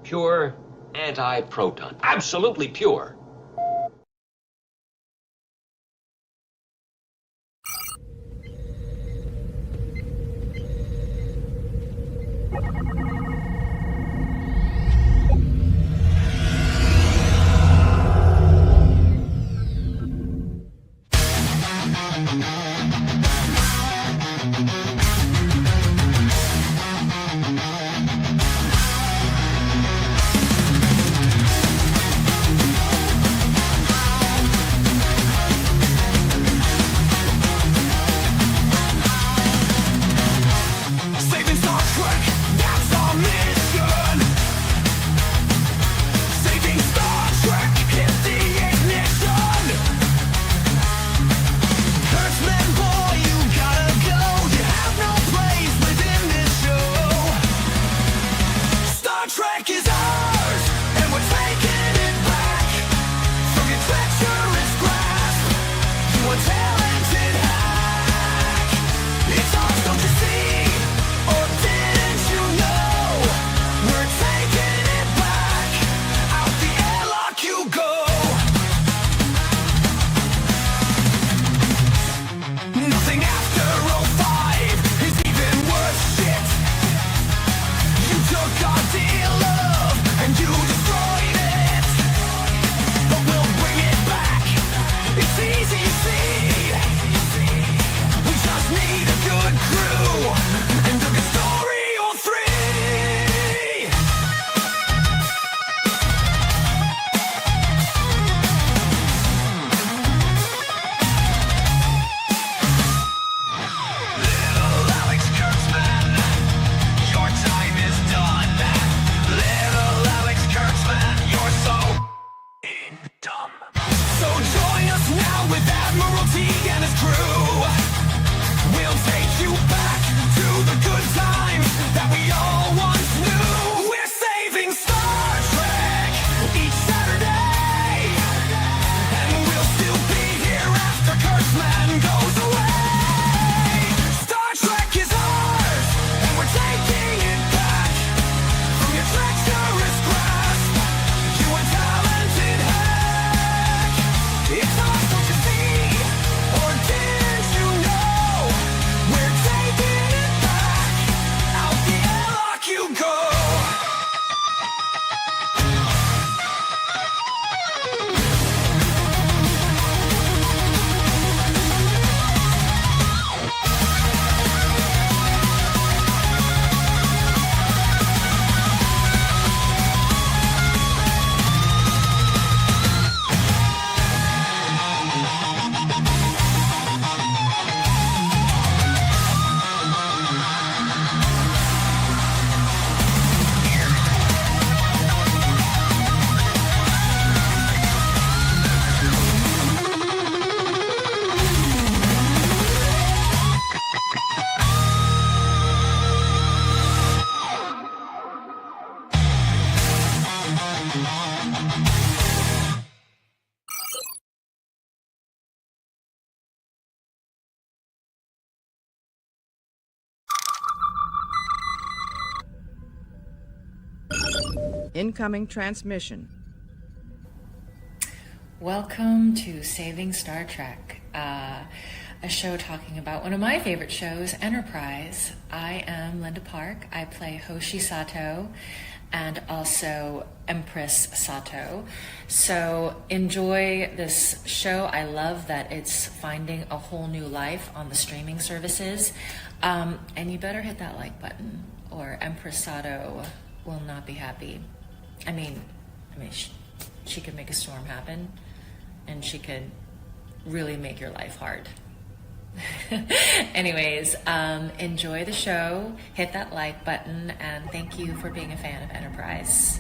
Pure anti-proton. Absolutely pure. Incoming transmission. Welcome to Saving Star Trek, a show talking about one of my favorite shows, Enterprise. I am Linda Park. I play Hoshi Sato and also Empress Sato. So enjoy this show. I love that it's finding a whole new life on the streaming services. And you better hit that like button or Empress Sato will not be happy. I mean, she could make a storm happen, and she could really make your life hard. Anyways, enjoy the show, hit that like button, and thank you for being a fan of Enterprise.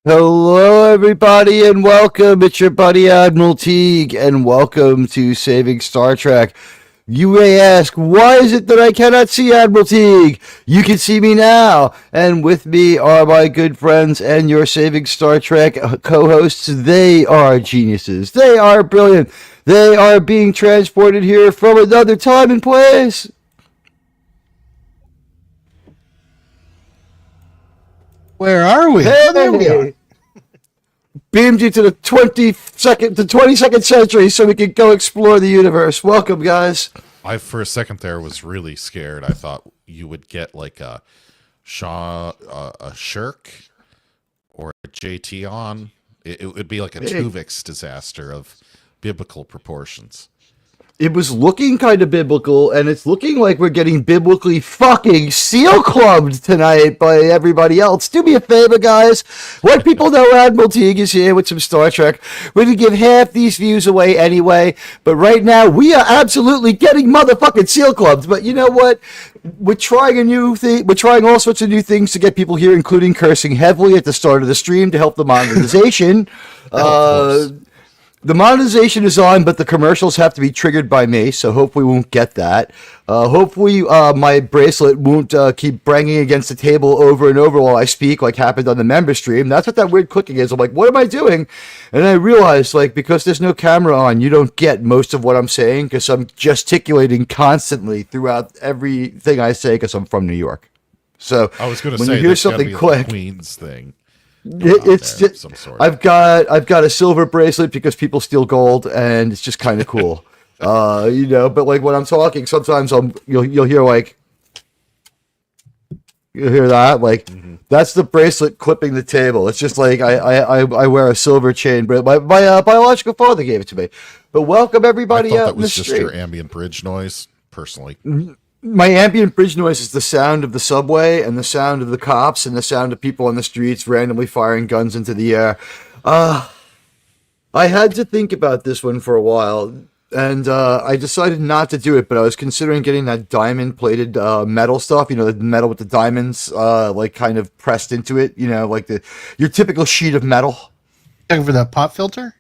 Hello, everybody, and welcome. It's your buddy Admiral Teague, and welcome to Saving Star Trek. You may ask, why is it that I cannot see Admiral Teague? You can see me now. And with me are my good friends and your Saving Star Trek co-hosts. They are geniuses. They are brilliant. They are being transported here from another time and place. Where are we? Hey! Oh, there we are. Beamed you to the 22nd century so we can go explore the universe. Welcome, guys. I, for a second there, was really scared. I thought you would get like a Shirk or a JT on. It would be like a Tuvix disaster of biblical proportions. It was looking kind of biblical, and it's looking like we're getting biblically fucking seal clubbed tonight by everybody else. Do me a favor, guys. Let people know Admiral Teague is here with some Star Trek. We're going to give half these views away anyway, but right now we are absolutely getting motherfucking seal clubbed. But you know what? We're trying a new thing. We're trying all sorts of new things to get people here, including cursing heavily at the start of the stream to help the monetization. The monetization is on, but the commercials have to be triggered by me, so hopefully we won't get that. Hopefully my bracelet won't keep banging against the table over and over while I speak, like happened on the member stream. That's what that weird clicking is. I'm like, what am I doing? And I realized, like, because there's no camera on, you don't get most of what I'm saying, because I'm gesticulating constantly throughout everything I say, because I'm from New York. So I was going to when say, you hear something click, the Queen's thing. It's just, some sort. I've got a silver bracelet because people steal gold, and it's just kind of cool, But like when I'm talking, sometimes you'll hear like you'll hear that that's the bracelet clipping the table. It's just like I wear a silver chain, but my biological father gave it to me. But welcome everybody I thought out that in the was just street. your ambient bridge noise, personally. My ambient bridge noise is the sound of the subway and the sound of the cops and the sound of people on the streets randomly firing guns into the air. I had to think about this one for a while, and I decided not to do it, but I was considering getting that diamond-plated metal stuff, the metal with the diamonds, kind of pressed into it, like your typical sheet of metal. Looking for that pop filter?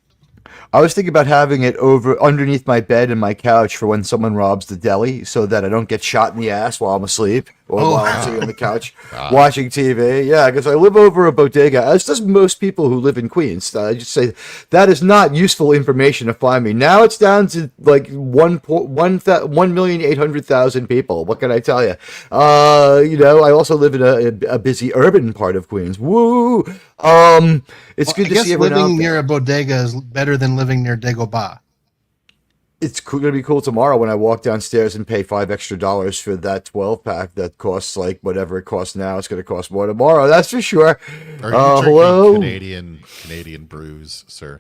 I was thinking about having it underneath my bed and my couch for when someone robs the deli, so that I don't get shot in the ass while I'm asleep or while I'm sitting on the couch watching TV. Yeah, because I live over a bodega, as does most people who live in Queens. I just say that is not useful information to find me. Now it's down to like 1,800,000 people. What can I tell you? I also live in a busy urban part of Queens. Woo! It's good to see everyone out there. Living near a bodega is better than living near Dagobah. It's going to be cool tomorrow when I walk downstairs and pay $5 extra for that 12-pack that costs like whatever it costs now. It's going to cost more tomorrow, that's for sure. Are you drinking Canadian brews, sir?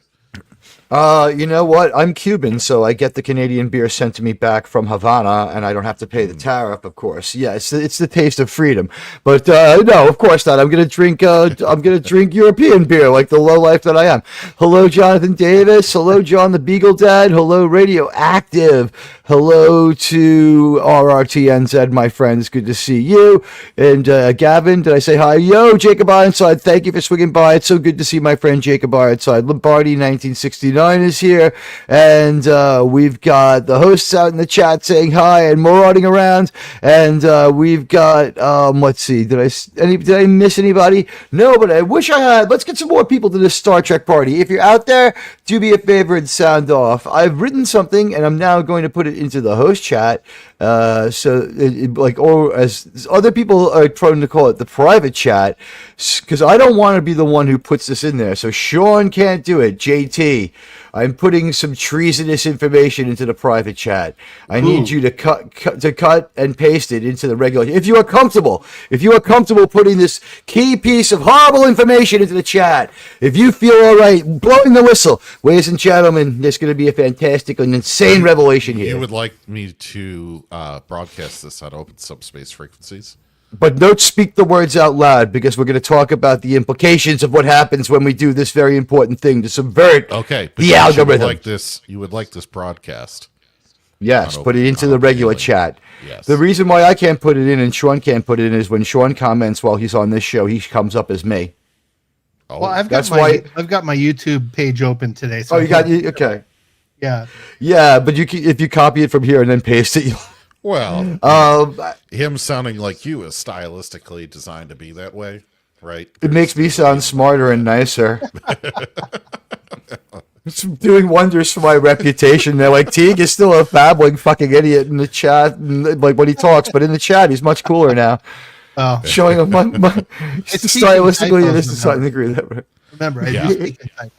You know what? I'm Cuban, so I get the Canadian beer sent to me back from Havana, and I don't have to pay the tariff, of course. Yeah, it's the taste of freedom. But no, of course not. I'm gonna drink European beer like the low life that I am. Hello, Jonathan Davis. Hello, John the Beagle Dad. Hello, Radioactive. Hello to RRTNZ, my friend. It's good to see you. And Gavin, did I say hi? Yo, Jacob Ironside. Thank you for swinging by. It's so good to see my friend Jacob Ironside. Lombardi 1969 is here, and we've got the hosts out in the chat saying hi and marauding around, and we've got let's see, did I miss anybody? No, but I wish I had. Let's get some more people to this Star Trek party. If you're out there, do me a favor and sound off. I've written something, and I'm now going to put it into the host chat, or as other people are trying to call it, the private chat, because I don't want to be the one who puts this in there. So Sean can't do it. JT, I'm putting some treasonous information into the private chat. I need you to cut and paste it into the regular. If you are comfortable putting this key piece of horrible information into the chat, if you feel all right blowing the whistle, ladies and gentlemen, there's going to be a fantastic and insane revelation here. You would like me to broadcast this on open subspace frequencies? But don't speak the words out loud, because we're going to talk about the implications of what happens when we do this very important thing to subvert the algorithm. You would like this broadcast? Yes, put it into the regular chat. Yes. The reason why I can't put it in and Sean can't put it in is when Sean comments while he's on this show, he comes up as me. Oh, well, I've got my YouTube page open today. So okay. Yeah. Yeah, but if you copy it from here and then paste it, Well, him sounding like you is stylistically designed to be that way, right? it makes me sound smarter and nicer. It's doing wonders for my reputation. They're like, Teague is still a babbling fucking idiot in the chat, like when he talks, but in the chat, he's much cooler now. Oh. Showing him It's stylistically, typos, this is something to agree with that. Remember, I Yeah. do speak in typing.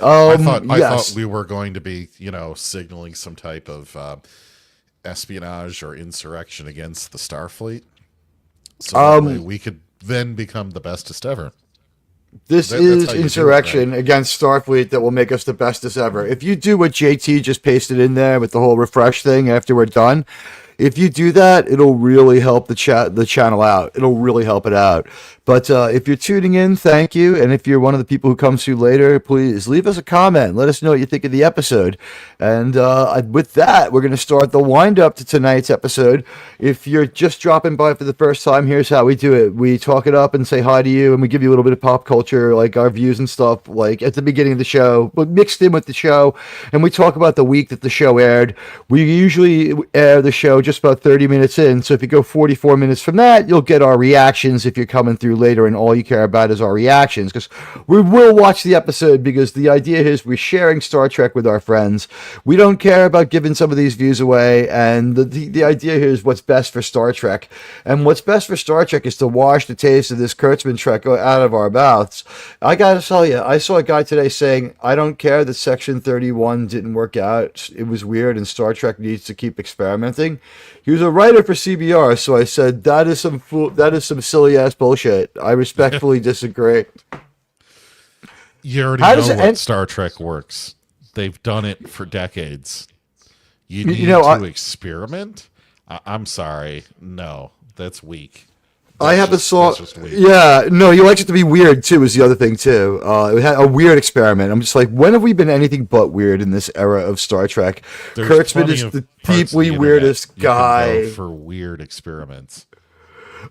I Yes. thought we were going to be, signaling some type of espionage or insurrection against the Starfleet. So that way we could then become the bestest ever. This That's is how you do it, insurrection against Starfleet that will make us the bestest ever. If you do what JT just pasted in there with the whole refresh thing after we're done, if you do that, it'll really help the channel out. It'll really help it out. But if you're tuning in, thank you. And if you're one of the people who comes through later, please leave us a comment. Let us know what you think of the episode. And with that, we're going to start the wind up to tonight's episode. If you're just dropping by for the first time, here's how we do it. We talk it up and say hi to you, and we give you a little bit of pop culture, like our views and stuff, like at the beginning of the show, but mixed in with the show. And we talk about the week that the show aired. We usually air the show just about 30 minutes in. So if you go 44 minutes from that, you'll get our reactions if you're coming through later and all you care about is our reactions, because we will watch the episode, because the idea is we're sharing Star Trek with our friends. We don't care about giving some of these views away, and the idea here is what's best for Star Trek. And what's best for Star Trek is to wash the taste of this Kurtzman Trek out of our mouths. I gotta tell you, I saw a guy today saying, I don't care that Section 31 didn't work out. It was weird and Star Trek needs to keep experimenting. He was a writer for CBR, so I said, that is some silly ass bullshit. I respectfully disagree. You already know what Star Trek works. They've done it for decades. You need to experiment? I'm sorry. No, that's weak. I have a song. Yeah, no, he likes it to be weird too. Is the other thing too. It had a weird experiment. I'm just like, when have we been anything but weird in this era of Star Trek? Kurtzman is the deeply weirdest guy for weird experiments.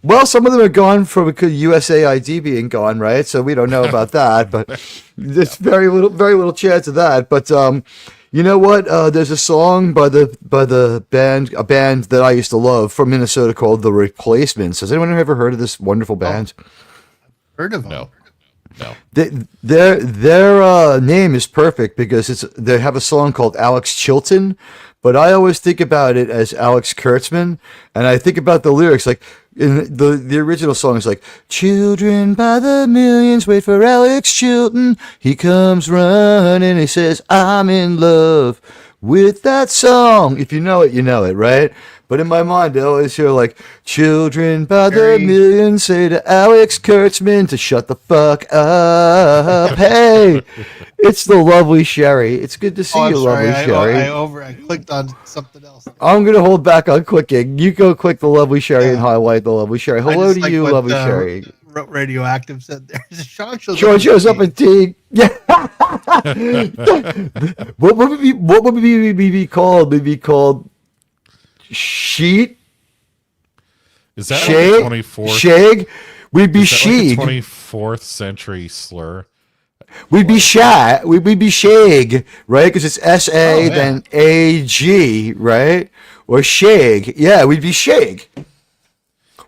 Well, some of them are gone from USAID being gone, right? So we don't know about that, but there's very little chance of that. But you know what? There's a song by the band, a band that I used to love from Minnesota called The Replacements. Has anyone ever heard of this wonderful band? Heard of them? No. Their name is perfect because they have a song called Alex Chilton, but I always think about it as Alex Kurtzman, and I think about the lyrics like. In the original song is like, children by the millions wait for Alex Chilton. He comes running. He says, I'm in love with that song. If you know it, you know it, right? But in my mind, I always hear like, children by the millions say to Alex Kurtzman to shut the fuck up. Hey, it's the lovely Sherry. It's good to see you, lovely Sherry. I clicked on something else. I'm going to hold back on clicking. You go click the lovely Sherry and highlight the lovely Sherry. Hello to you, lovely Sherry. Radioactive said there. Sean shows up in Teague. Yeah. What would we be called? We'd be called Sheet. Is that Shag? like 24th? Shag? We'd be Sheeg. Like 24th century slur. We'd be Shag. We'd be Shag, right? Because it's S-A, then A-G, right? Or Shag. Yeah, we'd be Shag.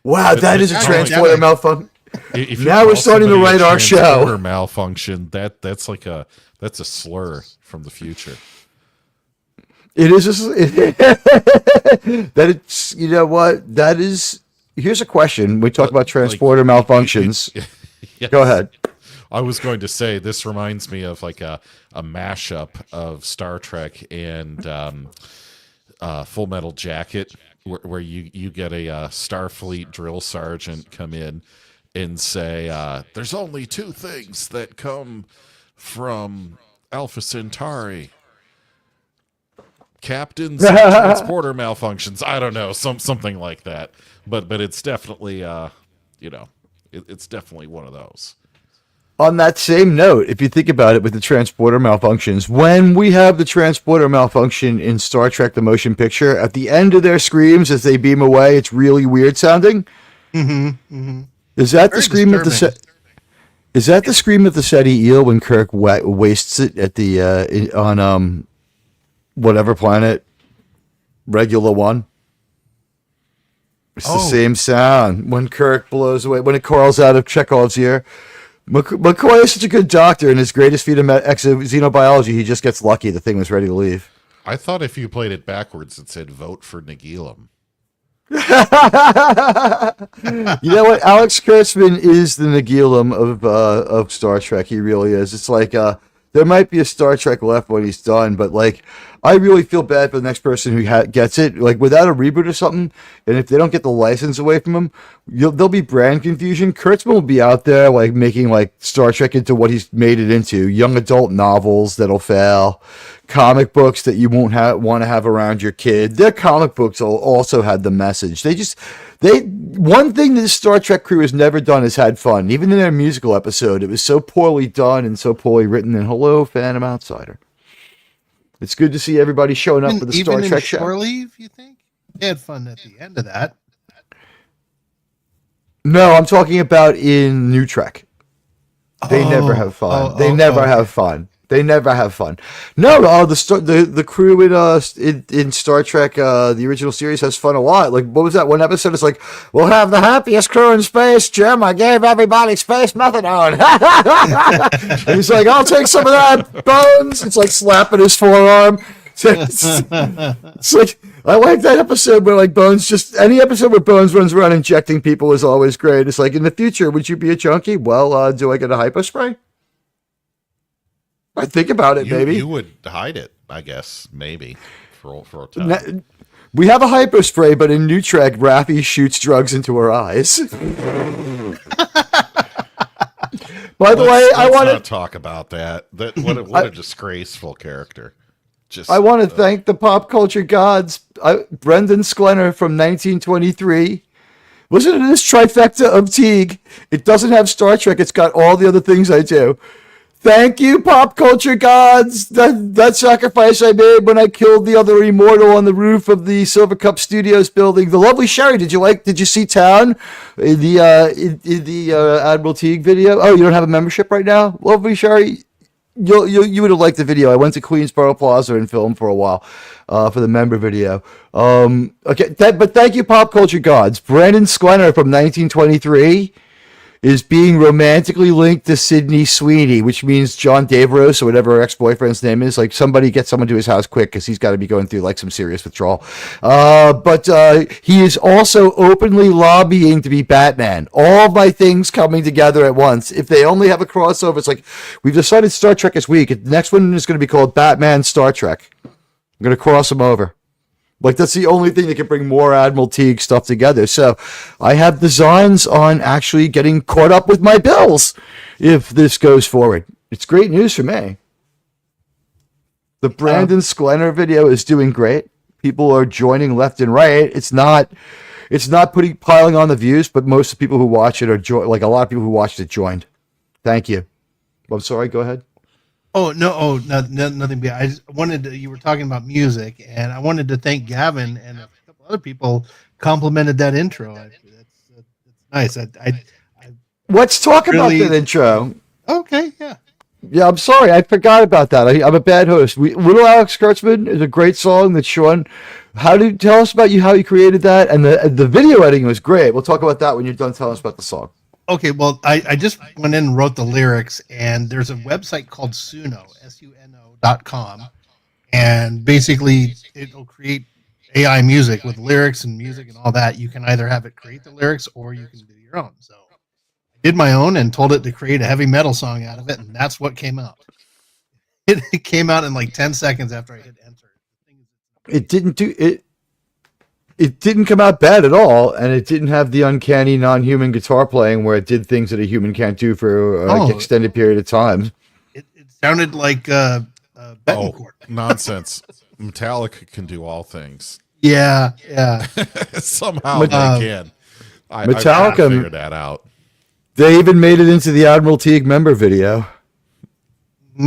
Wow, that is a transporter malfunction. Now we're starting to write our show. Malfunction. That's a slur from the future. It is. That it's. You know what? That is. Here's a question. We talk about transporter malfunctions. Yes. Go ahead. I was going to say this reminds me of like a mashup of Star Trek and Full Metal Jacket, where you get a Starfleet drill sergeant come in and say, "There's only two things that come from Alpha Centauri." Captains and transporter malfunctions. I don't know, something like that. But it's definitely it's definitely one of those. On that same note, if you think about it with the transporter malfunctions, when we have the transporter malfunction in Star Trek the Motion Picture, at the end of their screams as they beam away, it's really weird sounding. Mm-hmm. Mm-hmm. Is that the scream of the Is that the scream of the Seti eel when Kirk wastes it at the on whatever planet, Regular One? It's the same sound when Kirk blows away, when it crawls out of Chekhov's ear. McCoy is such a good doctor. In his greatest feat of xenobiology, he just gets lucky. The thing was ready to leave. I thought if you played it backwards, it said vote for Nagilum. You know what? Alex Kurtzman is the Nagilum of Star Trek. He really is. It's like there might be a Star Trek left when he's done, but like I really feel bad for the next person who gets it. Like without a reboot or something, and if they don't get the license away from him, there'll be brand confusion. Kurtzman will be out there like making like Star Trek into what he's made it into: young adult novels that'll fail, comic books that you won't want to have around your kid. Their comic books also had the message. One thing that the Star Trek crew has never done is had fun. Even in their musical episode, it was so poorly done and so poorly written. And hello, Phantom Outsider. It's good to see everybody showing up for the Star Trek show. Shore Leave, you think? They had fun at the end of that. No, I'm talking about in New Trek. They never have fun. They never have fun. They never have fun. No, the crew in Star Trek, the original series, has fun a lot. Like, what was that one episode? It's like, we'll have the happiest crew in space, Jim. I gave everybody space methadone. And he's like, I'll take some of that, Bones. It's like slapping his forearm. It's like, I like that episode where like Bones any episode where Bones runs around injecting people is always great. It's like, in the future, would you be a junkie? Well, do I get a hypo spray? I think about it, maybe. You would hide it, I guess, maybe, for a time. We have a hypo spray, but in New Trek, Raffi shoots drugs into her eyes. By the way, I want to talk about that. What a disgraceful character. I want to thank the pop culture gods. Brendan Sklenner from 1923. Listen to this trifecta of Teague. It doesn't have Star Trek. It's got all the other things I do. Thank you, pop culture gods. That sacrifice I made when I killed the other immortal on the roof of the Silver Cup Studios building. The lovely Sherry. Did you see Town in the Admiral Teague video? Oh, you don't have a membership right now? Lovely Sherry. You would have liked the video. I went to Queensboro Plaza and filmed for a while for the member video. Okay, but thank you, pop culture gods. Brandon Sklenner from 1923 is being romantically linked to Sydney Sweeney, which means John Davros or whatever her ex-boyfriend's name is. Like, somebody get someone to his house quick because he's got to be going through like some serious withdrawal. But he is also openly lobbying to be Batman. All my things coming together at once. If they only have a crossover, it's like, we've decided Star Trek this week. The next one is going to be called Batman Star Trek. I'm going to cross them over. Like, that's the only thing that can bring more Admiral Teague stuff together. So I have designs on actually getting caught up with my bills if this goes forward. It's great news for me. The Brandon Sklenner video is doing great. People are joining left and right. It's not piling on the views, but most of the people who watch it are like a lot of people who watched it joined. Thank you. I'm sorry. Go ahead. Oh, no. Oh, nothing. I just you were talking about music, and I wanted to thank Gavin and a couple other people complimented that intro. That's nice. Let's talk about that intro. Okay, yeah. Yeah, I'm sorry. I forgot about that. I'm a bad host. Little Alex Kurtzman is a great song that Sean. Tell us about how you created that, and the video editing was great. We'll talk about that when you're done telling us about the song. Okay, well, I just went in and wrote the lyrics, and there's a website called Suno, SUNO.com, and basically it'll create AI music with lyrics and music and all that. You can either have it create the lyrics or you can do your own. So I did my own and told it to create a heavy metal song out of it, and that's what came out. It came out in like 10 seconds after I hit enter. It didn't do it. It didn't come out bad at all, and it didn't have the uncanny non-human guitar playing where it did things that a human can't do for an extended period of time. It sounded like Betancourt. Nonsense. Metallica can do all things. Yeah. Somehow they can. Metallica figured that out. They even made it into the Admiral Teague member video.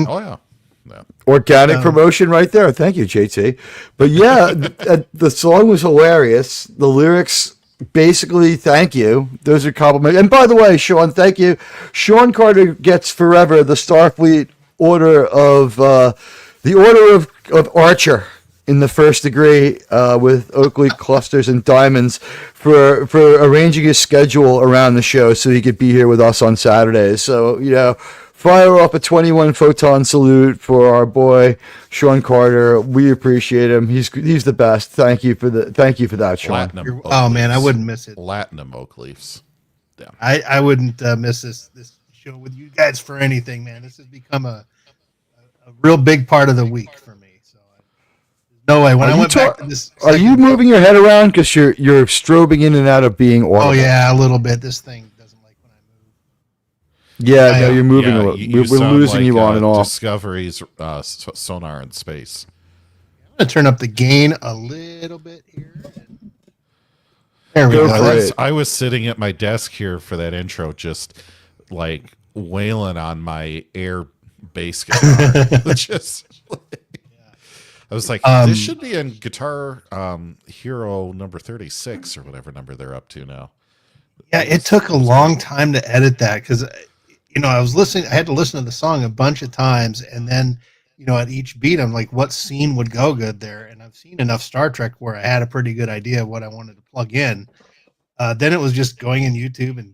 Oh, yeah. Organic promotion right there. Thank you, JT. But yeah, the song was hilarious. The lyrics basically, thank you. Those are compliments. And by the way, Sean, thank you. Sean Carter gets forever the Starfleet Order of the Order of Archer in the first degree with Oakley clusters and diamonds for arranging his schedule around the show so he could be here with us on Saturdays. So, fire up a 21 photon salute for our boy Sean Carter. We appreciate him. He's the best. Thank you for that, Sean. Oh man, I wouldn't miss it. Platinum oak leaves. Yeah. I wouldn't miss this show with you guys for anything, man. This has become a real big part of the week for me. So no way. When I went back to this, are you moving your head around because you're strobing in and out of being audible? Oh yeah, a little bit. This thing doesn't like when I move. Yeah, no, you're moving. We're losing like, you on and off. Discovery's sonar in space. I'm gonna turn up the gain a little bit here. There we go. I was sitting at my desk here for that intro, just like wailing on my air bass guitar. I was like, this should be in Guitar Hero number 36 or whatever number they're up to now. Yeah, it took a long time to edit that because, I was listening. I had to listen to the song a bunch of times, and then, at each beat, I'm like, what scene would go good there? And I've seen enough Star Trek where I had a pretty good idea of what I wanted to plug in. Then it was just going in YouTube and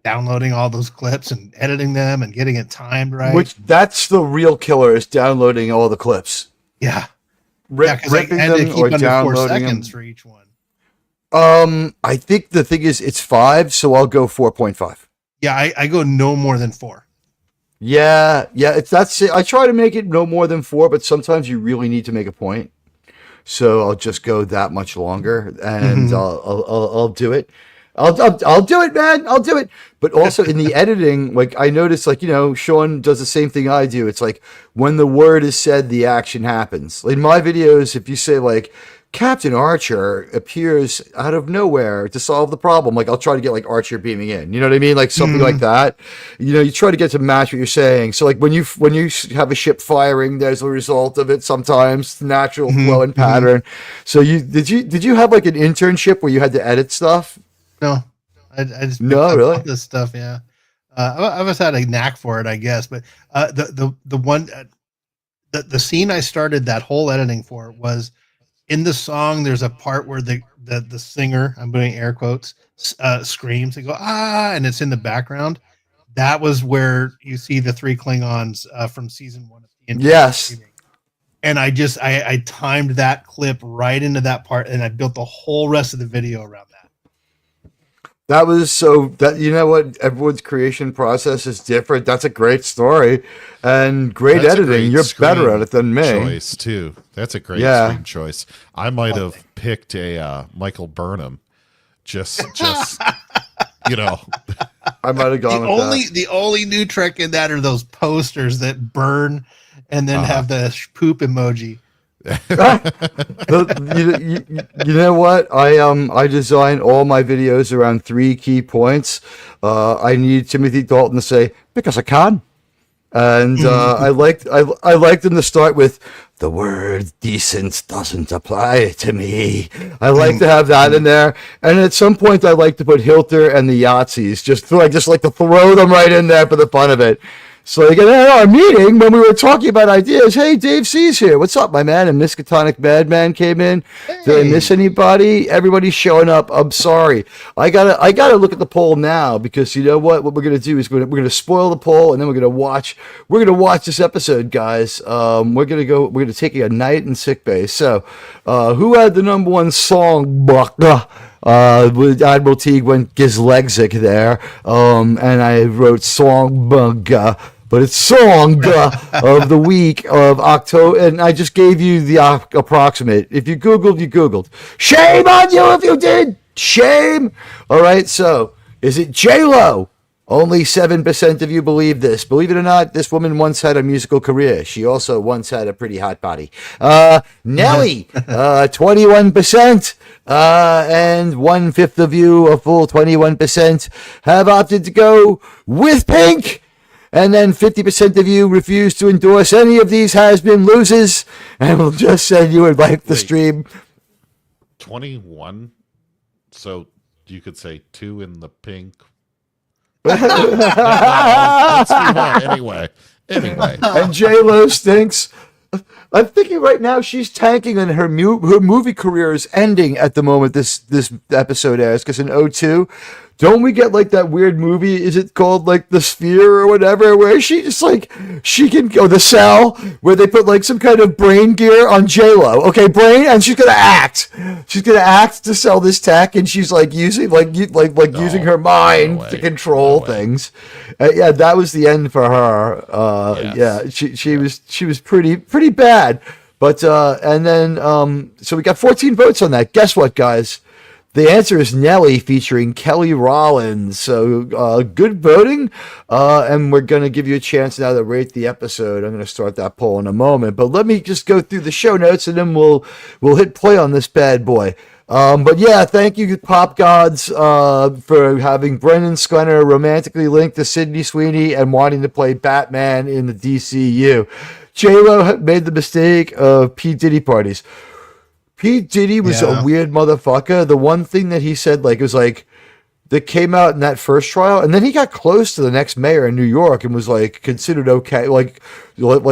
downloading all those clips and editing them and getting it timed right. Which that's the real killer, is downloading all the clips. Yeah. Ripping I had to them keep or under 4 downloading seconds them. for each one. I think the thing is it's 5, so I'll go 4.5. Yeah, I go no more than 4. Yeah, that's it. I try to make it no more than 4, but sometimes you really need to make a point. So I'll just go that much longer, and I'll do it. I'll do it, man. I'll do it. But also in the editing, like I noticed, like, Sean does the same thing I do. It's like when the word is said, the action happens. In my videos, if you say like Captain Archer appears out of nowhere to solve the problem, like I'll try to get like Archer beaming in. You know what I mean? Like something like that. You try to get to match what you're saying. So like when you have a ship firing, there's a result of it sometimes, natural flow and pattern. So did you have like an internship where you had to edit stuff? No, I just really this stuff. Yeah, I've always had a knack for it, I guess. But the one the scene I started that whole editing for was in the song. There's a part where the singer, I'm putting air quotes, screams and go and it's in the background. That was where you see the 3 Klingons from season 1 of TNG. Yes. And I timed that clip right into that part, and I built the whole rest of the video around that. That was what everyone's creation process is different. That's a great story and great editing. You're better at it than me. Choice too. That's a great screen choice. I might have picked a Michael Burnham. Just I might have gone with the only new trick in that are those posters that burn and then have the poop emoji. You know what? I design all my videos around 3 key points. I need Timothy Dalton to say because I can, and I like them to start with the word decent doesn't apply to me. I like to have that in there, and at some point I like to put Hilter and the Yahtzees. Just like to throw them right in there for the fun of it. So again, at our meeting, when we were talking about ideas, hey, Dave C's here. What's up, my man? And Miskatonic Madman came in. Hey. Did I miss anybody? Everybody's showing up. I'm sorry. I gotta look at the poll now, because you know what? What we're gonna do is we're gonna spoil the poll, and then we're gonna watch this episode, guys. We're gonna take a night in Sickbay. So, who had the number 1 song? With Admiral Teague went Gizlegzik there, and I wrote song but it's song of the week of October, and I just gave you the approximate. If you Googled, you Googled. Shame on you if you did. Shame. All right, so is it J-Lo? Only 7% of you believe this. Believe it or not, this woman once had a musical career. She also once had a pretty hot body. Nelly, 21%. And 1/5 of you, a full 21%, have opted to go with Pink. And then 50% of you refuse to endorse any of these has-been losers, and we'll just send you and like the stream. 21? So You could say 2 in the pink. Let's move on. Anyway. And J-Lo stinks. I'm thinking right now she's tanking and her movie career is ending at the moment this episode airs, because in '02, don't we get like that weird movie, is it called like The Sphere or whatever, where she just like, she can go, The Cell, where they put like some kind of brain gear on J-Lo, okay, brain, and she's gonna act to sell this tech, and she's like using using her mind to control things. Yeah, that was the end for her. Yes. Yeah, she was pretty bad, but and then so we got 14 votes on that. Guess what, guys? The answer is Nelly, featuring Kelly Rollins. So good voting, and we're going to give you a chance now to rate the episode. I'm going to start that poll in a moment, but let me just go through the show notes, and then we'll hit play on this bad boy. But yeah, thank you, Pop Gods, for having Brendan Sklenner romantically linked to Sydney Sweeney and wanting to play Batman in the DCU. J-Lo made the mistake of P. Diddy parties. P. Diddy was a weird motherfucker. The one thing that he said, like, it was like, that came out in that first trial, and then he got close to the next mayor in New York and was like considered okay. Like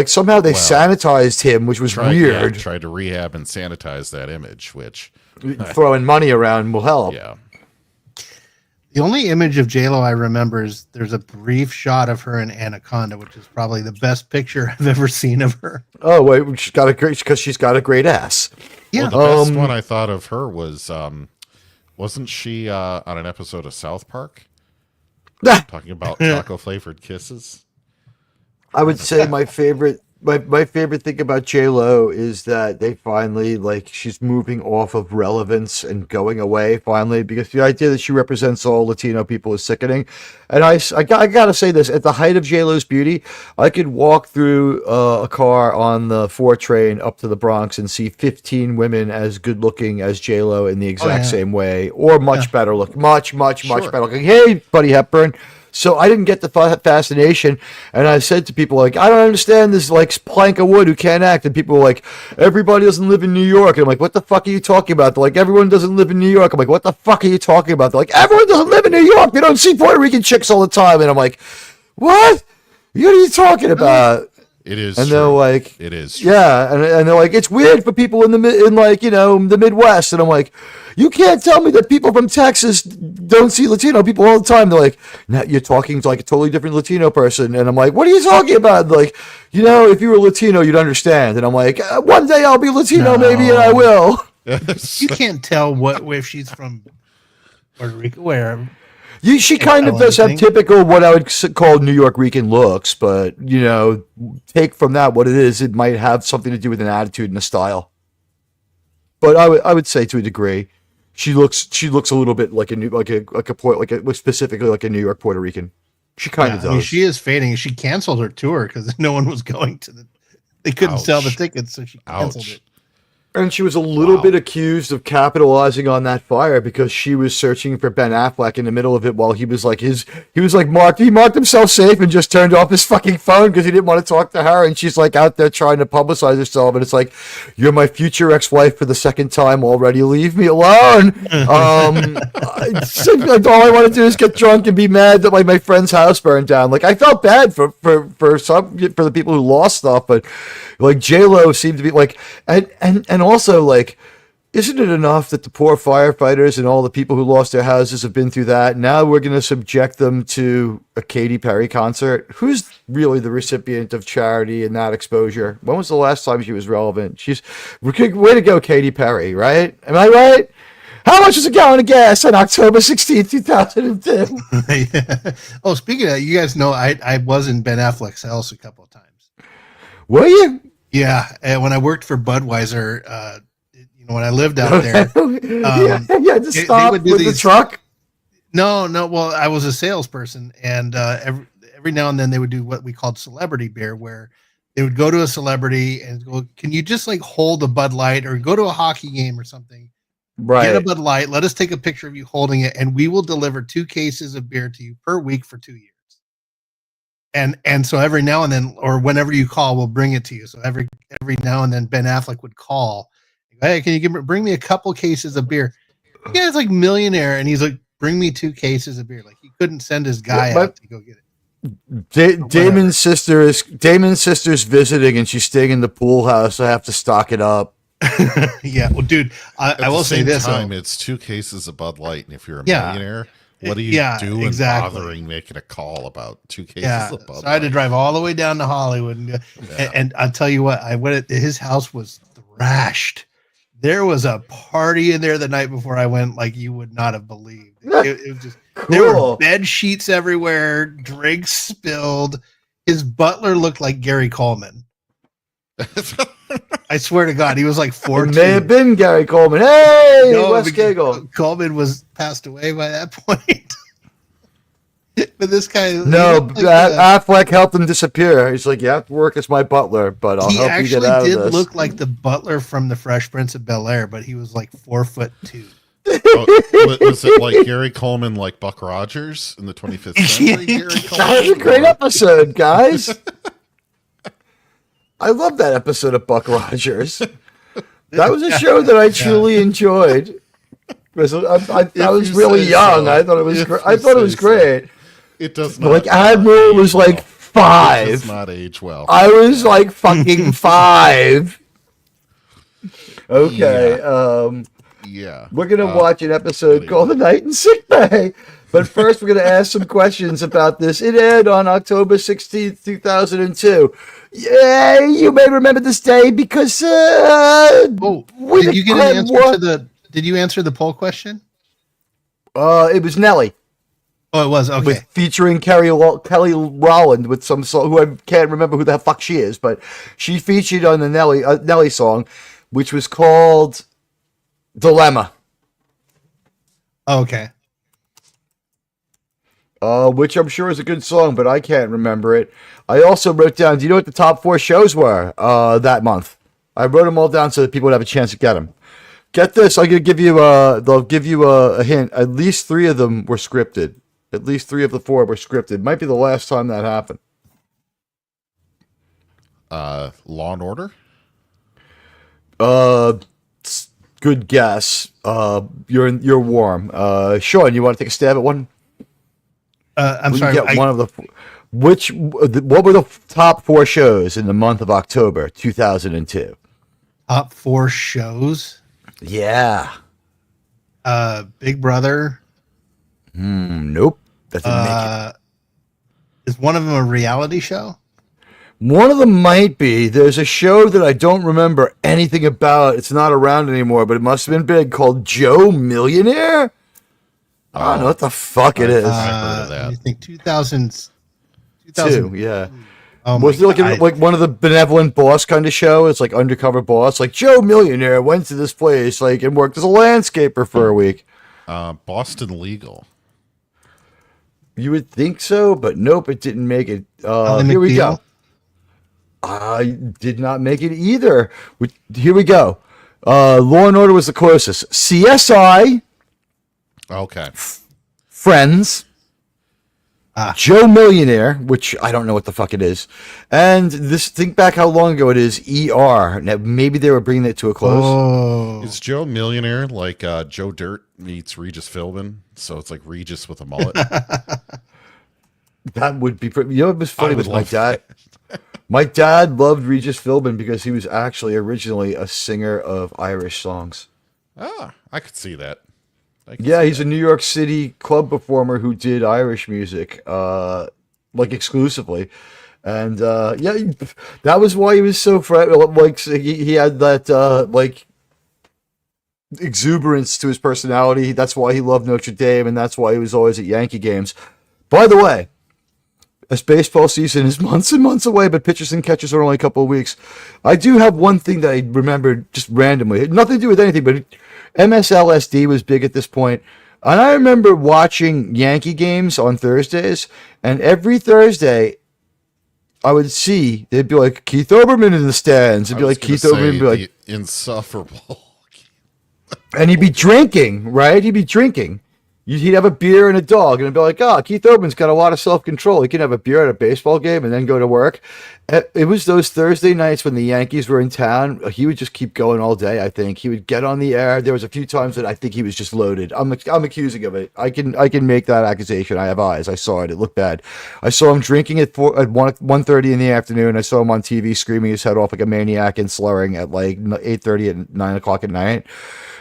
somehow they sanitized him, which was weird. Yeah, tried to rehab and sanitize that image, which throwing money around will help. Yeah. The only image of J-Lo I remember is there's a brief shot of her in Anaconda, which is probably the best picture I've ever seen of her. Oh wait, she's got a great ass. Yeah. Well, the best one I thought of her was, wasn't she on an episode of South Park? Talking about chocolate-flavored kisses? I would say my favorite thing about J-Lo is that they finally, like, she's moving off of relevance and going away finally, because the idea that she represents all Latino people is sickening. And I gotta say this, at the height of J-Lo's beauty, I could walk through a car on the 4 train up to the Bronx and see 15 women as good looking as J-Lo in the exact same way, or much better look, much better looking. Hey, Buddy Hepburn. So I didn't get the fascination, and I said to people, like, I don't understand this, like, plank of wood who can't act, and people were like, everybody doesn't live in New York, and I'm like, what the fuck are you talking about? They're like, everyone doesn't live in New York. I'm like, what the fuck are you talking about? They're like, everyone doesn't live in New York, they don't see Puerto Rican chicks all the time, and I'm like, what are you talking about? It is, and true. They're like, it is, true. Yeah, and they're like, it's weird for people in the Midwest, and I'm like, you can't tell me that people from Texas don't see Latino people all the time. They're like, now you're talking to like a totally different Latino person, and I'm like, what are you talking about? They're like, if you were Latino, you'd understand, and I'm like, one day I'll be Latino, maybe, and I will. You can't tell if she's from Puerto Rico, where. She kind of does have typical what I would call New York Rican looks, but take from that what it is. It might have something to do with an attitude and a style. But I would say to a degree, she looks a little bit like specifically like a New York Puerto Rican. She kind of does. I mean, she is fading. She canceled her tour because no one was going to they couldn't sell the tickets, so she canceled it. And she was a little bit accused of capitalizing on that fire because she was searching for Ben Affleck in the middle of it while he was like marked himself safe and just turned off his fucking phone because he didn't want to talk to her, and she's like out there trying to publicize herself, and it's like, you're my future ex-wife for the second time already, leave me alone. Like, all I want to do is get drunk and be mad that like my friend's house burned down. Like, I felt bad for the people who lost stuff, but like J-Lo seemed to be like, and also, like, isn't it enough that the poor firefighters and all the people who lost their houses have been through that? Now we're going to subject them to a Katy Perry concert. Who's really the recipient of charity in that exposure? When was the last time she was relevant? Way to go, Katy Perry, right? Am I right? How much is a gallon of gas on October 16th, 2002? Yeah. Oh, speaking of that, you guys know I was in Ben Affleck's house a couple of times. Were you? Yeah, and when I worked for Budweiser, when I lived out there, you had to stop with the truck. No. Well, I was a salesperson, and every now and then they would do what we called celebrity beer, where they would go to a celebrity and go, "Can you just like hold a Bud Light, or go to a hockey game or something? Right. Get a Bud Light. Let us take a picture of you holding it, and we will deliver 2 cases of beer to you per week for 2 years." And so every now and then, or whenever you call, we'll bring it to you. So every now and then, Ben Affleck would call, "Hey, can you bring me a couple cases of beer?" Yeah, it's like millionaire, and he's like, bring me 2 cases of beer. Like he couldn't send his guy out to go get it. Damon's sister's visiting, and she's staying in the pool house. I have to stock it up. Yeah, well, dude, I will say this. Time, it's 2 cases of Bud Light, and if you're a Yeah. millionaire, what are you doing bothering making a call about 2 cases of Bud Light? So I had to drive all the way down to Hollywood, and I'll tell you what, I went. His house was thrashed. There was a party in there the night before I went, like you would not have believed. It was just Cool. There were bed sheets everywhere, drinks spilled. His butler looked like Gary Coleman. I swear to God, he was like 14. It may have been Gary Coleman. Hey, No, Wes Cagle. Coleman was passed away by that point. But this guy, No, Affleck helped him disappear. He's like, you have to work as my butler, but I'll help you get out of this. He actually did look like the butler from the Fresh Prince of Bel-Air, but he was like 4'2". Was it like Gary Coleman, like Buck Rogers in the 25th century? Gary Coleman? That was a great episode, guys. I love that episode of Buck Rogers. That was a show that I truly enjoyed. I was really young. So. I thought it was. I thought it was great. So. It does not. Like Admiral was like 5. It does not age well. I was like fucking 5. Okay. Yeah. We're gonna watch an episode called "The Night in Sickbay," but first we're gonna ask some questions about this. It aired on October 16th, 2002. Yeah, you may remember this day because did you get an answer to the? Did you answer the poll question? It was Nelly. Oh, it was, okay. Featuring Kelly Rowland with some song who I can't remember who the fuck she is, but she featured on the Nelly song, which was called Dilemma. Oh, okay. Which I'm sure is a good song, but I can't remember it. I also wrote down, do you know what the top 4 shows were that month? I wrote them all down so that people would have a chance to get them. Get this, I'm going to give you they'll give you a hint. At least 3 of them were scripted. At least 3 of the 4 were scripted. Might be the last time that happened. Law and Order? Good guess. You're warm. Sean, you want to take a stab at one? I'm sorry. Get one of the. What were the top 4 shows in the month of October 2002? Top 4 shows? Yeah. Big Brother. Nope. That didn't make it. Is one of them a reality show? One of them might be. There's a show that I don't remember anything about. It's not around anymore, but it must have been big, called Joe Millionaire. I don't know what the fuck it is. I heard of that. I think 2002, yeah. Oh was it like one of the benevolent boss kind of show? It's like undercover boss. Like Joe Millionaire went to this place and worked as a landscaper for a week. Boston Legal. You would think so, but nope, it didn't make it. Here we go. I did not make it either. Here we go. Law and Order was the closest. CSI. Okay. Friends. Joe Millionaire, which I don't know what the fuck it is. And think back how long ago it is, ER. Now, maybe they were bringing it to a close. Oh. Is Joe Millionaire like Joe Dirt meets Regis Philbin? So it's like Regis with a mullet. That would be pretty. You know what was funny was my dad. My dad loved Regis Philbin because he was actually originally a singer of Irish songs. I could see that. Yeah, he's a New York City club performer who did Irish music, like exclusively, and that was why he was so like he had that like exuberance to his personality. That's why he loved Notre Dame, and that's why he was always at Yankee games. By the way, as baseball season is months and months away, but pitchers and catchers are only a couple of weeks, I do have one thing that I remembered just randomly. It had nothing to do with anything, but MSLSD was big at this point. And I remember watching Yankee games on Thursdays, and every Thursday I would see, they'd be like, Keith Olbermann in the stands. It'd be like Keith Olbermann would be like, insufferable. And he'd be drinking, right? He'd be drinking. He'd have a beer and a dog, and it'd be like, oh, Keith Urban's got a lot of self-control. He can have a beer at a baseball game and then go to work. It was those Thursday nights when the Yankees were in town. He would just keep going all day, I think. He would get on the air. There was a few times that I think he was just loaded. I'm accusing of it. I can make that accusation. I have eyes. I saw it. It looked bad. I saw him drinking at 1:30 in the afternoon. I saw him on TV screaming his head off like a maniac and slurring at like 8:30 and 9 o'clock at night.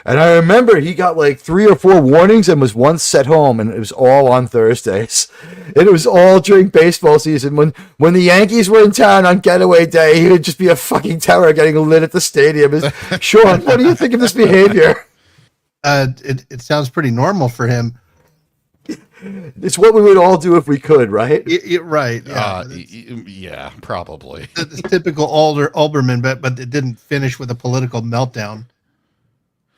And I remember he got like 3 or 4 warnings and was once sent home, and it was all on Thursdays. It was all during baseball season. When the Yankees were in town on getaway day, he would just be a fucking terror getting lit at the stadium. Sean, what do you think of this behavior? It sounds pretty normal for him. It's what we would all do if we could, right? Right. Yeah. Yeah, probably. It's typical Alderman, but it didn't finish with a political meltdown.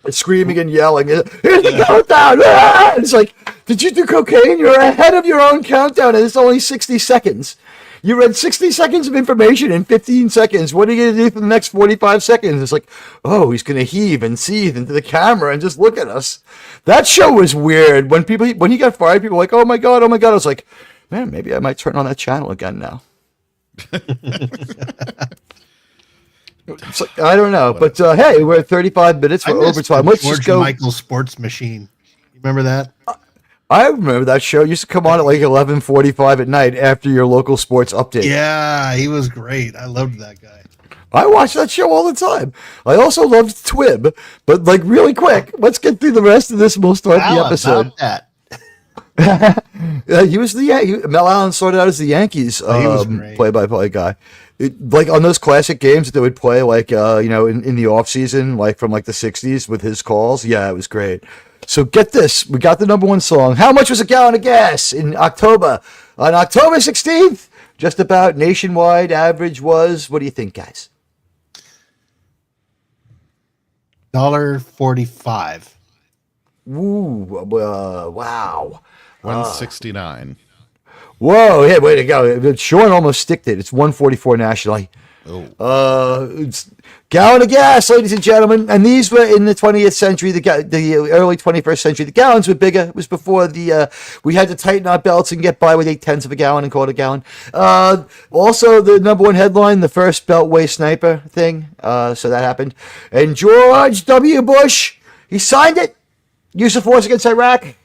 Screaming and yelling. Here's the countdown! Ah! It's like, did you do cocaine? You're ahead of your own countdown, and it's only 60 seconds. You read 60 seconds of information in 15 seconds. What are you going to do for the next 45 seconds? It's like, oh, he's going to heave and seethe into the camera and just look at us. That show was weird. When he got fired, people were like, oh my God. I was like, man, maybe I might turn on that channel again now. It's like, I don't know, but hey, we're at 35 minutes for overtime. Let's just go. Michael's Sports Machine. You remember that? I remember that show. It used to come on at like 11:45 at night after your local sports update. Yeah, he was great. I loved that guy. I watched that show all the time. I also loved Twib, but like really quick, let's get through the rest of this and we'll start the episode. About that. He was Mel Allen started out as the Yankees play-by-play guy. Like on those classic games that they would play, like in the off season, like from like the '60s with his calls. Yeah, it was great. So get this, we got the number one song. How much was a gallon of gas in October? On October 16th, just about nationwide average was. What do you think, guys? $1.45. Ooh, wow. 169. Whoa, yeah, way to go. Sean almost sticked it. It's 144 nationally. It's gallon of gas, ladies and gentlemen. And these were in the 20th century, the early 21st century. The gallons were bigger. It was before we had to tighten our belts and get by with 0.8 of a gallon and quarter gallon. Also, the number one headline, the first Beltway sniper thing. So that happened. And George W. Bush, he signed it. Use of force against Iraq.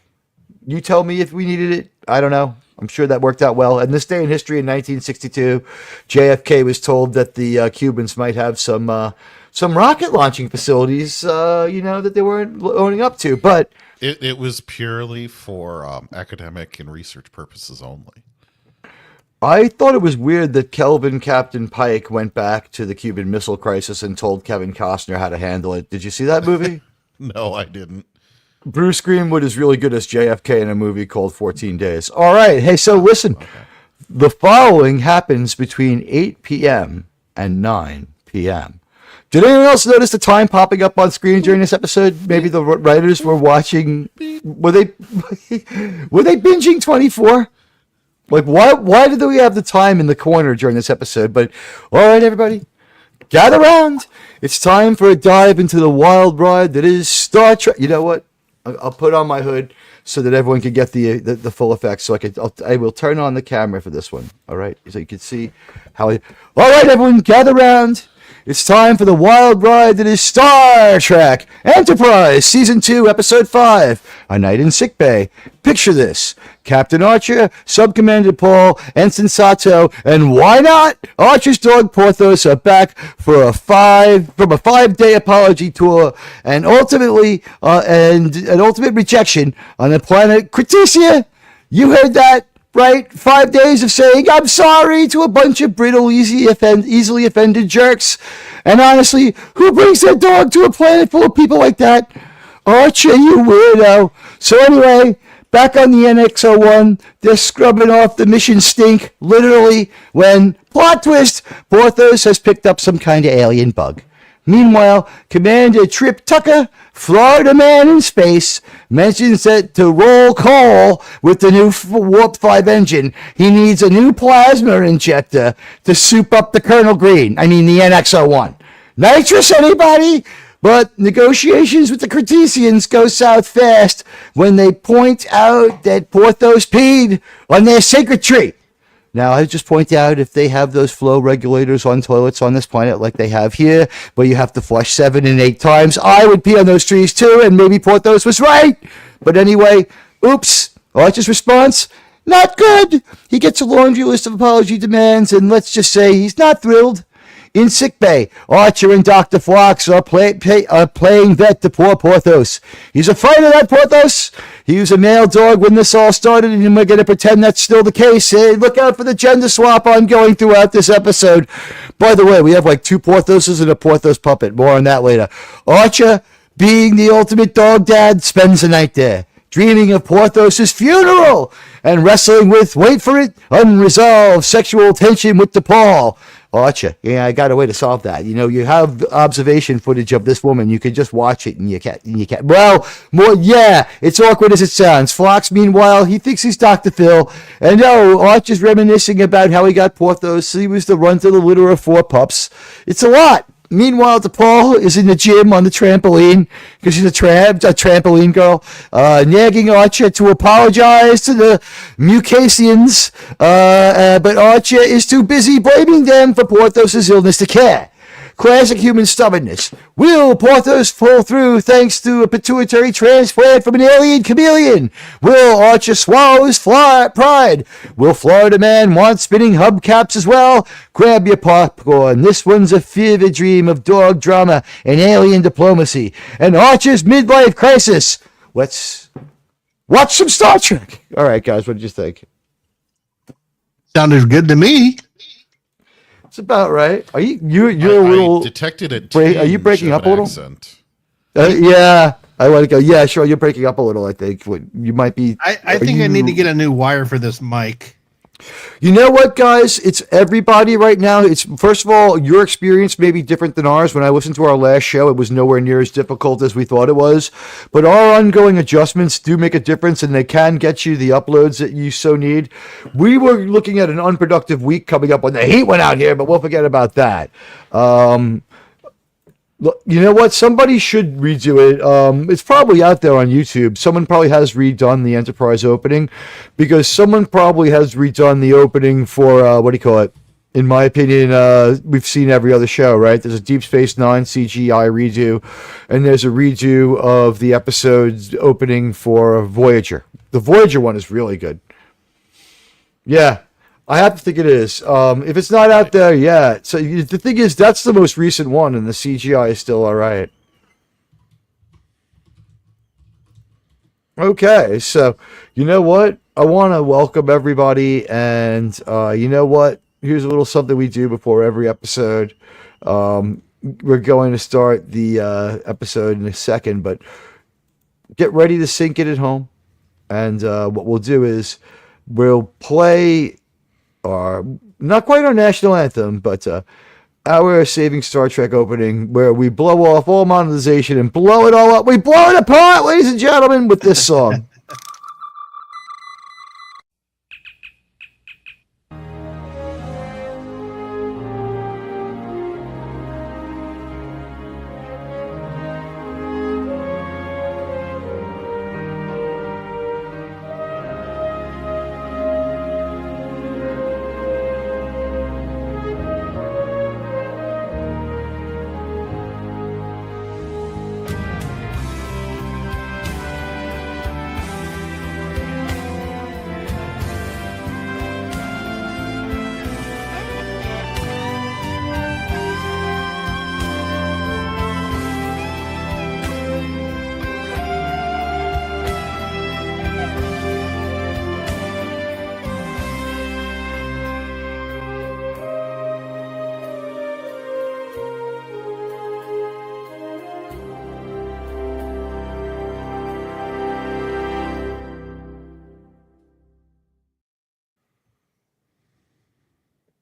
You tell me if we needed it. I don't know. I'm sure that worked out well. And this day in history in 1962, JFK was told that the Cubans might have some rocket launching facilities, that they weren't owning up to. But it was purely for academic and research purposes only. I thought it was weird that Captain Pike went back to the Cuban Missile Crisis and told Kevin Costner how to handle it. Did you see that movie? No, I didn't. Bruce Greenwood is really good as JFK in a movie called 14 Days. All right. Hey, so listen. Okay. The following happens between 8 p.m. and 9 p.m. Did anyone else notice the time popping up on screen during this episode? Maybe the writers were watching. Were they binging 24? Like, why did we have the time in the corner during this episode? But, all right, everybody. Gather round. It's time for a dive into the wild ride that is Star Trek. You know what? I'll put on my hood so that everyone can get the full effect. So I will turn on the camera for this one. All right, so you can see how. All right, everyone, gather round. It's time for the wild ride that is Star Trek Enterprise Season 2, Episode 5, A Night in Sickbay. Picture this. Captain Archer, Sub-Commander Paul, Ensign Sato, and why not? Archer's dog Porthos are back for a 5-day apology tour and ultimately an ultimate rejection on the planet Kreetassa. You heard that? Right? 5 days of saying, I'm sorry to a bunch of brittle, easily offended jerks. And honestly, who brings their dog to a planet full of people like that? Archer, you weirdo. So anyway, back on the NX-01, they're scrubbing off the mission stink, literally, when, plot twist, Porthos has picked up some kind of alien bug. Meanwhile, Commander Trip Tucker, Florida man in space, mentions that to roll call with the new Warp 5 engine, he needs a new plasma injector to soup up the Colonel Green. I mean, the NX-01. Nitrous, anybody? But negotiations with the Kreetassans go south fast when they point out that Porthos peed on their sacred tree. Now, I just point out if they have those flow regulators on toilets on this planet like they have here, where you have to flush 7 and 8 times, I would pee on those trees too, and maybe Porthos was right. But anyway, oops. Archer's response, not good. He gets a laundry list of apology demands, and let's just say he's not thrilled. In Sickbay, Archer and Dr. Phlox are playing vet to poor Porthos. He's a fighter, that Porthos. He was a male dog when this all started, and we're going to pretend that's still the case. Hey, look out for the gender swap ongoing throughout this episode. By the way, we have like 2 Porthoses and a Porthos puppet. More on that later. Archer, being the ultimate dog dad, spends the night there, dreaming of Porthos' funeral and wrestling with, wait for it, unresolved sexual tension with DePaul. Archer, yeah, I got a way to solve that. You know, you have observation footage of this woman. You could just watch it, and you can't. Well, more, yeah, it's awkward as it sounds. Phlox, meanwhile, he thinks he's Dr. Phil, and Archer's reminiscing about how he got Porthos. He was the runt of the litter of 4 pups. It's a lot. Meanwhile, DePaul is in the gym on the trampoline because she's a trampoline girl, nagging Archer to apologize to the Mucasians, but Archer is too busy blaming them for Porthos' illness to care. Classic human stubbornness. Will Porthos fall through thanks to a pituitary transplant from an alien chameleon? Will Archer swallow his pride? Will Florida man want spinning hubcaps as well? Grab your popcorn. This one's a fever dream of dog drama and alien diplomacy. And Archer's midlife crisis. Let's watch some Star Trek. All right, guys, what did you think? Sounded good to me. It's about right. Are you're a little? I detected a Are you breaking up a little? Accent. Yeah, I want to go. Yeah, sure. You're breaking up a little. I think you might be. I think I need to get a new wire for this mic. You know what, guys? It's everybody right now. It's first of all, your experience may be different than ours. When I listened to our last show, it was nowhere near as difficult as we thought it was. But our ongoing adjustments do make a difference, and they can get you the uploads that you so need. We were looking at an unproductive week coming up when the heat went out here, but we'll forget about that. You know what? Somebody should redo it. It's probably out there on YouTube. Someone probably has redone the Enterprise opening because someone probably has redone the opening for, what do you call it? In my opinion, we've seen every other show, right? There's a Deep Space Nine CGI redo, and there's a redo of the episode's opening for Voyager. The Voyager one is really good. Yeah. I have to think it is. If it's not out there yet, so the thing is, that's the most recent one, and the CGI is still all right. Okay, so you know what? I want to welcome everybody, and you know what? Here's a little something we do before every episode. We're going to start the episode in a second, but get ready to sink it at home. And what we'll do is we'll play not quite our national anthem, but our Saving Star Trek opening, where we blow off all monetization and blow it all up. We blow it apart, ladies and gentlemen, with this song.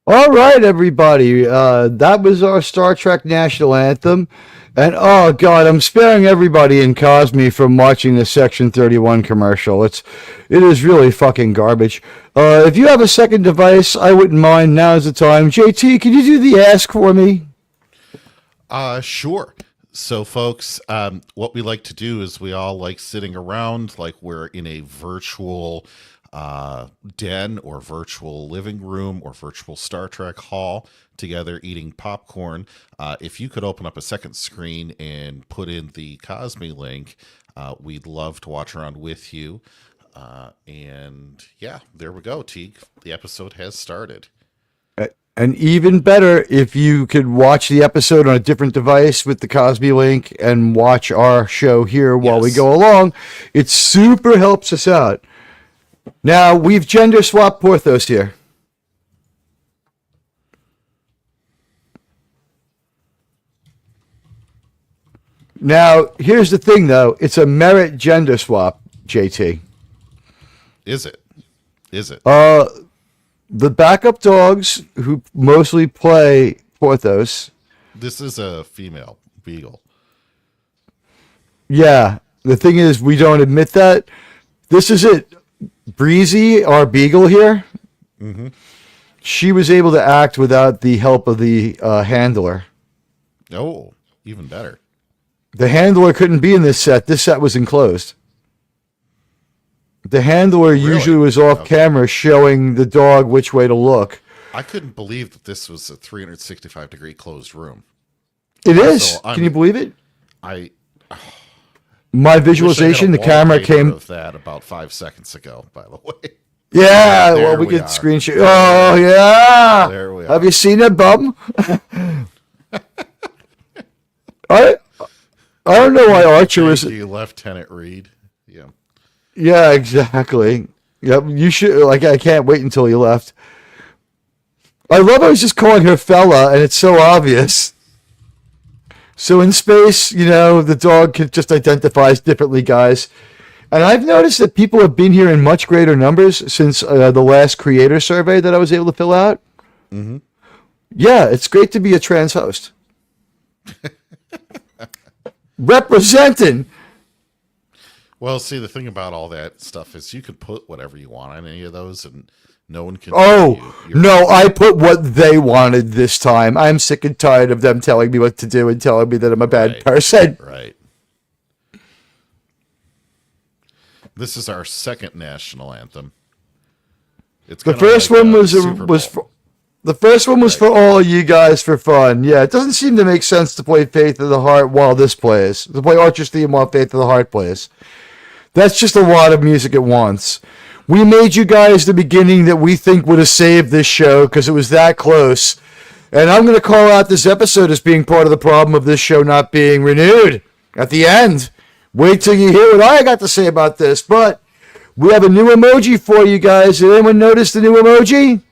All right, everybody. That was our Star Trek national anthem. And, oh, God, I'm sparing everybody in Cosme from watching the Section 31 commercial. It is really fucking garbage. If you have a second device, I wouldn't mind. Now's the time. JT, can you do the ask for me? Sure. So, folks, what we like to do is we all like sitting around like we're in a virtual den or virtual living room or virtual Star Trek hall together eating popcorn. If you could open up a second screen and put in the Cosme link, we'd love to watch around with you. And yeah, there we go, Teague. The episode has started. And even better, if you could watch the episode on a different device with the Cosby link and watch our show here while we go along, it super helps us out. Now, we've gender swapped Porthos here. Now, here's the thing, though. It's a merit gender swap, JT. Is it? Is it? The backup dogs who mostly play Porthos. This is a female beagle. Yeah. The thing is, we don't admit that. This is it. Breezy, our beagle here, she was able to act without the help of the handler. Oh, even better. The handler couldn't be in this set. This set was enclosed. The handler usually was off camera showing the dog which way to look. I couldn't believe that this was a 365-degree closed room. It is. Can you believe it? My visualization, the camera came of that about 5 seconds ago, by the way. Yeah, well, we could screenshot. Oh, yeah. There we are. Have you seen it, bum? I don't know why Archer was. You Lieutenant Reed. Yeah. Yeah, exactly. Yep, you should. Like, I can't wait until he left. I love I was just calling her fella, and it's so obvious. So in space, the dog just identifies differently, guys. And I've noticed that people have been here in much greater numbers since the last creator survey that I was able to fill out. Mm-hmm. Yeah, it's great to be a trans host. Representing. Well, see, the thing about all that stuff is you can put whatever you want on any of those, and no one can. Oh, no, I put what they wanted this time. I'm sick and tired of them telling me what to do and telling me that I'm a bad person. Right. This is our second national anthem. It's the first one was the first one was for all you guys for fun. Yeah, it doesn't seem to make sense to play Faith of the Heart while this plays. To play Archer's theme while Faith of the Heart plays. That's just a lot of music at once. We made you guys the beginning that we think would have saved this show because it was that close. And I'm going to call out this episode as being part of the problem of this show not being renewed at the end. Wait till you hear what I got to say about this. But we have a new emoji for you guys. Did anyone notice the new emoji?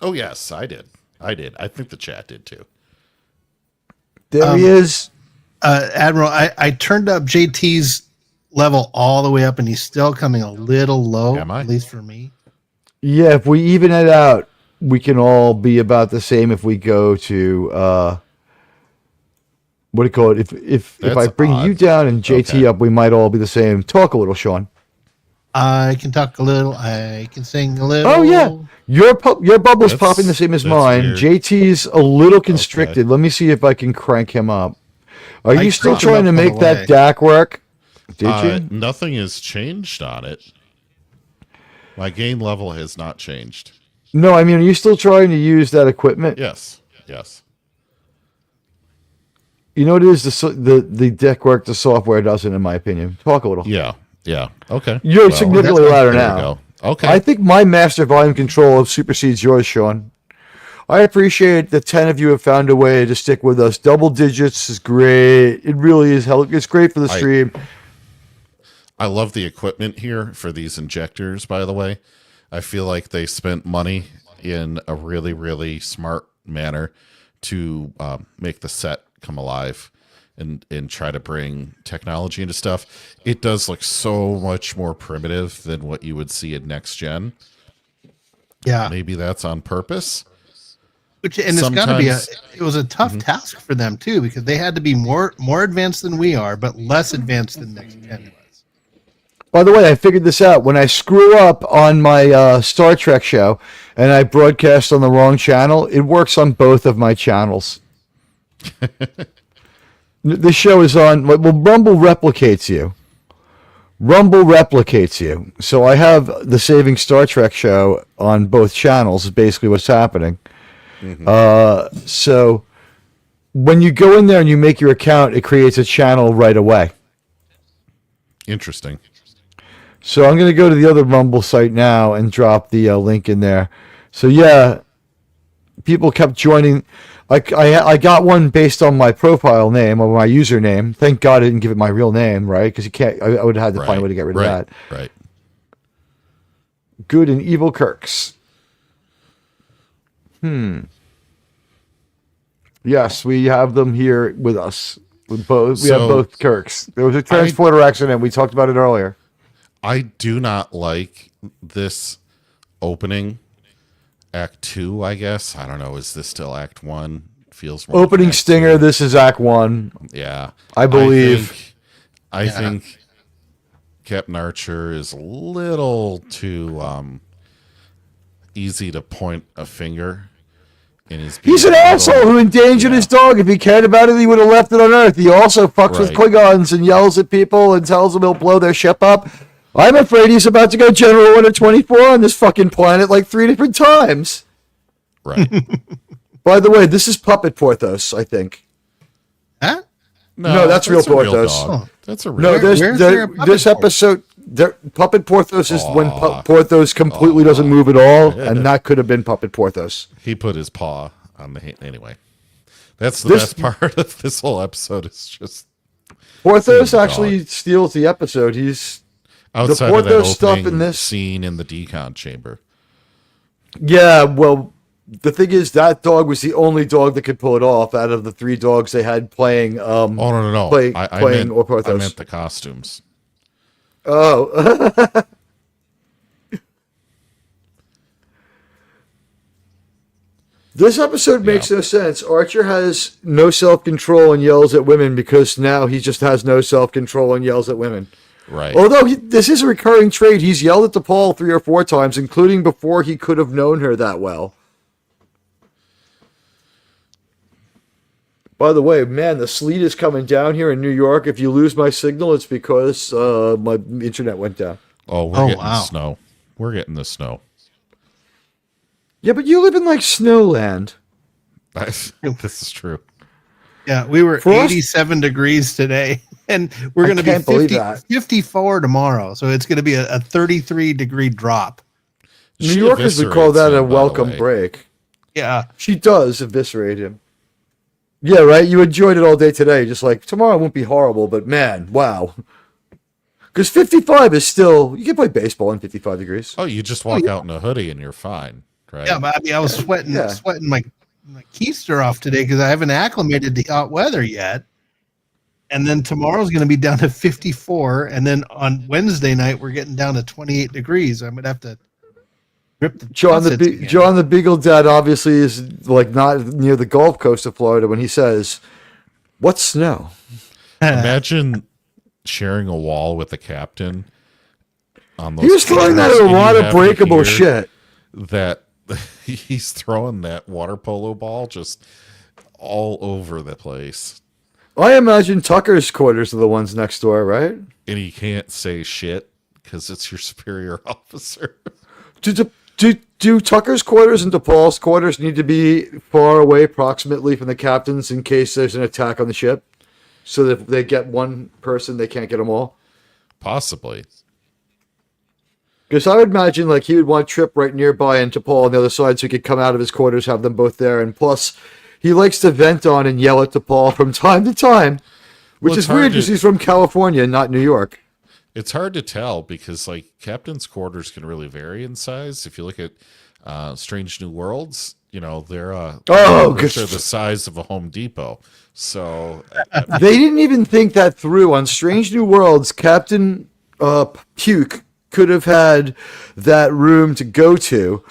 Oh, yes, I did. I think the chat did too. There he is. Admiral, I turned up JT's level all the way up, and he's still coming a little low, at least for me. Yeah, if we even it out, we can all be about the same if we go to what do you call it? If I bring you down and JT up, we might all be the same. Talk a little, Sean. I can talk a little. I can sing a little. Oh yeah, your bubble's popping the same as mine. Weird. JT's a little constricted. Let me see if I can crank him up. Are you still trying to make that DAC work? Did you? Nothing has changed on it. My gain level has not changed. No, I mean, are you still trying to use that equipment? Yes. You know what it is? The deck work, the software doesn't, in my opinion. Talk a little. Yeah. Okay. You're significantly louder now. Okay. I think my master volume control supersedes yours, Sean. I appreciate that 10 of you have found a way to stick with us. Double digits is great. It really is. It's great for the stream. I love the equipment here for these injectors, by the way. I feel like they spent money in a really, really smart manner to make the set come alive and try to bring technology into stuff. It does look so much more primitive than what you would see in next gen. Yeah. Maybe that's on purpose. It's got to be it was a tough task for them too, because they had to be more advanced than we are, but less advanced than next gen was. By the way, I figured this out. When I screw up on my Star Trek show and I broadcast on the wrong channel, it works on both of my channels. The show is on. Well, Rumble replicates you. So I have the Saving Star Trek show on both channels. Is basically what's happening. So when you go in there and you make your account, it creates a channel right away. Interesting. So I'm going to go to the other Rumble site now and drop the link in there. So yeah, people kept joining. I got one based on my profile name or my username. Thank God I didn't give it my real name, right? Because you can't. I would have had to find a way to get rid of that. Right. Good and Evil Kirks. Yes, we have them here with us. We have both Kirks. There was a transporter accident. We talked about it earlier. I do not like this opening. Act 2, I guess. I don't know. Is this still Act 1? Feels more Opening like Act stinger. 2. This is Act 1. Yeah. I believe. I think Captain Archer is a little too easy to point a finger. He's an asshole who endangered his dog. If he cared about it, he would have left it on Earth. He also fucks with Klingons and yells at people and tells them he'll blow their ship up. I'm afraid he's about to go General Order 24 on this fucking planet like 3 different times. Right. By the way, this is Puppet Porthos, I think. Huh? No, that's real Porthos. Dog. That's a real this episode, Puppet Porthos is when Porthos completely doesn't move at all, and that could have been Puppet Porthos. He put his paw on the hand. Anyway, that's the best part of this whole episode. Is just Porthos actually steals the episode. He's outside the of that Porthos stuff in this scene in the decon chamber. Yeah, well, the thing is that dog was the only dog that could pull it off out of the 3 dogs they had playing. No. Playing I meant the costumes. Oh. This episode makes no sense. Archer has no self-control and yells at women because now he just has no self-control and yells at women. Right. Although this is a recurring trait. He's yelled at DePaul 3 or 4 times, including before he could have known her that well. By the way, man, the sleet is coming down here in New York. If you lose my signal, it's because my internet went down. Oh, we're getting the snow. We're getting the snow. Yeah, but you live in like snowland. This is true. Yeah, we were 87 degrees today, and we're going to be 54 tomorrow. So it's going to be a 33-degree drop. New Yorkers would call that a welcome break. Yeah. She does eviscerate him. Yeah, right? You enjoyed it all day today. Just like, tomorrow won't be horrible, but man, wow. Because 55 is still, you can play baseball in 55 degrees. Oh, you just walk out in a hoodie and you're fine, right? Yeah, but I mean, I was sweating my keister off today because I haven't acclimated to hot weather yet. And then tomorrow's going to be down to 54. And then on Wednesday night, we're getting down to 28 degrees. I'm going to have to rip the John the Beagle Dad obviously is like not near the Gulf Coast of Florida when he says, "What's snow?" Imagine sharing a wall with the captain. On those he was throwing that at a lot of breakable shit. That he's throwing that water polo ball just all over the place. I imagine Tucker's quarters are the ones next door, right? And he can't say shit because it's your superior officer. Do Tucker's quarters and DePaul's quarters need to be far away approximately from the captain's in case there's an attack on the ship? So that if they get one person, they can't get them all? Possibly. Because I would imagine like he would want Trip right nearby and DePaul on the other side so he could come out of his quarters, have them both there. And plus, he likes to vent on and yell at DePaul from time to time, which is weird because he's from California, not New York. It's hard to tell because like captain's quarters can really vary in size. If you look at Strange New Worlds, you know, they're the size of a Home Depot. So they didn't even think that through. On Strange New Worlds, Captain Puke could have had that room to go to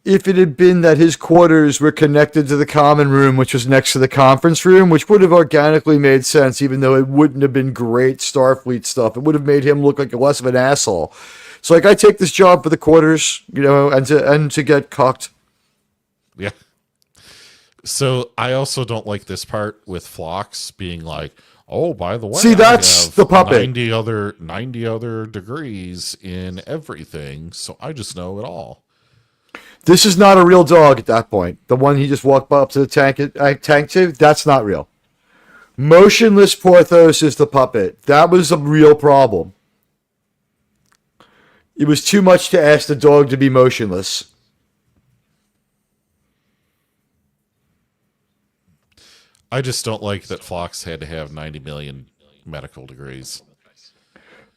if it had been that his quarters were connected to the common room, which was next to the conference room, which would have organically made sense, even though it wouldn't have been great Starfleet stuff. It would have made him look like less of an asshole. So, like, I take this job for the quarters, you know, and to get cocked. Yeah. So I also don't like this part with Phlox being like, "Oh, by the way, See, that's I have the puppet. 90 other degrees in everything, so I just know it all." This is not a real dog at that point. The one he just walked up to the tank to, that's not real. Motionless Porthos is the puppet. That was a real problem. It was too much to ask the dog to be motionless. I just don't like that Phlox had to have 90 million medical degrees.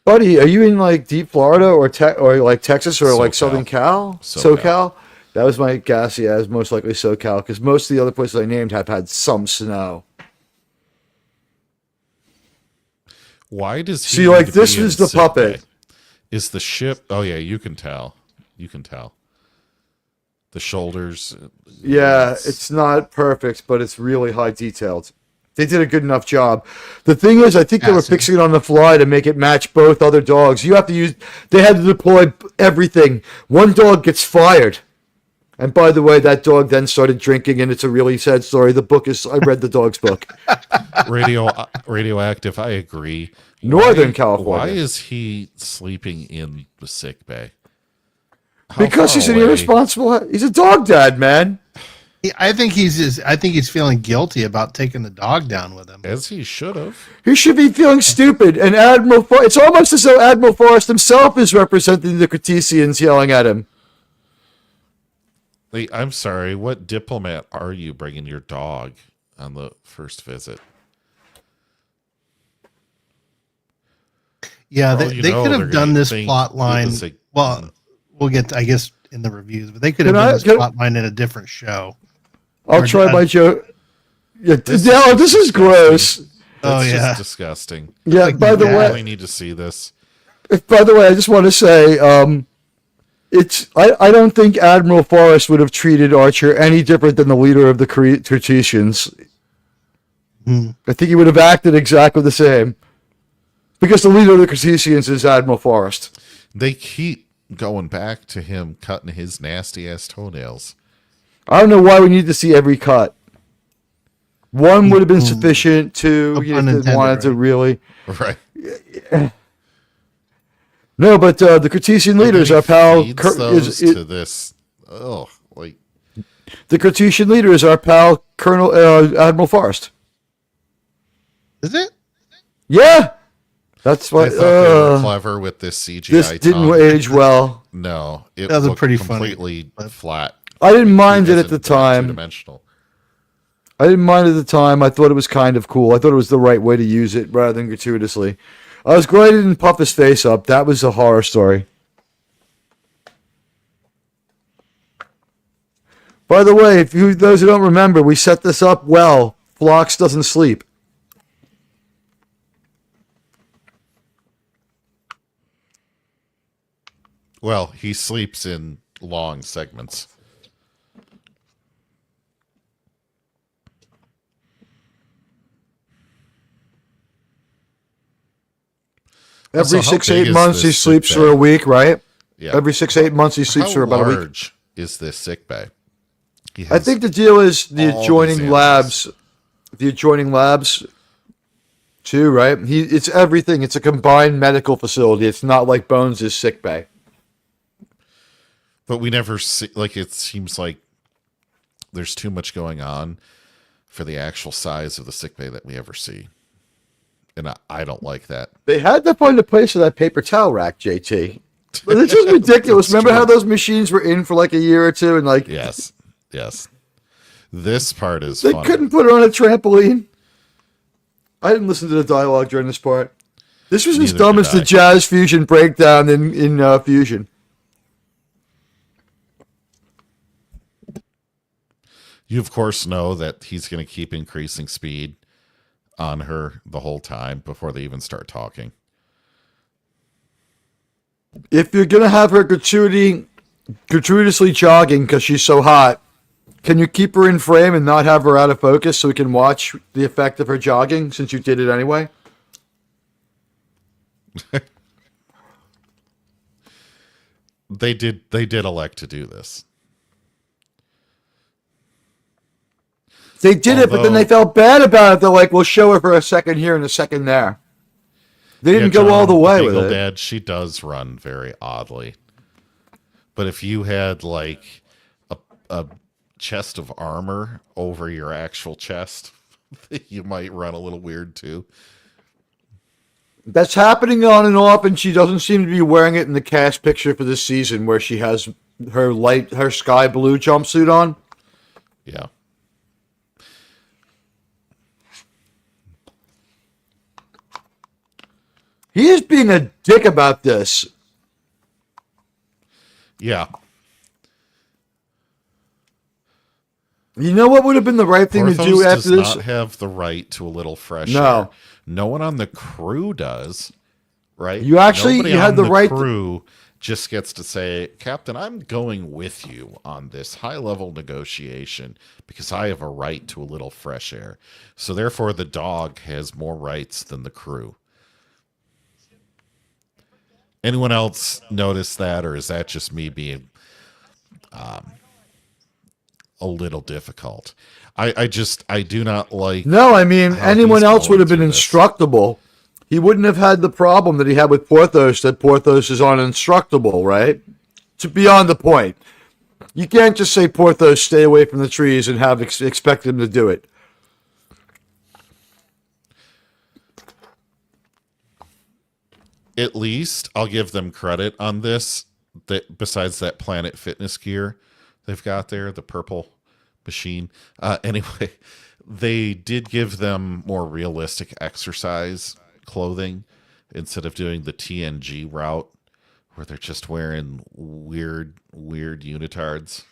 Buddy, are you in like deep Florida or like Texas or like SoCal. Southern Cal? SoCal. SoCal? That was my guess. Yeah, it was most likely SoCal because most of the other places I named have had some snow. Why does he See, need like to this be in was the sick puppet. bay? Is the ship? Oh yeah, you can tell. You can tell. The shoulders. Yeah, it's not perfect, but it's really high detailed. They did a good enough job. The thing is, I think they were Acid. fixing it on the fly to make it match both other dogs. You have to use. They had to deploy everything. One dog gets fired. And by the way, that dog then started drinking, and it's a really sad story. The book is. I read the dog's book. radioactive. I agree. Northern California. Why is he sleeping in the sick bay? Because he's an irresponsible. He's a dog dad, man. I think he's feeling guilty about taking the dog down with him. As he should have. He should be feeling stupid. And Admiral, it's almost as though Admiral Forrest himself is representing the Kreetassans yelling at him. Wait, I'm sorry. What diplomat are you bringing your dog on the first visit? Yeah, For all they you could know, have they're done gonna this think plot it line. was a- Well, we'll get, I guess, in the reviews, but they could have Can done I- this can- plot line in a different show. I'll Or- try my joke. Yeah, This this is gross. Oh, That's yeah. just disgusting. Yeah, Like by the that. I way, really need to see this. I just want to say, I don't think Admiral Forrest would have treated Archer any different than the leader of the Kreetassans. I think he would have acted exactly the same. Because the leader of the Kreetassans is Admiral Forrest. They keep going back to him cutting his nasty ass toenails. I don't know why we need to see every cut. One would have been sufficient. Two, No you pun didn't intended, want to right? really. Right. No, but the Kreetassian leaders, our pal, Feeds those to this. Oh, like the Kreetassian leader is our pal, Colonel Admiral Forrest. Is it? Yeah, that's I why. thought they were clever with this CGI. This didn't tongue. age well. No, it That was a looked pretty funny completely clip. flat. I didn't mind it at Isn't the that time. two-dimensional. I didn't mind it at the time. I thought it was kind of cool. I thought it was the right way to use it rather than gratuitously. I was glad he didn't puff his face up. That was a horror story. By the way, those who don't remember, we set this up well. Phlox doesn't sleep. Well, he sleeps in long segments. Every Also, how 6, big 8 is months he this sleeps sick for bay? a week, right? Yeah. Every 6, 8 months he sleeps How for about a week. large is this sick bay? He I has think the deal is the all adjoining these labs. The adjoining labs, too, right? It's everything. It's a combined medical facility. It's not like Bones' sick bay. But we never see, like, it seems like there's too much going on for the actual size of the sick bay that we ever see. And I don't like that. They had to find a place for that paper towel rack, JT. But it's just ridiculous. It's Remember true. how those machines were in for like a year or two, and like Yes. Yes. This part is they funny. couldn't put her on a trampoline. I didn't listen to the dialogue during this part. This was as Neither dumb did as the I. jazz fusion breakdown in Fusion. You, of course, know that he's going to keep increasing speed on her the whole time before they even start talking. If you're gonna have her gratuitously jogging because she's so hot, can you keep her in frame and not have her out of focus so we can watch the effect of her jogging? Since you did it anyway. They did elect to do this. They did it, but then they felt bad about it. They're like, we'll show her for a second here and a second there. They didn't go all the way with it. Dad, she does run very oddly. But if you had like a chest of armor over your actual chest, you might run a little weird too. That's happening on and off, and she doesn't seem to be wearing it in the cast picture for this season where she has her sky blue jumpsuit on. Yeah. He is being a dick about this. Yeah. You know what would have been the right thing Porthos to do after this? does not have the right to a little fresh No. air. No one on the crew does, right? You actually Nobody you had on the right. crew just gets to say, Captain, I'm going with you on this high-level negotiation because I have a right to a little fresh air. So therefore, the dog has more rights than the crew. Anyone else notice that, or is that just me being a little difficult? I do not like. No, I mean, anyone else would have been this. instructable. He wouldn't have had the problem that he had with Porthos, that Porthos is uninstructable, right? To beyond the point. You can't just say, Porthos, stay away from the trees and have expect him to do it. At least I'll give them credit on this. That besides that Planet Fitness gear they've got there, the purple machine. Anyway, they did give them more realistic exercise clothing instead of doing the TNG route where they're just wearing weird unitards.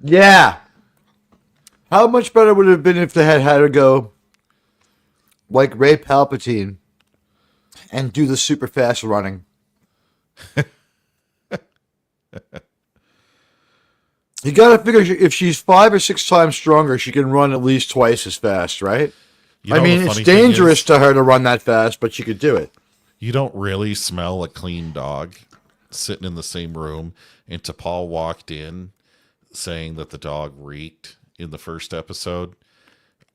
Yeah. How much better would it have been if they had to go like Ray Palpatine and do the super fast running? You got to figure if she's 5 or 6 times stronger, she can run at least twice as fast, right? You know, I mean, it's dangerous to her to run that fast, but she could do it. You don't really smell a clean dog sitting in the same room. And T'Pol walked in saying that the dog reeked in the first episode.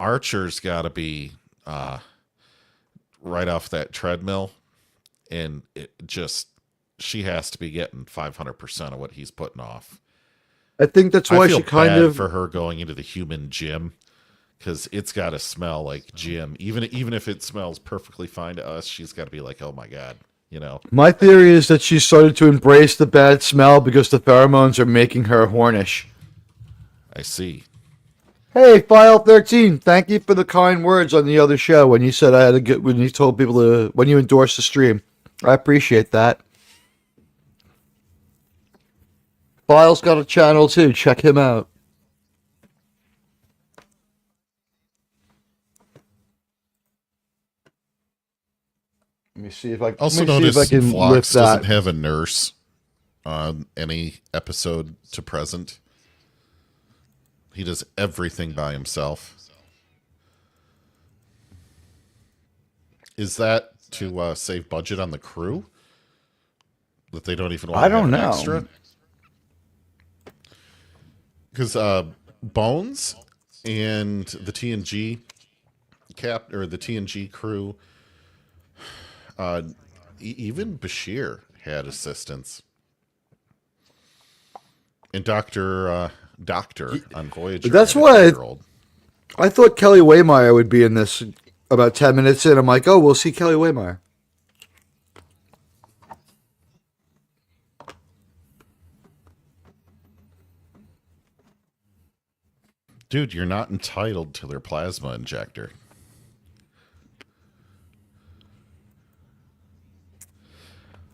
Archer's got to be right off that treadmill. And she has to be getting 500% of what he's putting off. I think that's why she kind of for her going into the human gym, because it's got to smell like gym. Even if it smells perfectly fine to us, she's got to be like, oh my god, you know. My theory is that she started to embrace the bad smell because the pheromones are making her hornish. I see. Hey, File 13, thank you for the kind words on the other show when you said I had a good, when you told people to, when you endorsed the stream. I appreciate that. File's got a channel too. Check him out. Let me see if I Also let me see notice if I can Phlox lift that. doesn't have a nurse on any episode to present. He does everything by himself. Is that to save budget on the crew? That they don't even want I to have don't an know. extra? Because Bones and the TNG the TNG crew, even Bashir had assistance, and Doctor on Voyager. That's had a why 10-year-old. I thought Kelly Waymeyer would be in this about 10 minutes in. I'm like, oh, we'll see Kelly Waymeyer. Dude, you're not entitled to their plasma injector.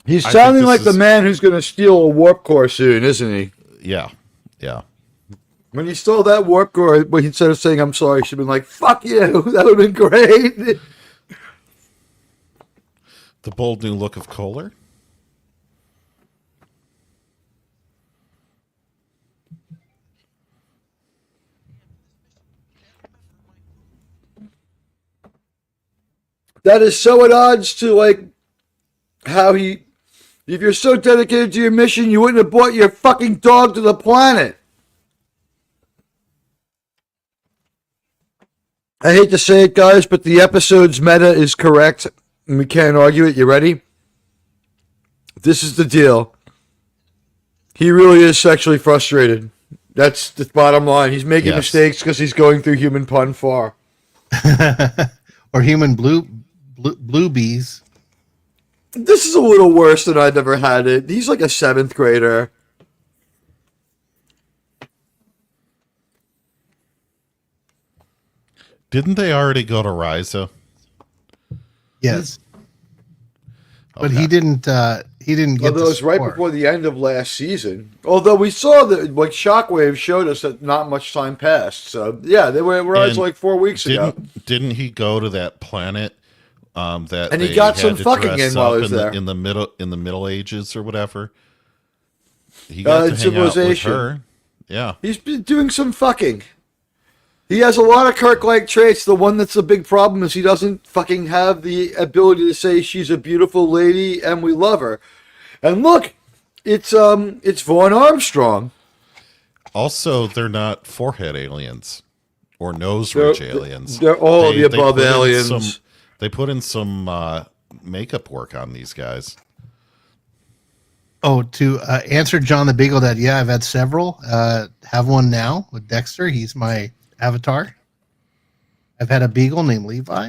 He's I sounding think like this the man who's going to steal a warp core soon, isn't he? Yeah. When he stole that warp core, when instead of saying I'm sorry, she'd been like, fuck you. That would have been great. The bold new look of Kohler. That is so at odds to like how he, if you're so dedicated to your mission, you wouldn't have brought your fucking dog to the planet. I hate to say it, guys, but the episode's meta is correct. And we can't argue it. You ready? This is the deal. He really is sexually frustrated. That's the bottom line. He's making mistakes because he's going through human pun far. Or human blue bees. This is a little worse than I'd ever had it. He's like a 7th grader. Didn't they already go to Ryza? Yes. Okay. But he didn't get Although it was right before the end of last season. Although we saw that, like, Shockwave showed us that not much time passed. So yeah, they were like 4 weeks ago. Didn't he go to that planet? That and he got some fucking in while he was there in the Middle Ages or whatever. He got to hang out with her. Yeah, he's been doing some fucking. He has a lot of Kirk-like traits. The one that's a big problem is he doesn't fucking have the ability to say she's a beautiful lady and we love her. And look, it's Vaughn Armstrong. Also, they're not forehead aliens or nose ridge aliens. They're all the above aliens. They put in some makeup work on these guys. Oh, to answer John the Beagle Dad, yeah, I've had several. Have one now with Dexter. He's my avatar. I've had a beagle named Levi,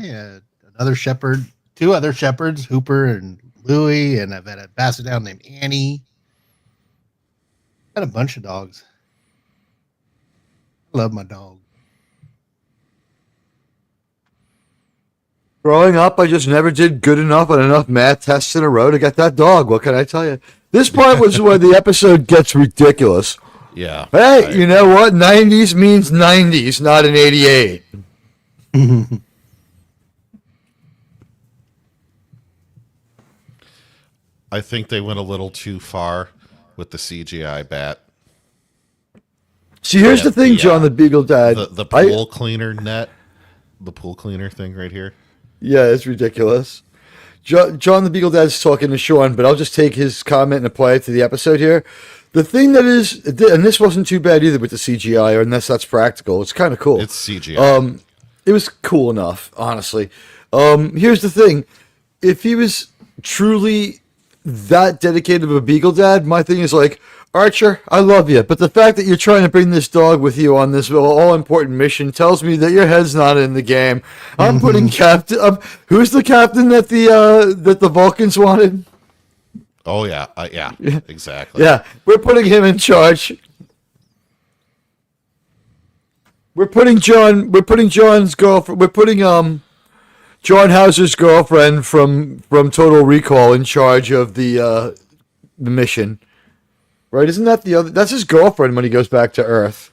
another shepherd, 2 other shepherds, Hooper and Louie, and I've had a basset hound named Annie. Got a bunch of dogs. I love my dog. Growing up, I just never did good enough on enough math tests in a row to get that dog. What can I tell you? This part was where the episode gets ridiculous. Yeah. Hey, you know what? 90s means 90s, not an 88. I think they went a little too far with the CGI bat. See, here's the thing, John the Beagle Dad. The pool cleaner net. The pool cleaner thing right here. Yeah, it's ridiculous. John the Beagle Dad's talking to Sean, but I'll just take his comment and apply it to the episode here. The thing that is, and this wasn't too bad either with the CGI, or unless that's practical. It's kind of cool. It's CGI. It was cool enough, honestly. Here's the thing. If he was truly that dedicated of a Beagle Dad, my thing is like, Archer, I love you, but the fact that you're trying to bring this dog with you on this all-important mission tells me that your head's not in the game. I'm putting captain. Who's the captain that the Vulcans wanted? Oh yeah, exactly. Yeah, we're putting him in charge. We're putting John's girlfriend. We're putting John Houser's girlfriend from Total Recall in charge of the mission. Right? Isn't that that's his girlfriend when he goes back to Earth?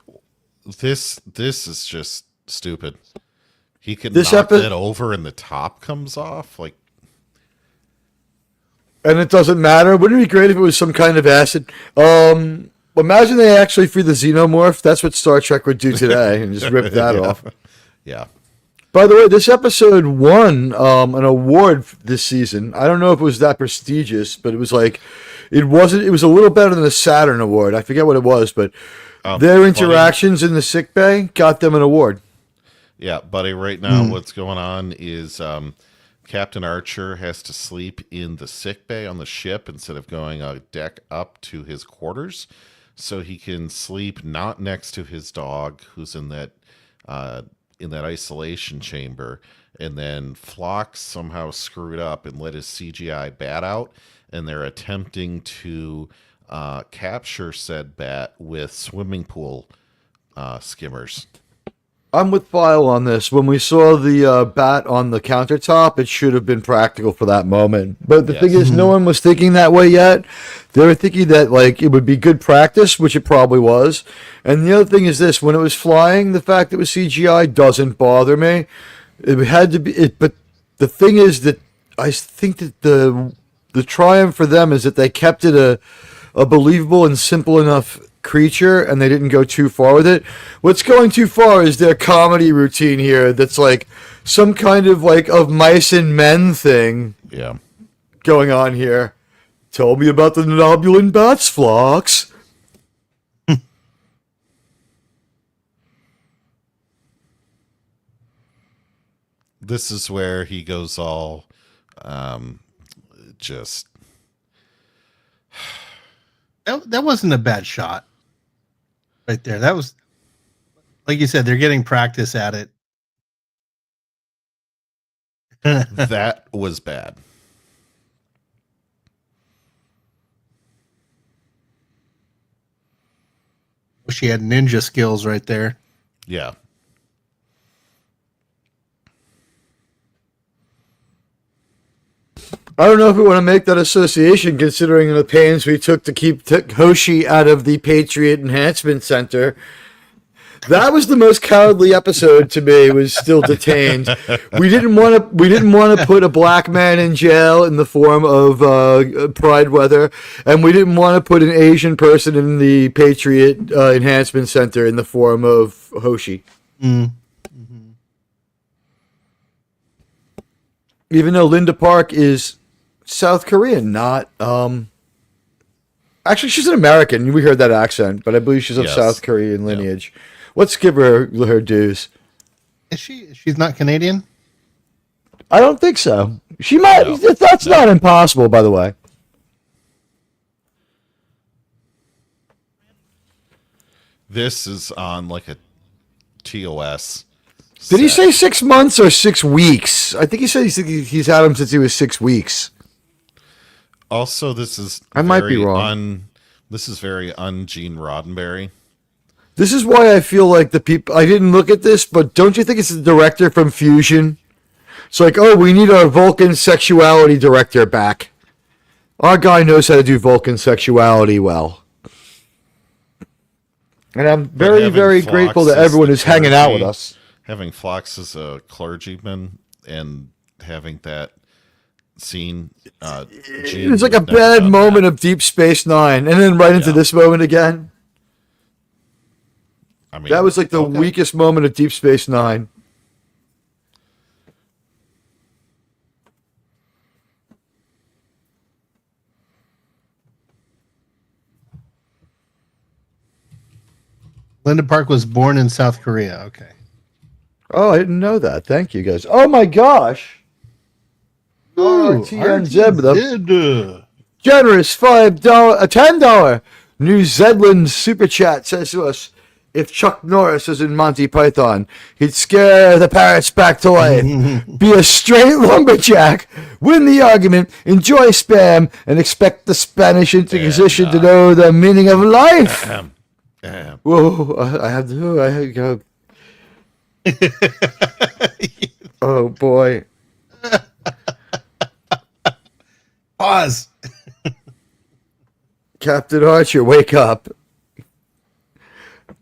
This is just stupid. He can knock that over and the top comes off. Like, and it doesn't matter. Wouldn't it be great if it was some kind of acid? Imagine they actually free the xenomorph. That's what Star Trek would do today, and just rip that off. Yeah. By the way, this episode won an award this season. I don't know if it was that prestigious, but it was like, it wasn't. It was a little better than the Saturn Award. I forget what it was, but their interactions in the sickbay got them an award. Yeah, buddy. Right now, what's going on is Captain Archer has to sleep in the sickbay on the ship instead of going a deck up to his quarters, so he can sleep not next to his dog, who's in that isolation chamber. And then Phlox somehow screwed up and let his CGI bat out, and they're attempting to capture said bat with swimming pool skimmers. I'm with File on this. When we saw the bat on the countertop, it should have been practical for that moment. But the thing is, no one was thinking that way yet. They were thinking that like it would be good practice, which it probably was. And the other thing is this: when it was flying, the fact that it was CGI doesn't bother me. It had to be. But the thing is that I think that the triumph for them is that they kept it a believable and simple enough creature, and they didn't go too far with it. What's going too far is their comedy routine here. That's like some kind of like of mice and men thing. Yeah, going on here. Tell me about the Nobulan bats, Phlox. This is where he goes all just. That wasn't a bad shot right there. That was, like you said, they're getting practice at it. That was bad. She had ninja skills right there. Yeah. I don't know if we want to make that association, considering the pains we took to keep Hoshi out of the Patriot Enhancement Center. That was the most cowardly episode to me. Was still detained. We didn't want to put a black man in jail in the form of Pride Weather, and we didn't want to put an Asian person in the Patriot Enhancement Center in the form of Hoshi. Mm-hmm. Even though Linda Park is South Korean, not actually she's an American. We heard that accent, but I believe she's of South Korean lineage. Yep. Let's give her dues. Is she? She's not Canadian? I don't think so. She might. No. That's not impossible, by the way. This is on like a TOS. Did he say 6 months or 6 weeks? I think he said he's had him since he was 6 weeks. Also, this is might be wrong. This is very un-Gene Roddenberry. This is why I feel like the people... I didn't look at this, but don't you think it's the director from Fusion? It's like, oh, we need our Vulcan sexuality director back. Our guy knows how to do Vulcan sexuality well. And I'm very, very grateful to everyone who's hanging out with us. Having Phlox as a clergyman and having that scene... it was like a bad moment of Deep Space Nine, and then right into this moment again. I mean, that was like the weakest moment of Deep Space Nine. Linda Park was born in South Korea. Okay. Oh, I didn't know that. Thank you, guys. Oh my gosh. RTNZ. Generous $5, $10 New Zealand super chat says to us, if Chuck Norris was in Monty Python, he'd scare the parrots back to life, be a straight lumberjack, win the argument, enjoy spam, and expect the Spanish Inquisition to know the meaning of life. Whoa, I have to go. Oh boy. Pause. Captain Archer, wake up.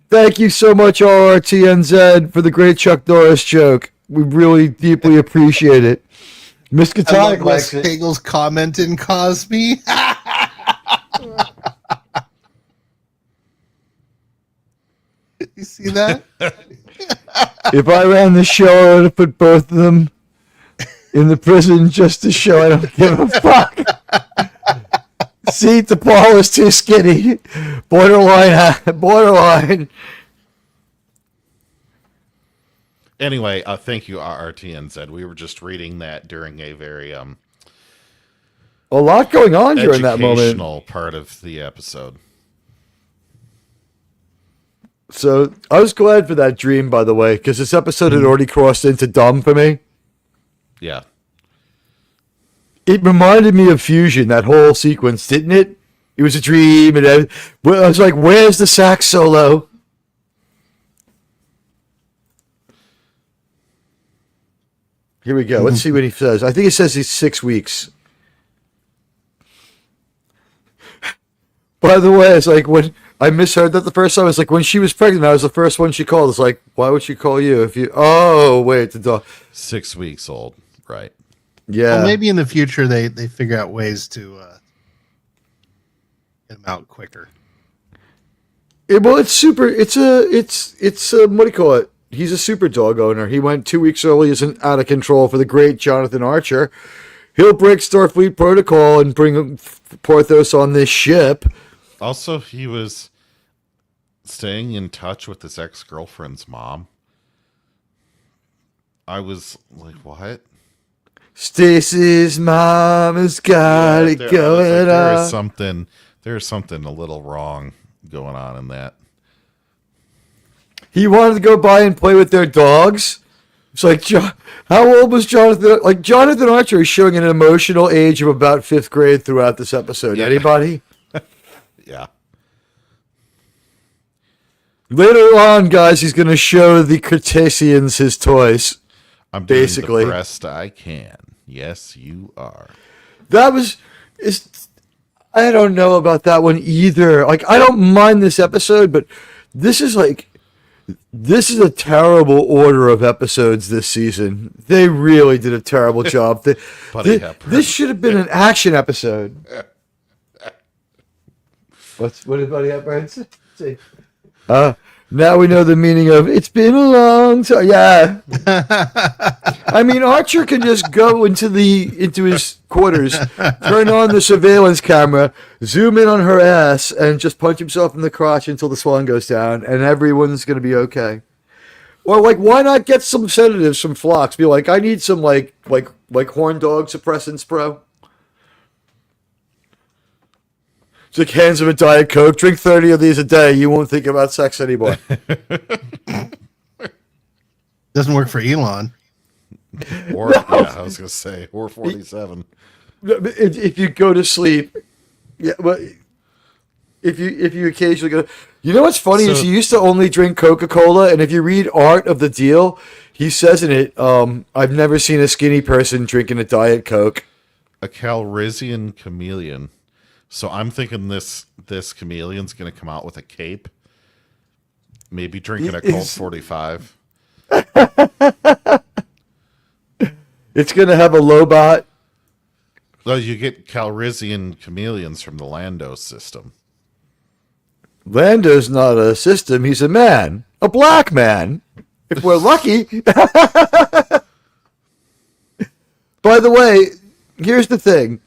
Thank you so much, RTNZ, for the great Chuck Norris joke. We really deeply appreciate it. Miss Katonic likes it. Hagel's comment in Cosby. You see that? If I ran the show, I would have put both of them in the prison just to show I don't give a fuck. See, DePaul is too skinny. Borderline. Anyway, thank you, RTNZ. We were just reading that during a very a lot going on during that moment. Educational part of the episode. So I was glad for that dream, by the way, because this episode had already crossed into dumb for me. Yeah. It reminded me of Fusion, that whole sequence, didn't it? It was a dream, and I was like, where's the sax solo? Here we go. Let's see what he says. I think he says he's 6 weeks. By the way, it's like when I misheard that the first time. It's like when she was pregnant, I was the first one she called. It's like, why would she call you if you... Oh, wait, the dog. 6 weeks old, right. Yeah. Well, maybe in the future they figure out ways to get them out quicker. It's super. It's what do you call it? He's a super dog owner. He went 2 weeks early, isn't out of control for the great Jonathan Archer. He'll break Starfleet protocol and bring Porthos on this ship. Also, he was staying in touch with his ex-girlfriend's mom. I was like, what? Stacy's mom has got it I was going like, on. There's something a little wrong going on in that. He wanted to go by and play with their dogs. It's like, how old was Jonathan? Like, Jonathan Archer is showing an emotional age of about 5th grade throughout this episode. Anybody? Yeah. Later on, guys, he's going to show the Kreetassans his toys. I'm doing basically the best I can. Yes, you are. I don't know about that one either. Like, I don't mind this episode, but this is a terrible order of episodes this season. They really did a terrible job. This should have been an action episode. What did Buddy Hepburn say? Now we know the meaning of "it's been a long time." Yeah. I mean, Archer can just go into his quarters, turn on the surveillance camera, zoom in on her ass, and just punch himself in the crotch until the swelling goes down, and everyone's gonna be okay. Or like, why not get some sedatives from Phlox? Be like, I need some like horn dog suppressants, bro. It's like, hands of a Diet Coke. Drink 30 of these a day. You won't think about sex anymore. Doesn't work for Elon. Or no. Yeah, I was gonna say, or 47. If you go to sleep, yeah, but if you occasionally go, you know what's funny is he used to only drink Coca-Cola, and if you read Art of the Deal, he says in it, I've never seen a skinny person drinking a Diet Coke. A Calrissian chameleon. So I'm thinking this chameleon's going to come out with a cape, maybe drinking a Colt 45. It's going to have a Lobot. Well, you get Calrissian chameleons from the Lando system. Lando's not a system; he's a man, a black man. If we're lucky. By the way, here's the thing.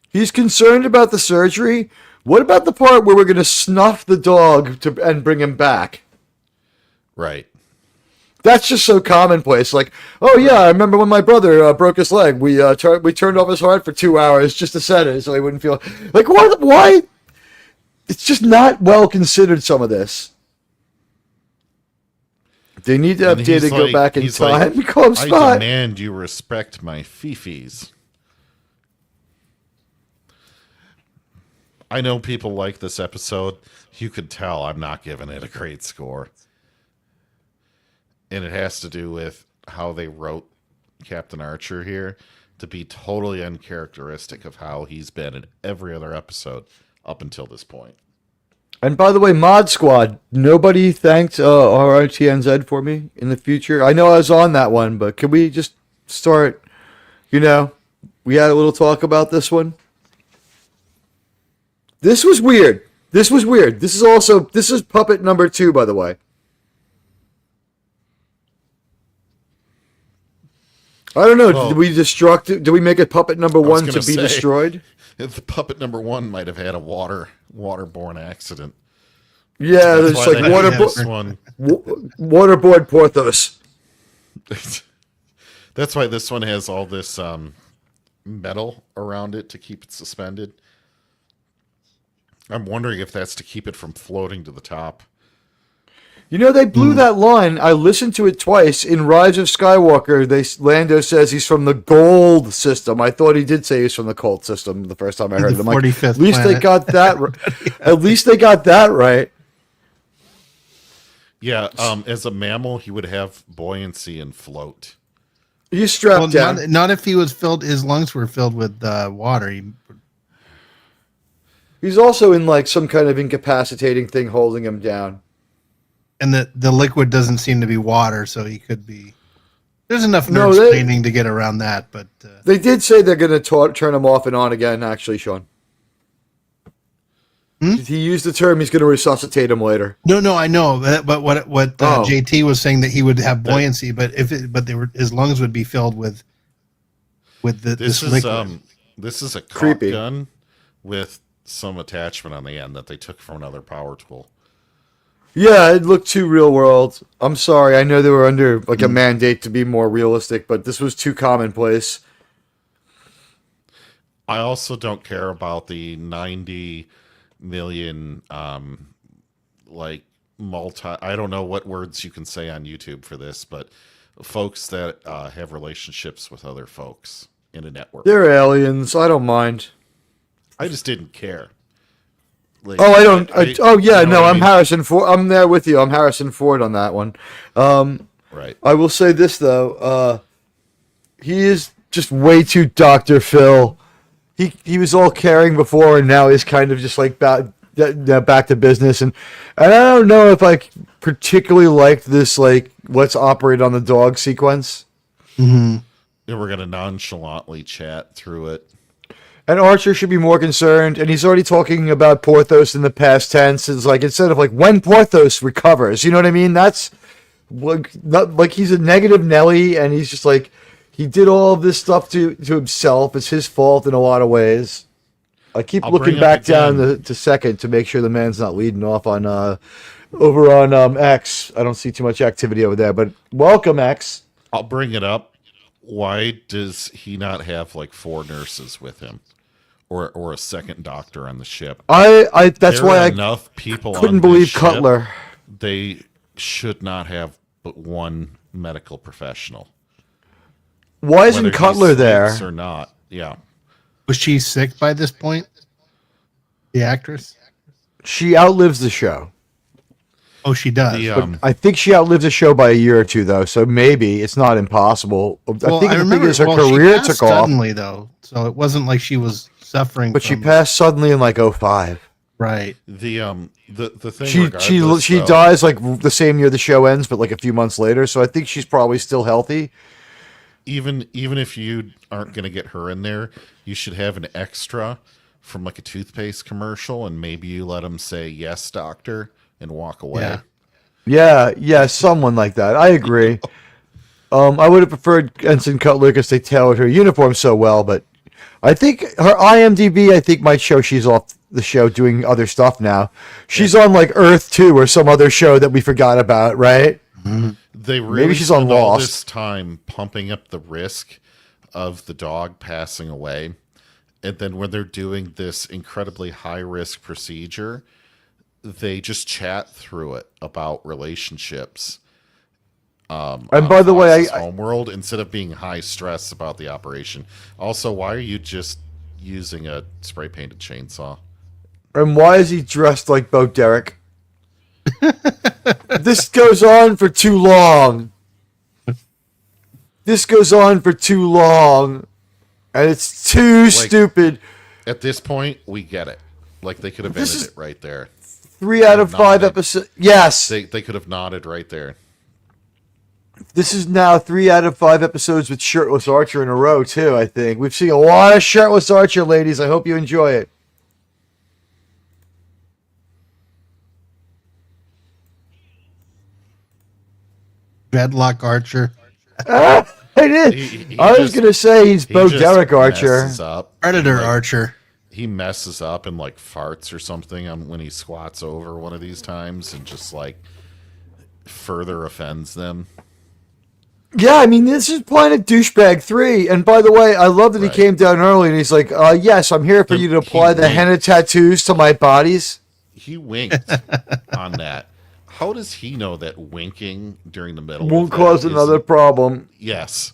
He's concerned about the surgery. What about the part where we're going to snuff the dog and bring him back? Right. That's just so commonplace. Like, oh yeah, I remember when my brother broke his leg. We turned off his heart for 2 hours just to set it so he wouldn't feel like what? Why? It's just not well considered. Some of this. They need to update to go back in time. Like, Call him Spot. I demand you respect my fifis. I know people like this episode. You could tell I'm not giving it a great score. And it has to do with how they wrote Captain Archer here to be totally uncharacteristic of how he's been in every other episode up until this point. And by the way, Mod Squad, nobody thanked RRTNZ for me in the future. I know I was on that one, but can we just start, we had a little talk about this one. This was weird. This is puppet number 2, by the way. I don't know. Did we make a puppet number 1 to be destroyed? If the puppet number 1 might have had a waterborne accident. Yeah, it's like waterboard Porthos. That's why this one has all this metal around it to keep it suspended. I'm wondering if that's to keep it from floating to the top. They blew that line. I listened to it twice. In Rise of Skywalker, Lando says he's from the gold system. I thought he did say he's from the Colt system the first time I heard it. I'm like, at least they got that right. At least they got that right. Yeah, as a mammal, he would have buoyancy and float. He's strapped down. Not if he was filled. His lungs were filled with water. He's also in like some kind of incapacitating thing holding him down. And the liquid doesn't seem to be water, so he could be. There's enough nerve straining to get around that, but they did say they're going to turn him off and on again. Actually, Sean, he used the term he's going to resuscitate him later. No, I know, but what JT was saying that he would have buoyancy, but his lungs would be filled with this liquid. This is a caulk gun with some attachment on the end that they took from another power tool. Yeah, it looked too real world. I'm sorry. I know they were under like a mandate to be more realistic, but this was too commonplace. I also don't care about the 90 million, like I don't know what words you can say on YouTube for this, but folks that have relationships with other folks in a network. They're aliens. I don't mind. I just didn't care. Like, Oh, I don't. Oh, yeah, you know no, what I I'm mean? Harrison Ford. I'm there with you. I'm Harrison Ford on that one. Right. I will say this though. He is just way too Dr. Phil. He was all caring before, and now he's kind of just like back to business. And I don't know if I particularly liked this like let's operate on the dog sequence. And we're gonna nonchalantly chat through it. And Archer should be more concerned, and he's already talking about Porthos in the past tense. It's like instead of like when Porthos recovers, you know what I mean? That's like he's a negative Nelly, and he's just like he did all of this stuff to himself. It's his fault in a lot of ways. I keep I'll looking bring back up down again. to second to make sure the man's not leading off on over on X. I don't see too much activity over there, but welcome X. I'll bring it up. Why does he not have like 4 nurses with him, or a second doctor on the ship? That's There why are I enough people couldn't on believe this ship, Cutler. They should not have but one medical professional. Why isn't Whether he Cutler there? speaks or not? Yeah. Was she sick by this point? The actress? She outlives the show. Oh, she does. The I think she outlived the show by a year or two, though, so maybe it's not impossible. I think the thing is her she career passed took off, suddenly, though, so it wasn't like she was suffering. but she from- passed suddenly in like '05. Right. the thing. She regardless, though, dies like the same year the show ends, but like a few months later. So I think she's probably still healthy. even if you aren't going to get her in there, you should have an extra from like a toothpaste commercial, and maybe you let them say yes, doctor, and walk away. Yeah. Yeah, someone like that. I agree. I would have preferred Ensign Cutler because they tailored her uniform so well, but I think her IMDb might show she's off the show doing other stuff now. She's on like Earth 2 or some other show that we forgot about, right? They really Maybe she's on spend all Lost. this time pumping up the risk of the dog passing away, and then when they're doing this incredibly high risk procedure, they just chat through it about relationships. And by the way, Fox's homeworld, instead of being high stress about the operation. Also, why are you just using a spray painted chainsaw? and why is he dressed like Bo Derek? This goes on for too long. This goes on for too long. And it's too stupid. At this point, we get it. Like they could have This ended is- it right there. 3 out of 5 Nodded. episodes. Yes. They could have nodded right there. This is now 3 out of 5 episodes with shirtless Archer in a row, too, I think. We've seen a lot of shirtless Archer, ladies. I hope you enjoy it. Dreadlock Archer. I did. He I was just- going to say he's He Bo just Derek Archer. messes up. Predator Like, Archer. He messes up and like farts or something on when he squats over one of these times and just like further offends them. Yeah, I mean, this is Planet Douchebag 3. And by the way, I love that Right. he came down early and he's like, yes, I'm here for you to apply the He- henna tattoos to my bodies. He winked on that. How does he know that winking during the middle Won't of cause that another isn't- problem. Yes.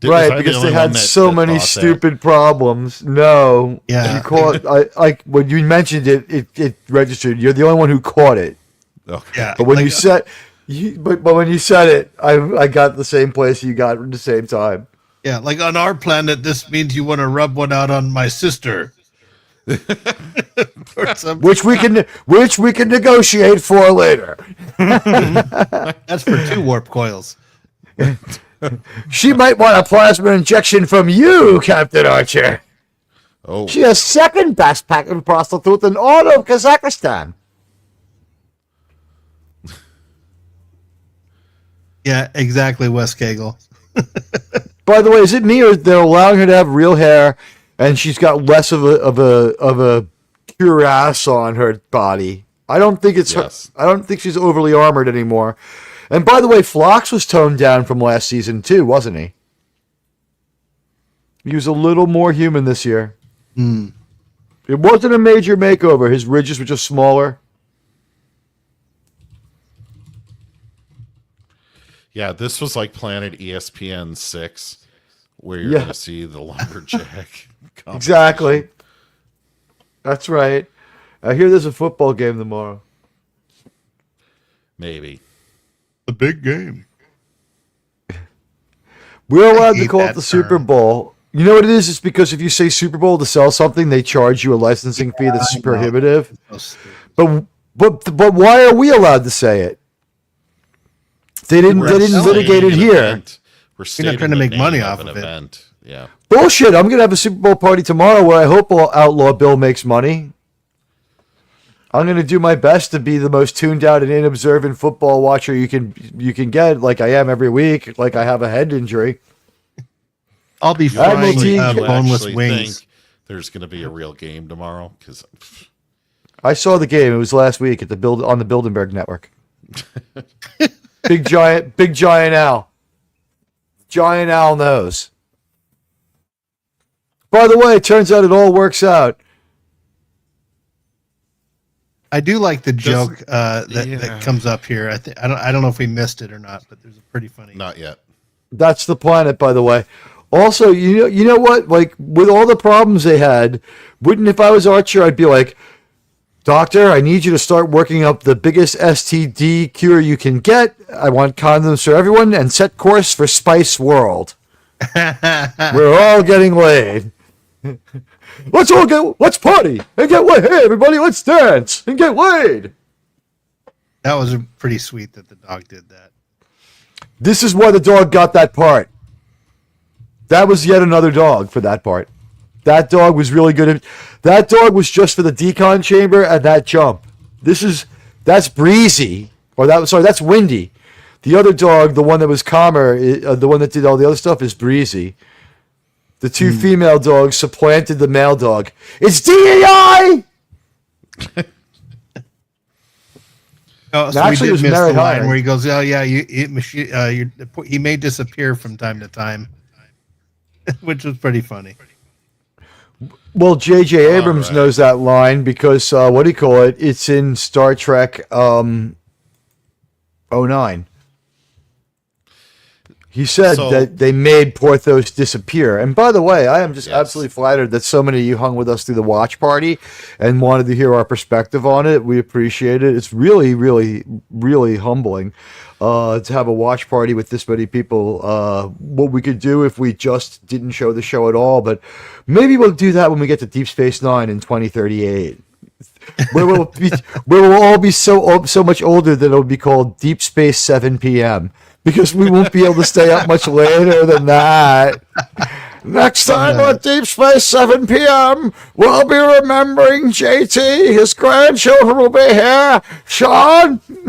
Was I Right, the because they only one had that- so that many thought that? stupid problems. No. Yeah. You caught, I when you mentioned it, it registered. You're the only one who caught it. Okay. Yeah. But when like, you said, but when you said it, I got the same place you got at the same time. yeah, like on our planet, this means you want to rub one out on my sister. Or some- Which we can negotiate for later. That's for 2 warp coils. She might want a plasma injection from you, Captain Archer. Oh, She has second best packing prostitute in all of Kazakhstan. Yeah, exactly, Wes Cagle. By the way, is it me or they're allowing her to have real hair and she's got less of a cuirass on her body? I don't think it's. Yes. I don't think she's overly armored anymore. And by the way, Phlox was toned down from last season too, wasn't he? He was a little more human this year. It wasn't a major makeover. His ridges were just smaller. Yeah, this was like Planet ESPN 6, where you're Yeah. going to see the lumberjack. Exactly. That's right. I hear there's a football game tomorrow. Maybe. The big game. We're allowed to hate call it that the Super term. Bowl. You know what it is? It's because if you say Super Bowl to sell something, they charge you a licensing fee that's I know. prohibitive. So stupid. But why are we allowed to say it? They didn't litigate it here. We're not trying to make money off of it. event. Yeah. Bullshit. I'm going to have a Super Bowl party tomorrow where I hope Outlaw Bill makes money. I'm going to do my best to be the most tuned out and inobservant football watcher you can get, like I am every week, like I have a head injury. I'll be Admiral frying Teague- boneless actually wings. think there's going to be a real game tomorrow because I saw the game. It was last week at on the Bilderberg Network. Big giant owl. Giant owl knows. By the way, it turns out it all works out. I do like the joke that comes up here. I don't know if we missed it or not, but there's a pretty funny. not yet. That's the planet, by the way. Also, you know what? Like, with all the problems they had, if I was Archer, I'd be like, Doctor, I need you to start working up the biggest STD cure you can get. I want condoms for everyone and set course for Spice World. We're all getting laid. Let's party and get laid. Hey, everybody, let's dance and get laid. That was pretty sweet that the dog did that. This is why the dog got that part. That was yet another dog for that part. That dog was really good. That dog was just for the decon chamber and that jump. That's Breezy. That's Windy. The other dog, the one that was calmer, the one that did all the other stuff, is Breezy. The two female dogs supplanted the male dog. It's DEI! Oh, so Actually, it we was did miss Mary the line Hine. where he goes, "Oh yeah, he may disappear from time to time," which was pretty funny. Well, J.J. Abrams right. knows that line because, it's in Star Trek 09. He said that they made Porthos disappear. And by the way, I am just absolutely flattered that so many of you hung with us through the watch party and wanted to hear our perspective on it. We appreciate it. It's really, really, really humbling to have a watch party with this many people. What we could do if we just didn't show the show at all, but maybe we'll do that when we get to Deep Space Nine in 2038. where we'll all be so much older that it'll be called Deep Space 7 p.m. because we won't be able to stay up much later than that. Next time on Deep Space 7 p.m., we'll be remembering JT. His grandchildren will be here. Sean will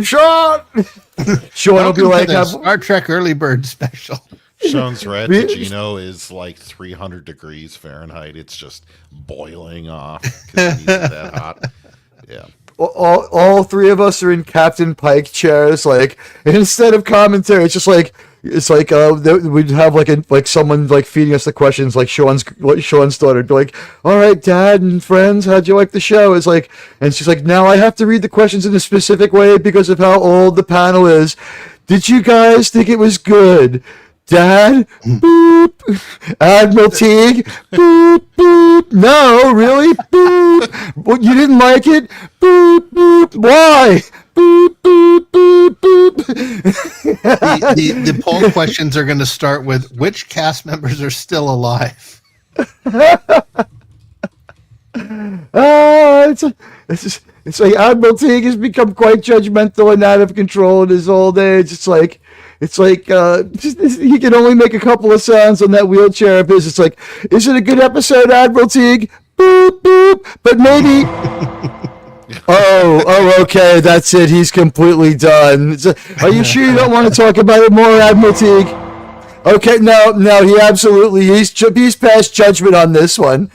be like, Star Trek Early Bird special. Sean's red Gino is like 300 degrees Fahrenheit. It's just boiling off because he's that hot. Yeah. all three of us are in Captain Pike chairs, like, and instead of commentary, it's like we'd have like someone like feeding us the questions, like Sean's daughter would be like, "All right, Dad and friends, how'd you like the show?" It's like, and she's like, "Now I have to read the questions in a specific way because of how old the panel is. Did you guys think it was good? Dad, boop. Admiral Teague, boop, boop. No, really, boop. Well, you didn't like it, boop, boop. Why? Boop, boop, boop, boop. The poll questions are going to start with which cast members are still alive. It's like Admiral Teague has become quite judgmental and out of control in his old age. It's like he can only make a couple of sounds on that wheelchair of his. It's like, is it a good episode, Admiral Teague? Boop, boop. But maybe. Okay, that's it. He's completely done. Are you sure you don't want to talk about it more, Admiral Teague? Okay, no, he absolutely, he's past judgment on this one.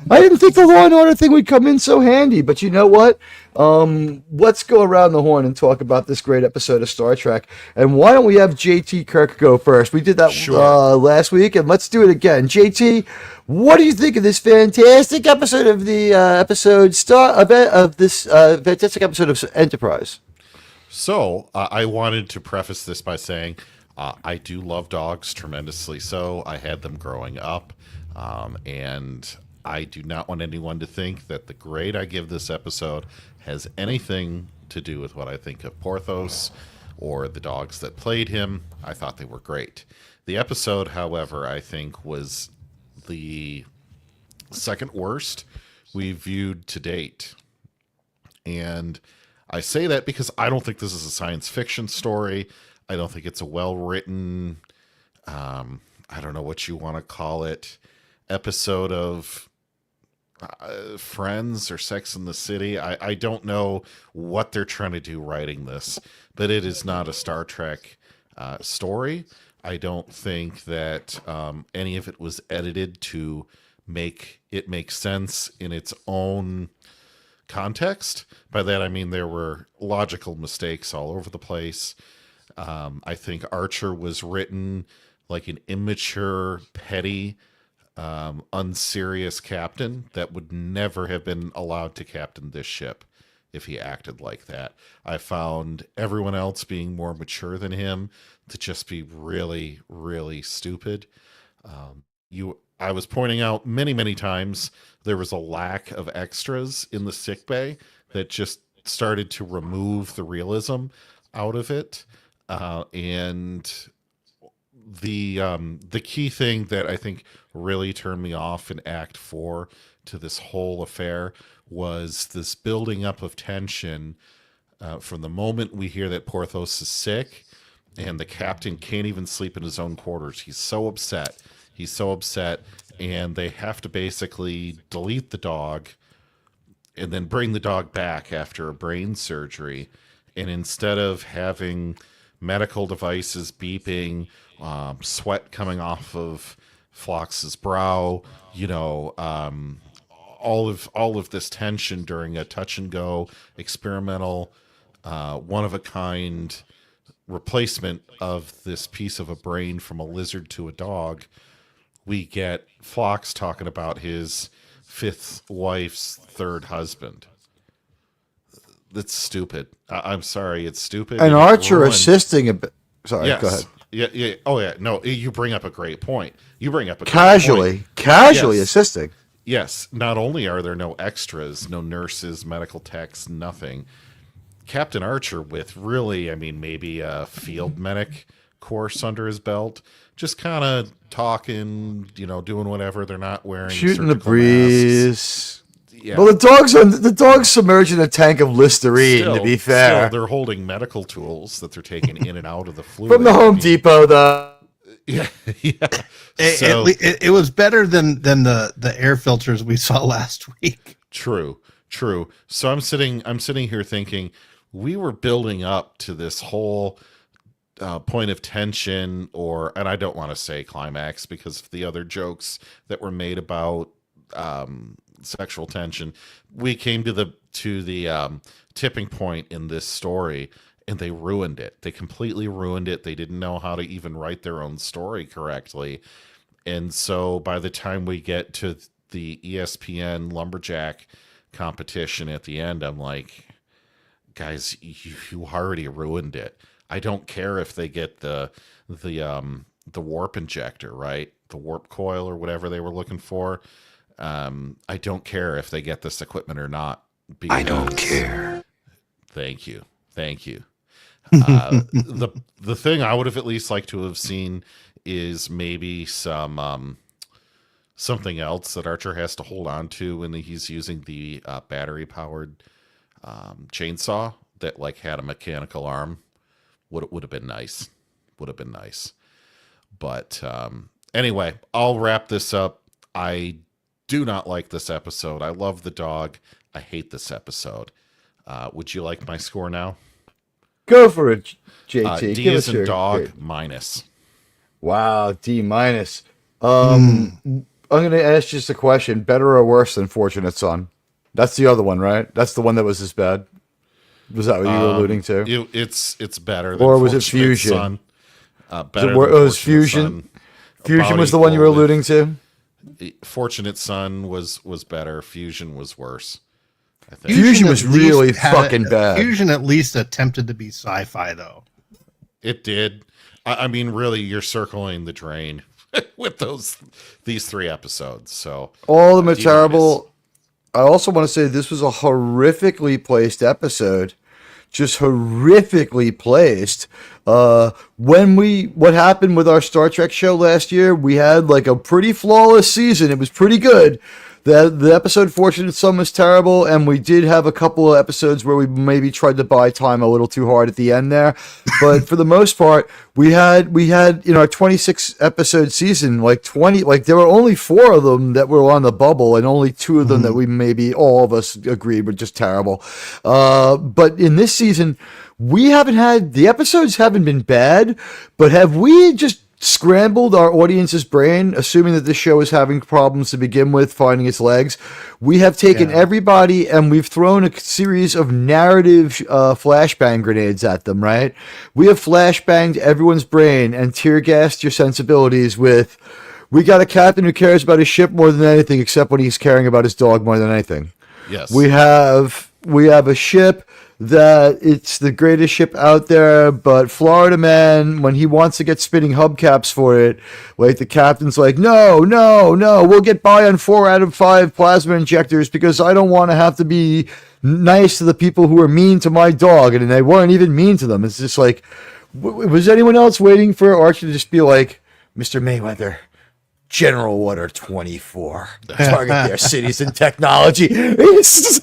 I didn't think the Law and Order thing would come in so handy, but you know what? Let's go around the horn and talk about this great episode of Star Trek. And why don't we have JT Kirk go first? We did that last week, and let's do it again. JT, what do you think of this fantastic episode of the fantastic episode of Enterprise? So I wanted to preface this by saying I do love dogs tremendously. So I had them growing up, and I do not want anyone to think that the grade I give this episode has anything to do with what I think of Porthos or the dogs that played him. I thought they were great. The episode, however, I think was the second worst we've viewed to date. And I say that because I don't think this is a science fiction story. I don't think it's a well-written, I don't know what you want to call it, episode of Friends or Sex in the City. I don't know what they're trying to do writing this, but it is not a Star Trek story. I don't think that any of it was edited to make it make sense in its own context. By that I mean there were logical mistakes all over the place. I think Archer was written like an immature, petty, unserious captain that would never have been allowed to captain this ship if he acted like that. I found everyone else being more mature than him to just be really, really stupid. I was pointing out many times there was a lack of extras in the sickbay that just started to remove the realism out of it. And the key thing that I think really turned me off in Act 4 to this whole affair was this building up of tension from the moment we hear that Porthos is sick and the captain can't even sleep in his own quarters. He's so upset. And they have to basically delete the dog and then bring the dog back after a brain surgery. And instead of having medical devices beeping, sweat coming off of Phlox's brow, all of this tension during a touch and go experimental, one of a kind replacement of this piece of a brain from a lizard to a dog. We get Phlox talking about his fifth wife's third husband. That's stupid. I'm sorry, it's stupid. And Archer assisting a bit. Sorry, yes. Go ahead. Yeah. Oh, yeah. No, you bring up a great point. Casually assisting. Yes. Not only are there no extras, no nurses, medical techs, nothing. Captain Archer with really, maybe a field medic course under his belt, just kind of talking, doing whatever. They're not wearing shooting the surgical breeze. masks. Yeah. Well, the dog's submerged in a tank of Listerine. To be fair, they're holding medical tools that they're taking in and out of the fluid from the Home Depot, though. Yeah. It was better than the air filters we saw last week. True. So I'm sitting here thinking we were building up to this whole point of tension, and I don't want to say climax because of the other jokes that were made about sexual tension. We came to the tipping point in this story, and they ruined it. They completely ruined it. They didn't know how to even write their own story correctly. And so by the time we get to the ESPN Lumberjack competition at the end, I'm like, guys, you already ruined it. I don't care if they get the warp injector, right? The warp coil or whatever they were looking for. I don't care if they get this equipment or not. I don't care. Thank you. The thing I would have at least liked to have seen is maybe some something else that Archer has to hold on to when he's using the battery powered chainsaw that had a mechanical arm. Would have been nice. But anyway, I'll wrap this up. I do not like this episode. I love the dog. I hate this episode. Would you like my score now? Go for it, JT. D is in dog, minus. Wow, D minus. All I'm gonna ask just a question: better or worse than Fortunate Son? That's the other one, right? That's the one that was as bad. Was that what you were alluding to? It's better than Or was it Fortunate Fusion? Son. Better It than was Fortunate Fusion. Son. Fusion About was the one you were equal with- alluding to. Fortunate Son was better. Fusion was worse, I think. Fusion was at least really had fucking bad. Fusion at least attempted to be sci-fi, though. It did. I mean, really, you're circling the drain with these 3 episodes. So All of them are D-minus. terrible. I also want to say this was a horrifically placed episode. Just horrifically placed. What happened with our Star Trek show last year, we had like a pretty flawless season. It was pretty good. The episode Fortunate Son was terrible, and we did have a couple of episodes where we maybe tried to buy time a little too hard at the end there. But for the most part, we had in our 26 episode season, there were only 4 of them that were on the bubble, and only 2 of them that we maybe all of us agreed were just terrible. But in this season, the episodes haven't been bad, but have we just scrambled our audience's brain, assuming that this show is having problems to begin with, finding its legs? We have taken everybody and we've thrown a series of narrative flashbang grenades at them, right? We have flashbanged everyone's brain and tear gassed your sensibilities with, we got a captain who cares about his ship more than anything, except when he's caring about his dog more than anything. Yes. We have a ship that it's the greatest ship out there, but Florida Man, when he wants to get spinning hubcaps for it, like the captain's like, no, we'll get by on 4 out of 5 plasma injectors because I don't want to have to be nice to the people who are mean to my dog, and they weren't even mean to them. It's just like, was anyone else waiting for Archie to just be like, Mr. Mayweather, General Order 24. Target their cities and technology. He was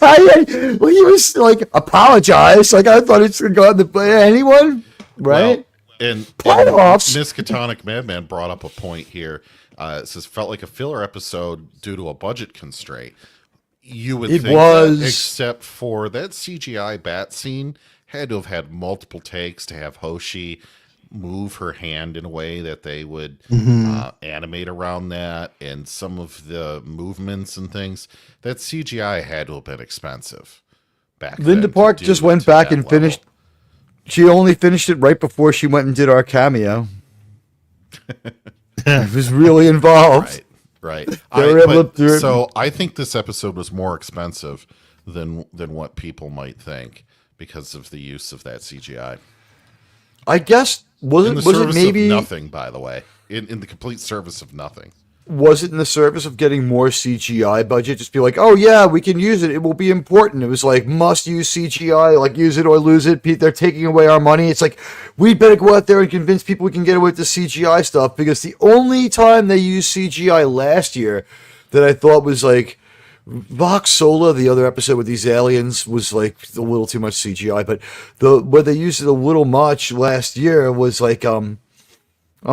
like, apologize. Like, I thought it's going to go out to anyone, right? Well, and Playoffs. Miskatonic Madman brought up a point here. It says, felt like a filler episode due to a budget constraint. You would think that, except for that CGI bat scene, had to have had multiple takes to have Hoshi move her hand in a way that they would animate around that, and some of the movements and things. That CGI had to have been expensive back then. Linda Park just went back and finished. She only finished it right before she went and did our cameo. It was really involved. Right. So I think this episode was more expensive than what people might think because of the use of that CGI. I guess was it maybe of nothing, by the way, in the complete service of nothing. Was it in the service of getting more CGI budget? Just be like, oh yeah, we can use it. It will be important. It was like, must use CGI, like use it or lose it. They're taking away our money. It's like, we better go out there and convince people we can get away with the CGI stuff, because the only time they used CGI last year that I thought was like, Vox Sola, the other episode with these aliens, was like a little too much CGI, but where they used it a little much last year was like, I'm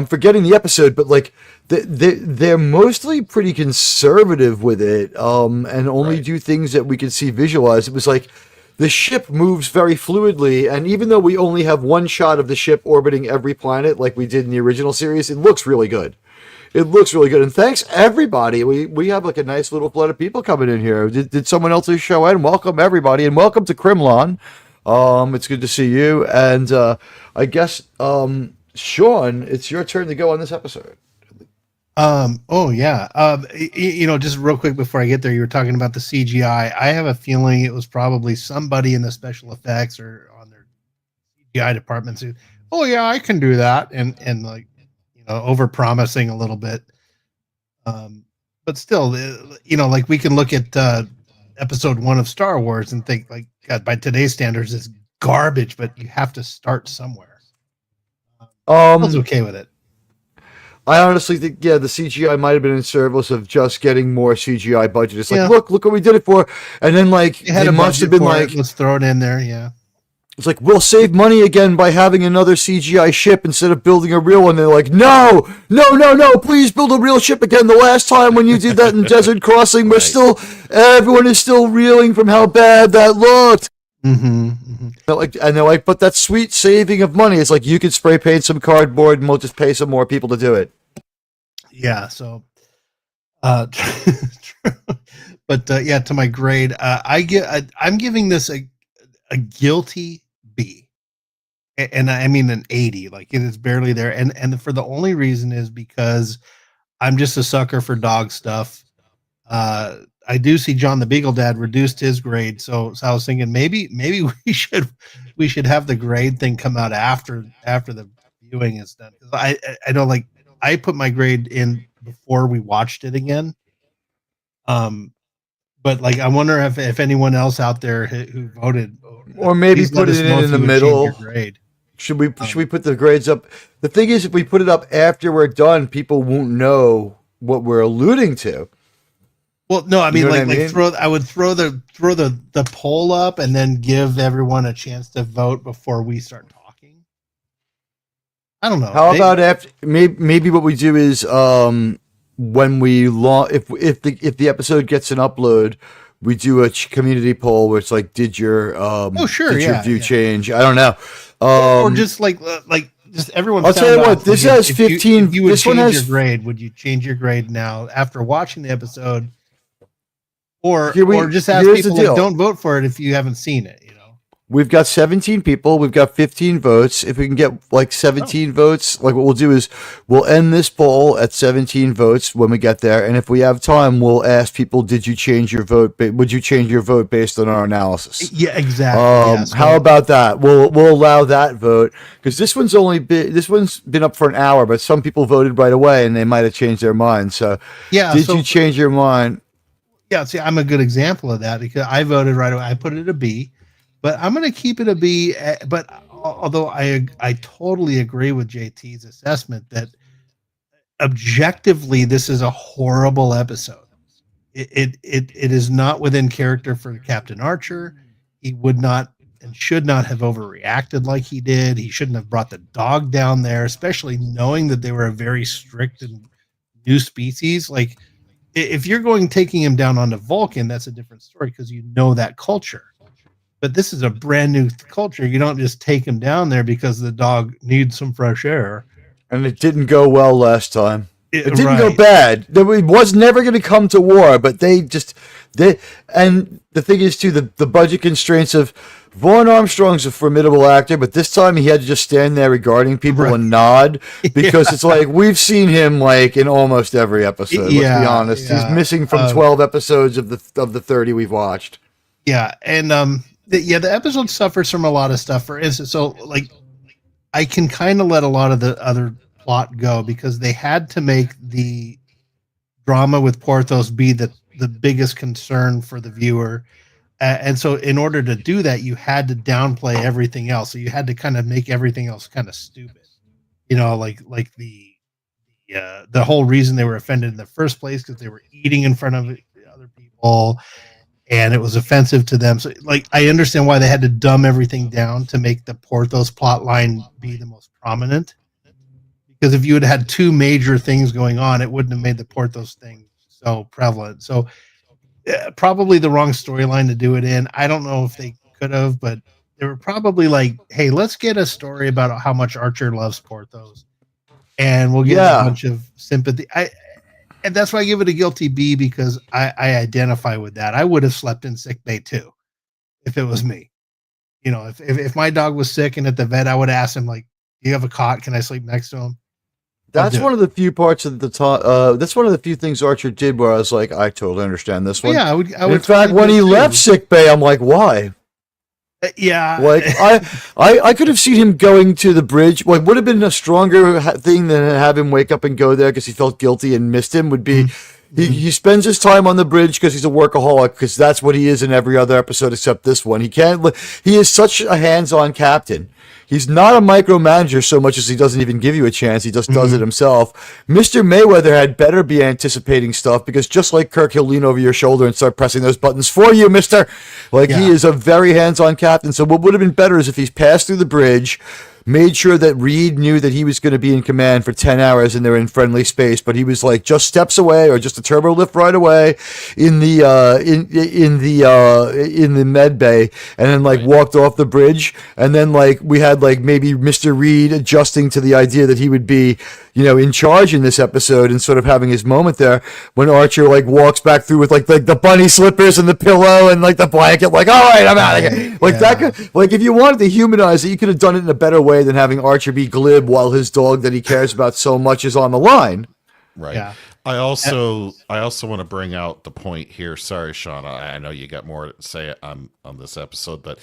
forgetting the episode, but like they're mostly pretty conservative with it, and only do things that we can see visualized. It was like the ship moves very fluidly, and even though we only have one shot of the ship orbiting every planet like we did in the original series, it looks really good. It looks really good, and thanks everybody. We have like a nice little flood of people coming in here. Did someone else's show end? Welcome everybody, and welcome to Crimlon. It's good to see you, and I guess Sean, it's your turn to go on this episode. Oh yeah. Just real quick before I get there, you were talking about the CGI. I have a feeling it was probably somebody in the special effects or on their CGI department who, oh yeah, I can do that, and like, over promising a little bit. But still, like we can look at episode 1 of Star Wars and think like, God, by today's standards, it's garbage, but you have to start somewhere. I was okay with it. I honestly think, the CGI might have been in service of just getting more CGI budget. It's like, look what we did it for. And then like, it must have been like, let's throw it in there. Yeah. It's like, we'll save money again by having another CGI ship instead of building a real one. They're like, no, please build a real ship again. The last time when you did that in Desert Crossing, everyone is still reeling from how bad that looked. They're like, but that sweet saving of money. It's like, you could spray paint some cardboard and we'll just pay some more people to do it. Yeah. So, True. But yeah, to my grade, I'm giving this a guilty B, and I mean an 80. Like it is barely there, and for the only reason is because I'm just a sucker for dog stuff. I do see John the Beagle Dad reduced his grade, so I was thinking maybe we should have the grade thing come out after the viewing is done. 'Cause I know, like, I put my grade in before we watched it again. But like I wonder if anyone else out there who voted, Or maybe please let put us it know in if the you would change middle. your grade. Should we put the grades up? The thing is, if we put it up after we're done, people won't know what we're alluding to. Well, no, I mean, know what like, I mean? I would throw the poll up and then give everyone a chance to vote before we start talking. I don't know. How about after? Maybe what we do is when we if the episode gets an upload, we do a community poll where it's like, did your sure, your view change? I don't know. or just like just everyone. I'll tell you sound what, off. this Like, has 15 If you would this one change has your grade, would you change your grade now after watching the episode, or just ask here's the people, like, deal. don't vote for it if you haven't seen it? You know, We've got 17 people. We've got 15 votes. If we can get like 17 votes, like what we'll do is we'll end this poll at 17 votes when we get there. And if we have time, we'll ask people, did you change your vote? Would you change your vote based on our analysis? yeah, exactly. Yeah, so- How about that? We'll allow that vote because this one's been up for an hour, but some people voted right away and they might have changed their mind. So yeah, did you change your mind? Yeah, see, I'm a good example of that because I voted right away. I put it a B, but I'm going to keep it a B. But although I totally agree with JT's assessment that objectively this is a horrible episode. It is not within character for Captain Archer. He would not and should not have overreacted like he did. He shouldn't have brought the dog down there, especially knowing that they were a very strict and new species. Like, if you're taking him down onto Vulcan, that's a different story because you know that culture. But this is a brand new culture. You don't just take him down there because the dog needs some fresh air. And it didn't go well last time. It didn't go Right. bad. It was never going to come to war, but and the thing is too, the budget constraints of Vaughn Armstrong's a formidable actor, but this time he had to just stand there regarding people Right. and nod because it's like we've seen him like in almost every episode. Let's be honest, yeah. he's missing from 12 episodes of the 30 we've watched. Yeah, and the episode suffers from a lot of stuff. For instance, so like I can kind of let a lot of the other plot go because they had to make the drama with Porthos be the biggest concern for the viewer. And so in order to do that, you had to downplay everything else. So you had to kind of make everything else kind of stupid, like the whole reason they were offended in the first place because they were eating in front of other people and it was offensive to them. So like, I understand why they had to dumb everything down to make the Porthos plot line be the most prominent. Because if you had two major things going on, it wouldn't have made the Porthos thing so prevalent. So probably the wrong storyline to do it in. I don't know if they could have, but they were probably like, hey, let's get a story about how much Archer loves Porthos. And we'll get a bunch of sympathy. And that's why I give it a guilty B because I identify with that. I would have slept in sickbay too if it was me. If my dog was sick and at the vet, I would ask him, like, do you have a cot? Can I sleep next to him? That's one of the few parts of the that's one of the few things Archer did where I was like, I totally understand this one. Yeah, I would. In fact, when he left sickbay, I'm like, why? Yeah, like I could have seen him going to the bridge. What would have been a stronger thing than have him wake up and go there because he felt guilty and missed him would be he spends his time on the bridge because he's a workaholic because that's what he is in every other episode except this one. He is such a hands-on captain. He's not a micromanager so much as he doesn't even give you a chance. He just does it himself. Mr. Mayweather had better be anticipating stuff because just like Kirk, he'll lean over your shoulder and start pressing those buttons for you, mister. He is a very hands-on captain. So what would have been better is if he's passed through the bridge, made sure that Reed knew that he was going to be in command for 10 hours and they're in friendly space, but he was like just steps away or just a turbo lift right away in the in the med bay, and then like walked off the bridge, and then like we had like maybe Mr. Reed adjusting to the idea that he would be, you know, in charge in this episode and sort of having his moment there when Archer like walks back through with like the bunny slippers and the pillow and like the blanket, like, all right, I'm out of here. Like that could, like if you wanted to humanize it, you could have done it in a better way than having Archer be glib while his dog that he cares about so much is on the line. Right. Yeah. I also want to bring out the point here. Sorry, Sean. I know you got more to say on this episode, but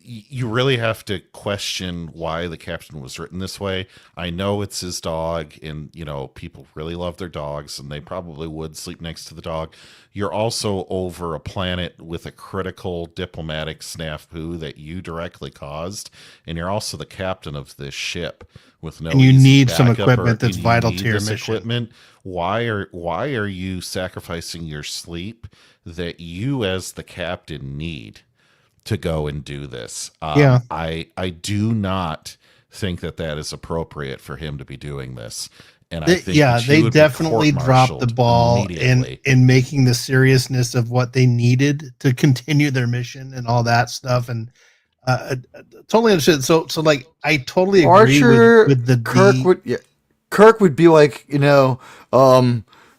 you really have to question why the captain was written this way. I know it's his dog, and you know people really love their dogs, and they probably would sleep next to the dog. You're also over a planet with a critical diplomatic snafu that you directly caused, and you're also the captain of this ship with no. And you easy need some backup equipment or- that's and you vital need to your this mission. equipment. Why are you sacrificing your sleep that you as the captain need to go and do this? Yeah. I do not think that is appropriate for him to be doing this. And I think that he they would be definitely dropped the court-martialed ball immediately. in making the seriousness of what they needed to continue their mission and all that stuff. And totally understood. So like I totally agree Archer, with the Kirk would be like, you know,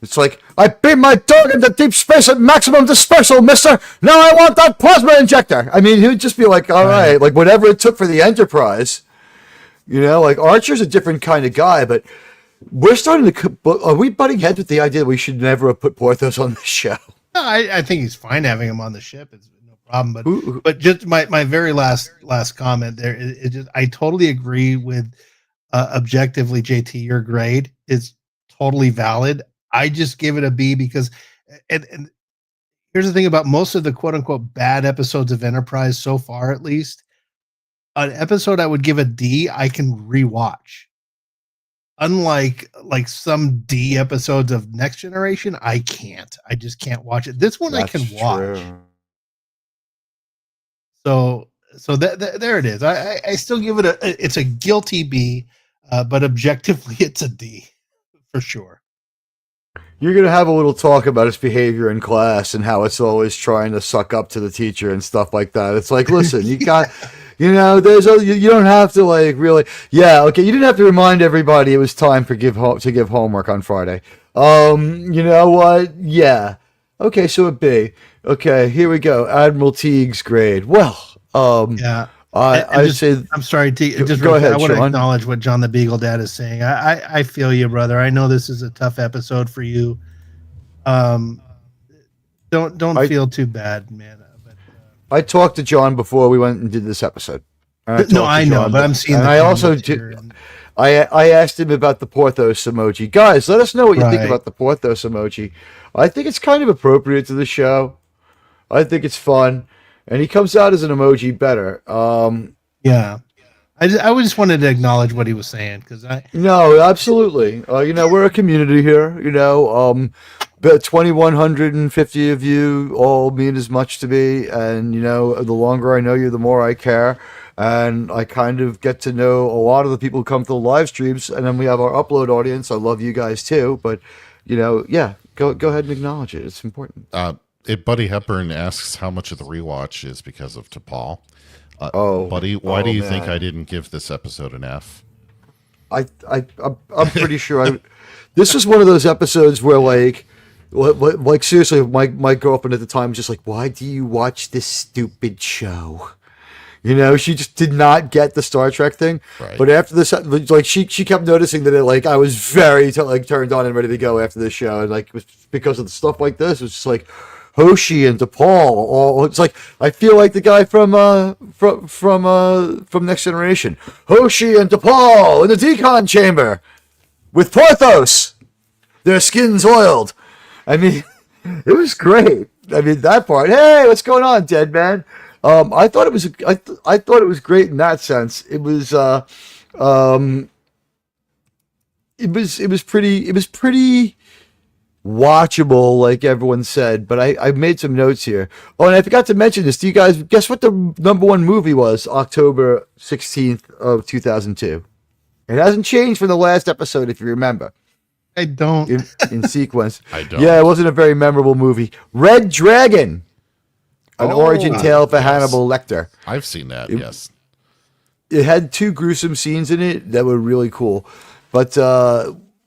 it's like, I beat my dog into deep space at maximum dispersal, mister. Now I want that plasma injector. I mean, he would just be like, all right, like whatever it took for the Enterprise. You know, like Archer's a different kind of guy, but we're starting to, are we butting heads with the idea that we should never have put Porthos on the show? No, I think he's fine having him on the ship. It's no problem. But just my very last comment there is just I totally agree with objectively, JT, your grade is totally valid. I just give it a B because, and here's the thing about most of the quote unquote bad episodes of Enterprise so far, at least, an episode I would give a D, I can rewatch. Unlike like some D episodes of Next Generation, I can't. I just can't watch it. This one I can watch. So there it is. I still give it it's a guilty B, but objectively it's a D for sure. You're going to have a little talk about its behavior in class and how it's always trying to suck up to the teacher and stuff like that. It's like, listen, you got, you know, you don't have to like really, yeah, okay, you didn't have to remind everybody it was time to give homework on Friday. You know what? Yeah. Okay, so a B. Okay, here we go. Admiral Teague's grade. Well, yeah. I say, I'm sorry. Just go ahead, I want to Sean. acknowledge what John the Beagle Dad is saying. I feel you, brother. I know this is a tough episode for you. Don't feel too bad, man. But, I talked to John before we went and did this episode. no, I know, but I'm seeing. And the I also comments did. here and- I asked him about the Porthos emoji. Guys, let us know what you think Right. about the Porthos emoji. I think it's kind of appropriate to the show. I think it's fun, and he comes out as an emoji better. Yeah, I just wanted to acknowledge what he was saying because No, absolutely. You know, we're a community here. You know, but 2,150 of you all mean as much to me, and you know, the longer I know you, the more I care. And I kind of get to know a lot of the people who come to the live streams, and then we have our upload audience. I love you guys too, but you know, yeah, go ahead and acknowledge it. It's important. Buddy Hepburn asks how much of the rewatch is because of T'Pol. Buddy, why do you think I didn't give this episode an F? I'm pretty sure this was one of those episodes where like seriously, my girlfriend at the time was just like, why do you watch this stupid show? You know, she just did not get the Star Trek thing. Right. But after this, like she kept noticing that I was very turned on and ready to go after this show, and like it was because of the stuff like this. It was just like Hoshi and DePaul. It's like I feel like the guy from Next Generation. Hoshi and DePaul in the decon chamber with Porthos, their skins oiled. I mean, it was great. I mean, that part. Hey, what's going on, dead man? I thought it was great in that sense. It was pretty watchable, like everyone said. But I made some notes here. Oh, and I forgot to mention this. Do you guys guess what the #1 movie was? October 16th of 2002. It hasn't changed from the last episode, if you remember. I don't. In sequence. I don't. Yeah, it wasn't a very memorable movie. Red Dragon, an origin tale for Hannibal Lecter. I've seen that. Yes. It had 2 gruesome scenes in it that were really cool. But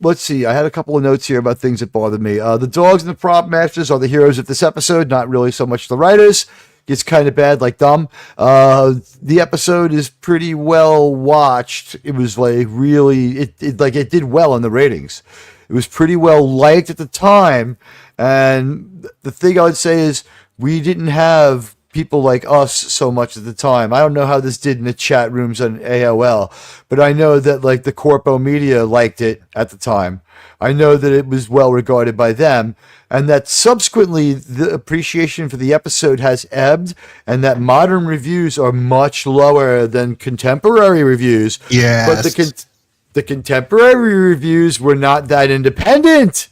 let's see. I had a couple of notes here about things that bothered me. The dogs and the prop masters are the heroes of this episode, not really so much the writers. It's kind of bad, like dumb. The episode is pretty well watched. It was like really, it did well in the ratings. It was pretty well liked at the time. And the thing I would say is we didn't have people like us so much at the time. I don't know how this did in the chat rooms on AOL, but I know that like the corpo media liked it at the time. I know that it was well regarded by them, and that subsequently the appreciation for the episode has ebbed, and that modern reviews are much lower than contemporary reviews. Yes. But the contemporary reviews were not that independent.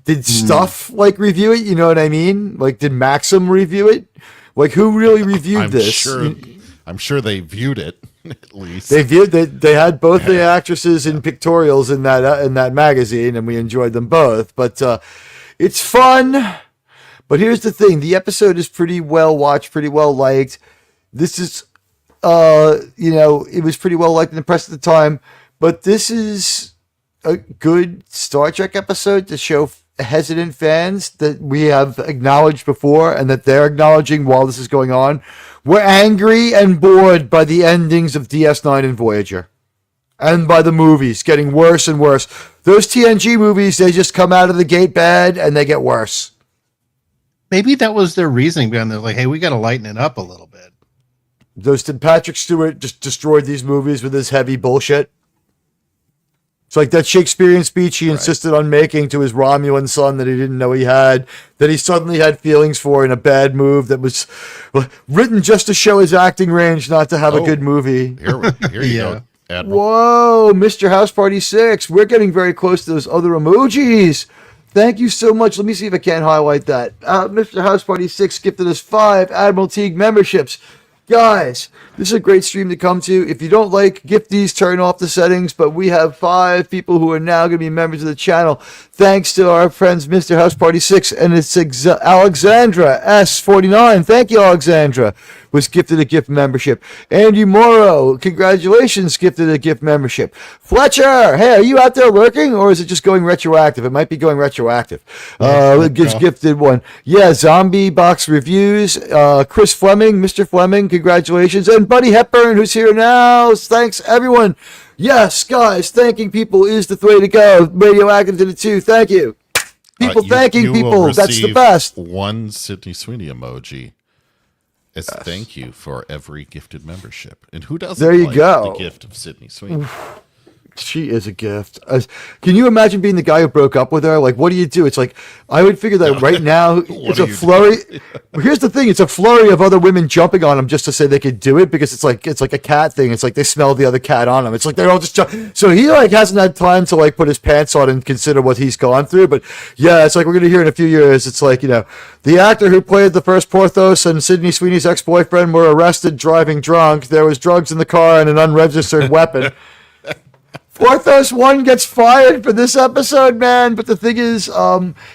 Did Stuff like review it? You know what I mean? Like, did Maxim review it? Like, who really reviewed this? I'm sure they viewed it at least. They viewed that they had both the actresses in pictorials in that magazine, and we enjoyed them both. But it's fun. But here's the thing: the episode is pretty well watched, pretty well liked. This is, it was pretty well liked in the press at the time. But this is a good Star Trek episode to show hesitant fans that we have acknowledged before and that they're acknowledging while this is going on. We're angry and bored by the endings of DS9 and Voyager. And by the movies getting worse and worse. Those TNG movies, they just come out of the gate bad and they get worse. Maybe that was their reasoning behind it. Like, hey, we got to lighten it up a little bit. Did Patrick Stewart just destroyed these movies with his heavy bullshit? It's like that Shakespearean speech he insisted on making to his Romulan son that he didn't know he had, that he suddenly had feelings for in a bad move that was written just to show his acting range, not to have a good movie. Here you go, Admiral. Whoa, Mr. House Party 6. We're getting very close to those other emojis. Thank you so much. Let me see if I can highlight that. Mr. House Party 6 gifted us 5 Admiral Teague memberships. Guys, this is a great stream to come to. If you don't like gifties, turn off the settings, but we have 5 people who are now going to be members of the channel. Thanks to our friends, Mr. House Party 6, and it's Alexandra S49. Thank you, Alexandra, was gifted a gift membership. Andy Morrow, congratulations, gifted a gift membership. Fletcher, hey, are you out there lurking, or is it just going retroactive? It might be going retroactive. Gifted one. Yeah, Zombie Box Reviews, Chris Fleming, Mr. Fleming, congratulations. And Buddy Hepburn, who's here now. Thanks, everyone. Yes, guys, thanking people is the way to go. Radioactive to the 2. Thank you. People thanking people. That's the best. One Sydney Sweeney emoji as thank you for every gifted membership. And who doesn't there you like go. the gift of Sydney Sweeney? She is a gift. Can you imagine being the guy who broke up with her? Like, what do you do? It's like, I would figure that right now, it's a flurry. Here's the thing. It's a flurry of other women jumping on him just to say they could do it, because it's like a cat thing. It's like they smell the other cat on him. It's like they're all just so he like hasn't had time to like put his pants on and consider what he's gone through. But yeah, it's like we're going to hear in a few years. It's like, the actor who played the first Porthos and Sydney Sweeney's ex-boyfriend were arrested driving drunk. There was drugs in the car and an unregistered weapon. Porthos 1 gets fired for this episode, man. But the thing is,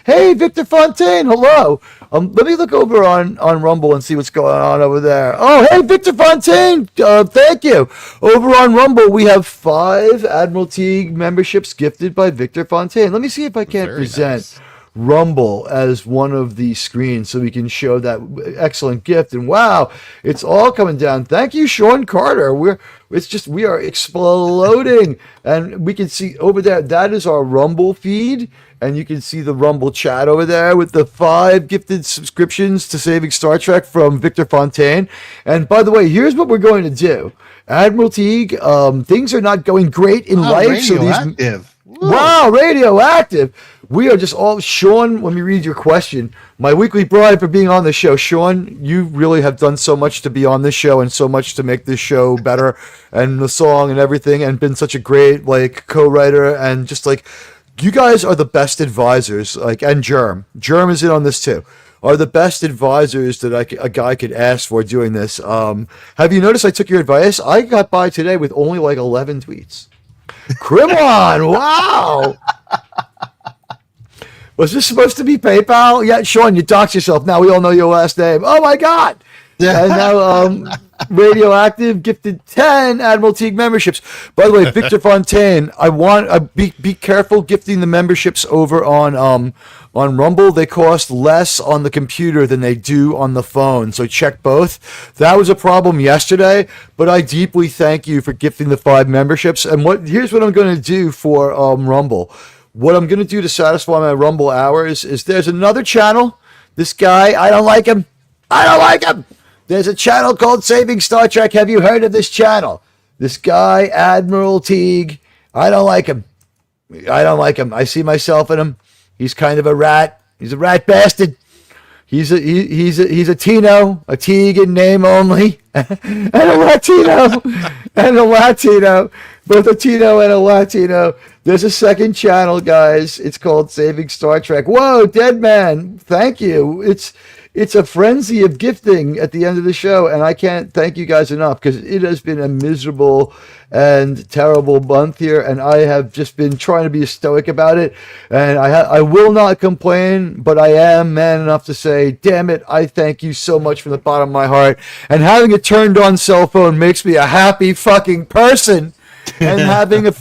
hey, Victor Fontaine, hello. Let me look over on Rumble and see what's going on over there. Oh, hey, Victor Fontaine, thank you. Over on Rumble, we have 5 Admiral Teague memberships gifted by Victor Fontaine. Let me see if I can't present Rumble as one of the screens so we can show that excellent gift. And wow, it's all coming down. Thank you, Sean Carter. We are exploding, and we can see over there, that is our Rumble feed, and you can see the Rumble chat over there with the 5 gifted subscriptions to Saving Star Trek from Victor Fontaine. And by the way, here's what we're going to do. Admiral Teague, things are not going great in life. Radioactive. Wow, radioactive. We are just all, Sean, let me read your question. My weekly bribe for being on the show. Sean, you really have done so much to be on this show and so much to make this show better and the song and everything, and been such a great, like, co-writer and just, like, You guys are the best advisors, and Germ is in on this too. Are the best advisors that a guy could ask for doing this. Have you noticed I took your advice? I got by today with only 11 tweets. Come on, wow. Was this supposed to be PayPal? Yeah, Sean, you doxed yourself. Now we all know your last name. Oh my God. And now Radioactive gifted 10 Admiral Teague memberships. By the way, Victor Fontaine, I want be careful gifting the memberships over on Rumble. They cost less on the computer than they do on the phone. So check both. That was a problem yesterday, but I deeply thank you for gifting the 5 memberships. And here's what I'm going to do for Rumble. What I'm going to do to satisfy my Rumble hours is there's another channel. This guy, I don't like him. There's a channel called Saving Star Trek. Have you heard of this channel? This guy, Admiral Teague, I don't like him. I see myself in him. He's kind of a rat. He's a rat bastard. He's a Tino, a Teague in name only, and a Latino, both a Tino and a Latino. There's a second channel, guys. It's called Saving Star Trek. Whoa, Dead Man, thank you. It's a frenzy of gifting at the end of the show, and I can't thank you guys enough because it has been a miserable and terrible month here, and I have just been trying to be stoic about it, and I will not complain, but I am man enough to say, damn it, I thank you so much from the bottom of my heart, and having a turned on cell phone makes me a happy fucking person, and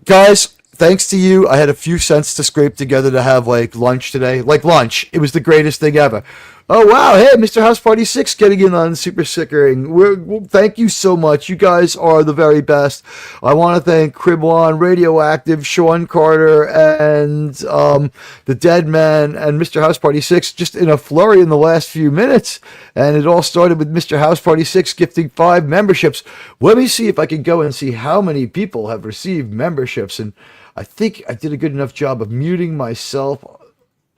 guys, thanks to you, I had a few cents to scrape together to have lunch today. Lunch. It was the greatest thing ever. Oh, wow. Hey, Mr. House Party 6 getting in on Super Sickering. Thank you so much. You guys are the very best. I want to thank Cribwan, Radioactive, Sean Carter, and the Dead Man, and Mr. House Party 6 just in a flurry in the last few minutes. And it all started with Mr. House Party 6 gifting 5 memberships. Let me see if I can go and see how many people have received memberships. And I think I did a good enough job of muting myself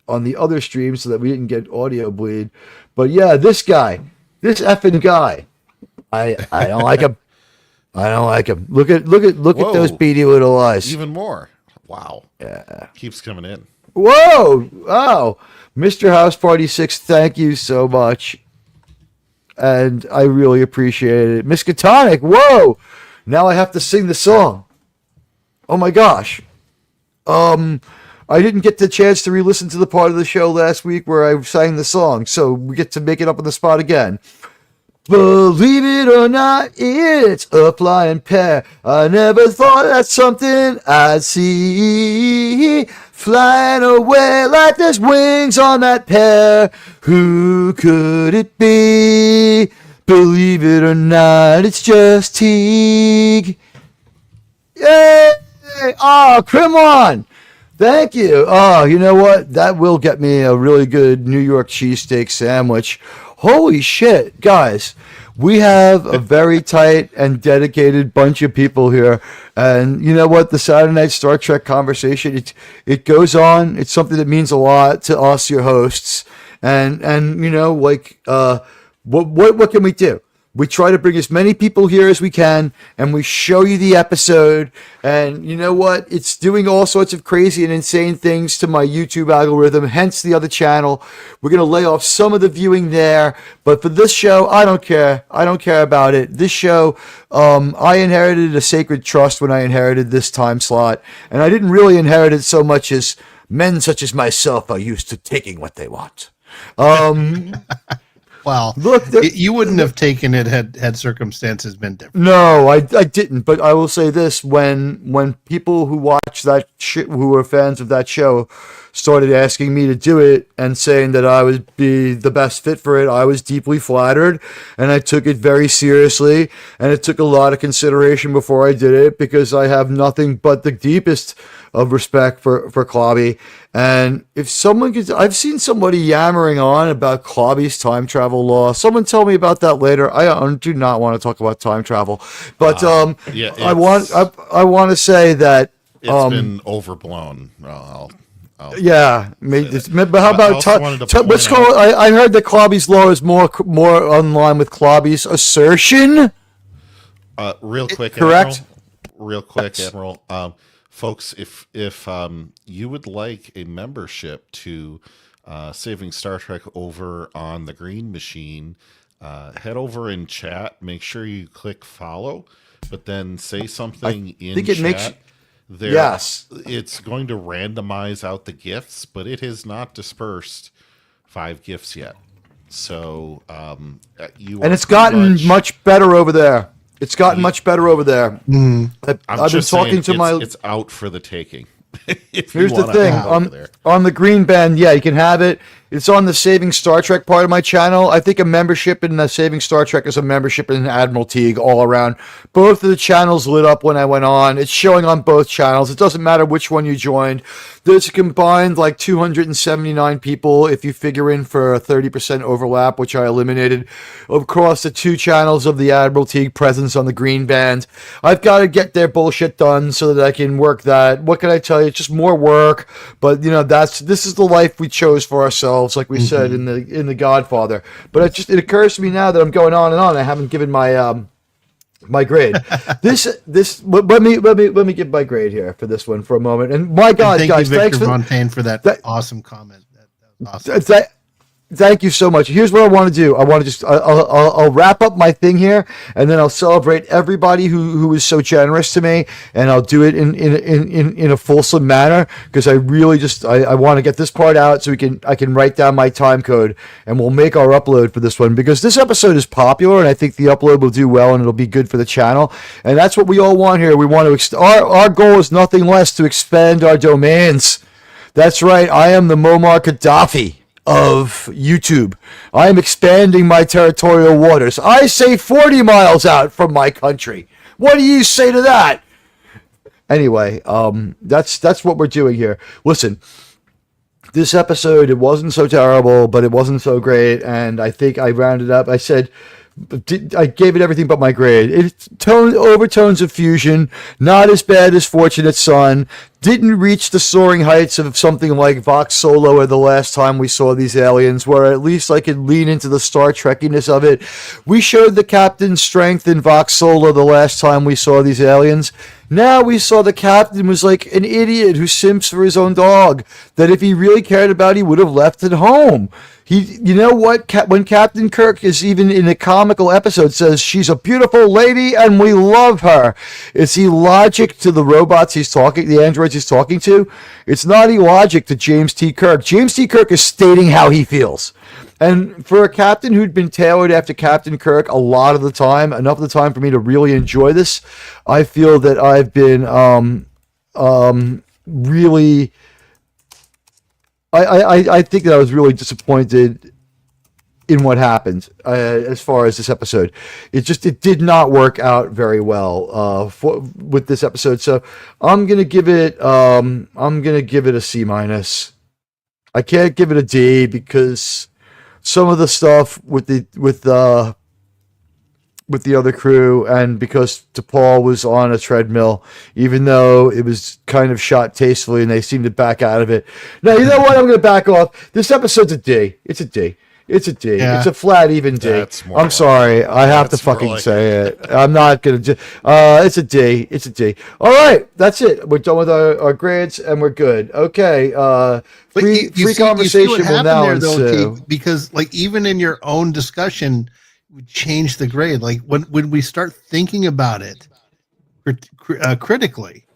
on the other stream so that we didn't get audio bleed. But yeah, this effing guy, I don't like him. I don't like him. Look at those beady little eyes. Even more. Wow. Yeah. Keeps coming in. Whoa. Oh, Mr. House Party 6, thank you so much. And I really appreciate it. Miskatonic, whoa. Now I have to sing the song. Oh my gosh. I didn't get the chance to re-listen to the part of the show last week where I sang the song, so we get to make it up on the spot again. Believe it or not, it's a flying pear. I never thought that's something I'd see. Flying away like there's wings on that pear. Who could it be? Believe it or not, it's just Teague. Yay! Oh, come on! Thank you. Oh, you know what? That will get me a really good New York cheesesteak sandwich. Holy shit, guys. We have a very tight and dedicated bunch of people here. And you know what? The Saturday Night Star Trek conversation, it goes on. It's something that means a lot to us, your hosts. And you know, what can we do? We try to bring as many people here as we can, and we show you the episode. And you know what? It's doing all sorts of crazy and insane things to my YouTube algorithm, hence the other channel. We're going to lay off some of the viewing there. But for this show, I don't care. I don't care about it. This show, I inherited a sacred trust when I inherited this time slot. And I didn't really inherit it so much as men such as myself are used to taking what they want. Well, look, you wouldn't have taken it had circumstances been different. No, I didn't. But I will say this: when people who watch that who were fans of that show started asking me to do it and saying that I would be the best fit for it, I was deeply flattered, and I took it very seriously. And it took a lot of consideration before I did it because I have nothing but the deepest of respect for Clobby. And if someone gets, I've seen somebody yammering on about Clobby's time travel law. Someone tell me about that later. I do not want to talk about time travel, but I want to say that it's been overblown. Yeah, but how about let's call? I heard that Clobby's law is more in line with Clobby's assertion. Real quick, correct? Admiral. Real quick, yes. Admiral. Folks, if you would like a membership to Saving Star Trek over on the Green Machine, head over in chat. Make sure you click follow, but then say something in chat. Yes, it's going to randomize out the gifts, but it has not dispersed 5 gifts yet. So it's gotten much better over there. It's gotten much better over there. I've been talking to it's out for the taking. Here's the thing. On the green band, yeah, you can have it. It's on the Saving Star Trek part of my channel. I think a membership in the Saving Star Trek is a membership in Admiral Teague all around. Both of the channels lit up when I went on. It's showing on both channels. It doesn't matter which one you joined. There's a combined like 279 people if you figure in for a 30% overlap, which I eliminated, across the 2 channels of the Admiral Teague presence on the green band. I've got to get their bullshit done so that I can work that. What can I tell you? It's just more work, but this is the life we chose for ourselves, like we said in the Godfather. But it occurs to me now that I'm going on and on. I haven't given my my grade. Let me give my grade here for this one for a moment. And my God, guys, thanks Victor Fontaine for that awesome comment. That was awesome. Thank you so much. Here's what I want to do. I want to just I'll wrap up my thing here, and then I'll celebrate everybody who was so generous to me, and I'll do it in a fulsome manner, because I really just I want to get this part out so I can write down my time code, and we'll make our upload for this one, because this episode is popular, and I think the upload will do well, and it'll be good for the channel, and that's what we all want here. We want to our goal is nothing less to expand our domains. That's right. I am the Muammar Gaddafi of YouTube. I am expanding my territorial waters. I say 40 miles out from my country. What do you say to that? Anyway, that's what we're doing here. Listen, this episode, it wasn't so terrible, but it wasn't so great, and I think I rounded up. I gave it everything but my grade. It's overtones of fusion, not as bad as Fortunate Son, didn't reach the soaring heights of something like Vox Solo the last time we saw these aliens, where at least I could lean into the Star Trekkiness of it. We showed the captain's strength in Vox Solo the last time we saw these aliens. Now we saw the captain was like an idiot who simps for his own dog, that if he really cared about it, he would have left it home. You know what? When Captain Kirk is even in a comical episode says she's a beautiful lady and we love her, is he logic to the robots the androids he's talking to? It's not illogic to James T. Kirk. James T. Kirk is stating how he feels. And for a captain who'd been tailored after Captain Kirk a lot of the time, enough of the time for me to really enjoy this, I feel that I've been really... I think that I was really disappointed in what happened as far as this episode. It did not work out very well with this episode. So I'm gonna give it a C minus. I can't give it a D because some of the stuff with the other crew, and because DePaul was on a treadmill, even though it was kind of shot tastefully and they seemed to back out of it. Now, you know what? I'm going to back off. This episode's a D. It's a D. It's a D. Yeah. It's a flat, even D. I'm sorry. I have to fucking say it. I'm not going to. It's a D. It's a D. All right. That's it. We're done with our grades and we're good. Okay. Free conversation will now ensue. Because, like, even in your own discussion, we change the grade. Like when we start thinking about it critically,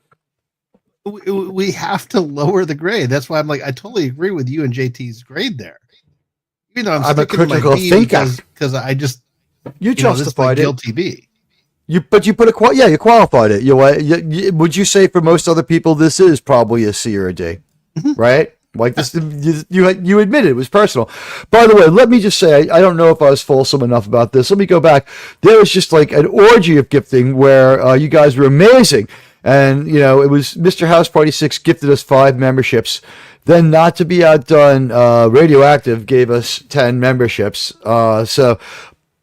we have to lower the grade. That's why I'm like, I totally agree with you and JT's grade there. You know, I'm a critical thinker because I just you justified it. Guilty B. You put you qualified it. Would you say for most other people this is probably a C or a D, right? Like this, you admitted it was personal. By the way, let me just say, I don't know if I was fulsome enough about this. Let me go back. There was just like an orgy of gifting where you guys were amazing. And, it was Mr. House Party 6 gifted us 5 memberships. Then, not to be outdone, Radioactive gave us 10 memberships. So,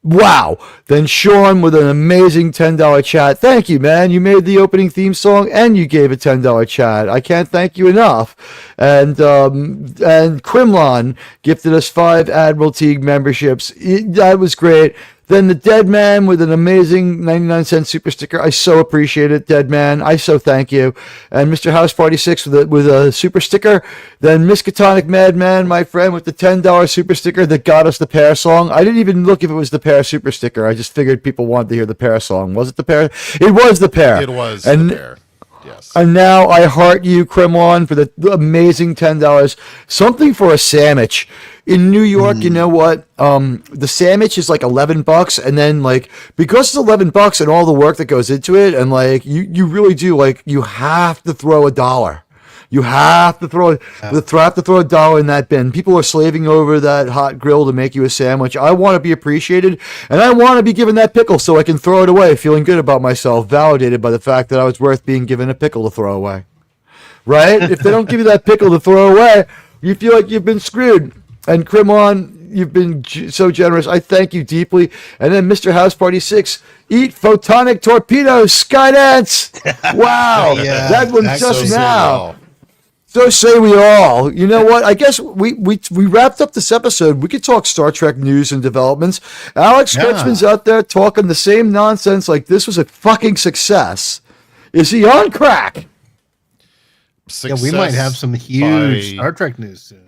wow. Then Sean with an amazing $10 chat. Thank you, man. You made the opening theme song and you gave a $10 chat. I can't thank you enough. And Quimlon gifted us 5 Admiral Teague memberships. That was great. Then the Dead Man with an amazing 99-cent super sticker. I so appreciate it, Dead Man. I so thank you. And Mr. House Party 6 with a super sticker. Then Miskatonic Madman, my friend, with the $10 super sticker that got us the Pear song. I didn't even look if it was the Pear super sticker. I just figured people wanted to hear the Pear song. Was it the Pear? It was the Pear. It was the Pear. Yes. And now I heart you, Kremlon, for the amazing $10. Something for a sandwich. In New York, you know what? The sandwich is like $11, and then like because it's $11 and all the work that goes into it, and like you really do like you have to throw $1. You have to throw $1 in that bin. People are slaving over that hot grill to make you a sandwich. I want to be appreciated, and I want to be given that pickle so I can throw it away, feeling good about myself, validated by the fact that I was worth being given a pickle to throw away. Right? If they don't give you that pickle to throw away, you feel like you've been screwed. And Kremlon, you've been so generous. I thank you deeply. And then Mr. House Party 6, eat photonic torpedoes, Skydance. Wow. Yeah, that one that's just so now. So say we all. You know what? I guess we wrapped up this episode. We could talk Star Trek news and developments. Alex Kurtzman's out there talking the same nonsense like this was a fucking success. Is he on crack? Yeah, we might have some huge Star Trek news soon.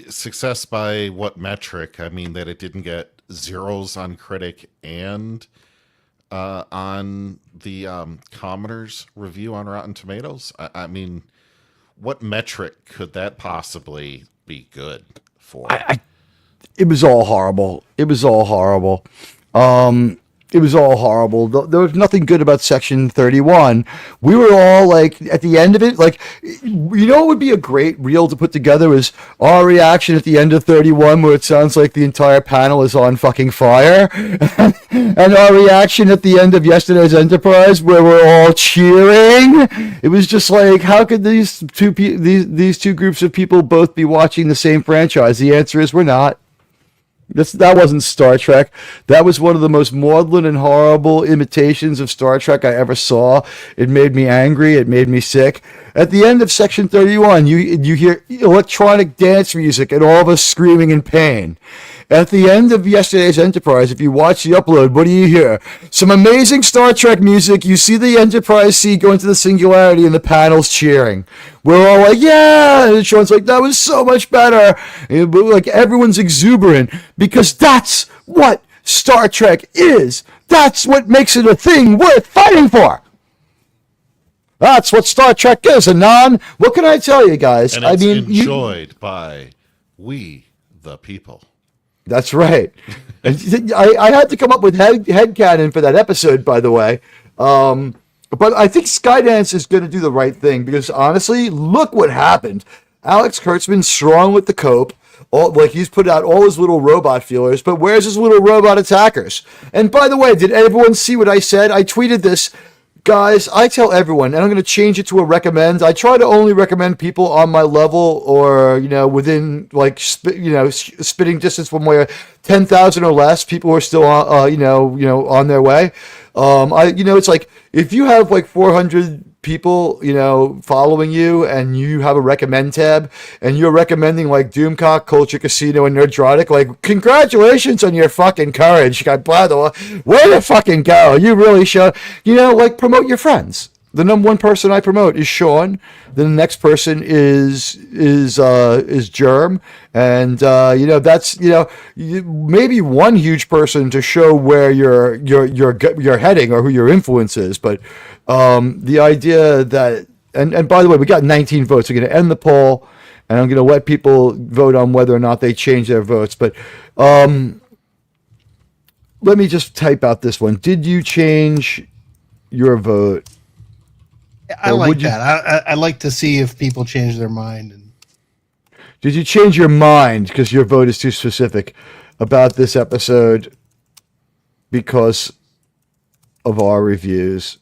Success by what metric? I mean, that it didn't get zeros on Critic and on the Commoner's review on Rotten Tomatoes. I mean, what metric could that possibly be good for? It was all horrible. It was all horrible. It was all horrible. There was nothing good about Section 31. We were all like, at the end of it, like, you know what would be a great reel to put together is our reaction at the end of 31, where it sounds like the entire panel is on fucking fire, and our reaction at the end of yesterday's Enterprise, where we're all cheering. It was just like, how could these two groups of people both be watching the same franchise? The answer is we're not. That wasn't Star Trek. That was one of the most maudlin and horrible imitations of Star Trek I ever saw. It made me angry. It made me sick. At the end of Section 31, you hear electronic dance music and all of us screaming in pain. At the end of yesterday's Enterprise, if you watch the upload, what do you hear? Some amazing Star Trek music. You see the Enterprise C go into the singularity and the panel's cheering. We're all like, yeah! And Sean's like, that was so much better. And like, everyone's exuberant because that's what Star Trek is. That's what makes it a thing worth fighting for. That's what Star Trek is, Anon. What can I tell you guys? And it's enjoyed by we, the people. That's right. And I had to come up with headcanon for that episode, by the way. But I think Skydance is going to do the right thing because, honestly, look what happened. Alex Kurtzman's strong with the cope. Like he's put out all his little robot feelers, but where's his little robot attackers? And by the way, did everyone see what I said? I tweeted this. Guys, I tell everyone, and I'm going to change it to a recommend. I try to only recommend people on my level or, within, like, spitting distance from where 10,000 or less people are still, on their way. It's like, if you have, like, 400 people, following you and you have a recommend tab and you're recommending, like, Doomcock, Culture Casino, and Nerdrotic, like, congratulations on your fucking courage. God, by the way to fucking go. You really show, like, promote your friends. The number one person I promote is Sean. The next person is Germ, and that's maybe one huge person to show where you're heading or who your influence is. But the idea that and by the way, we got 19 votes. We're going to end the poll, and I'm going to let people vote on whether or not they change their votes. But let me just type out this one. Did you change your vote? I like that. I like to see if people change their mind. Did you change your mind because your vote is too specific about this episode because of our reviews?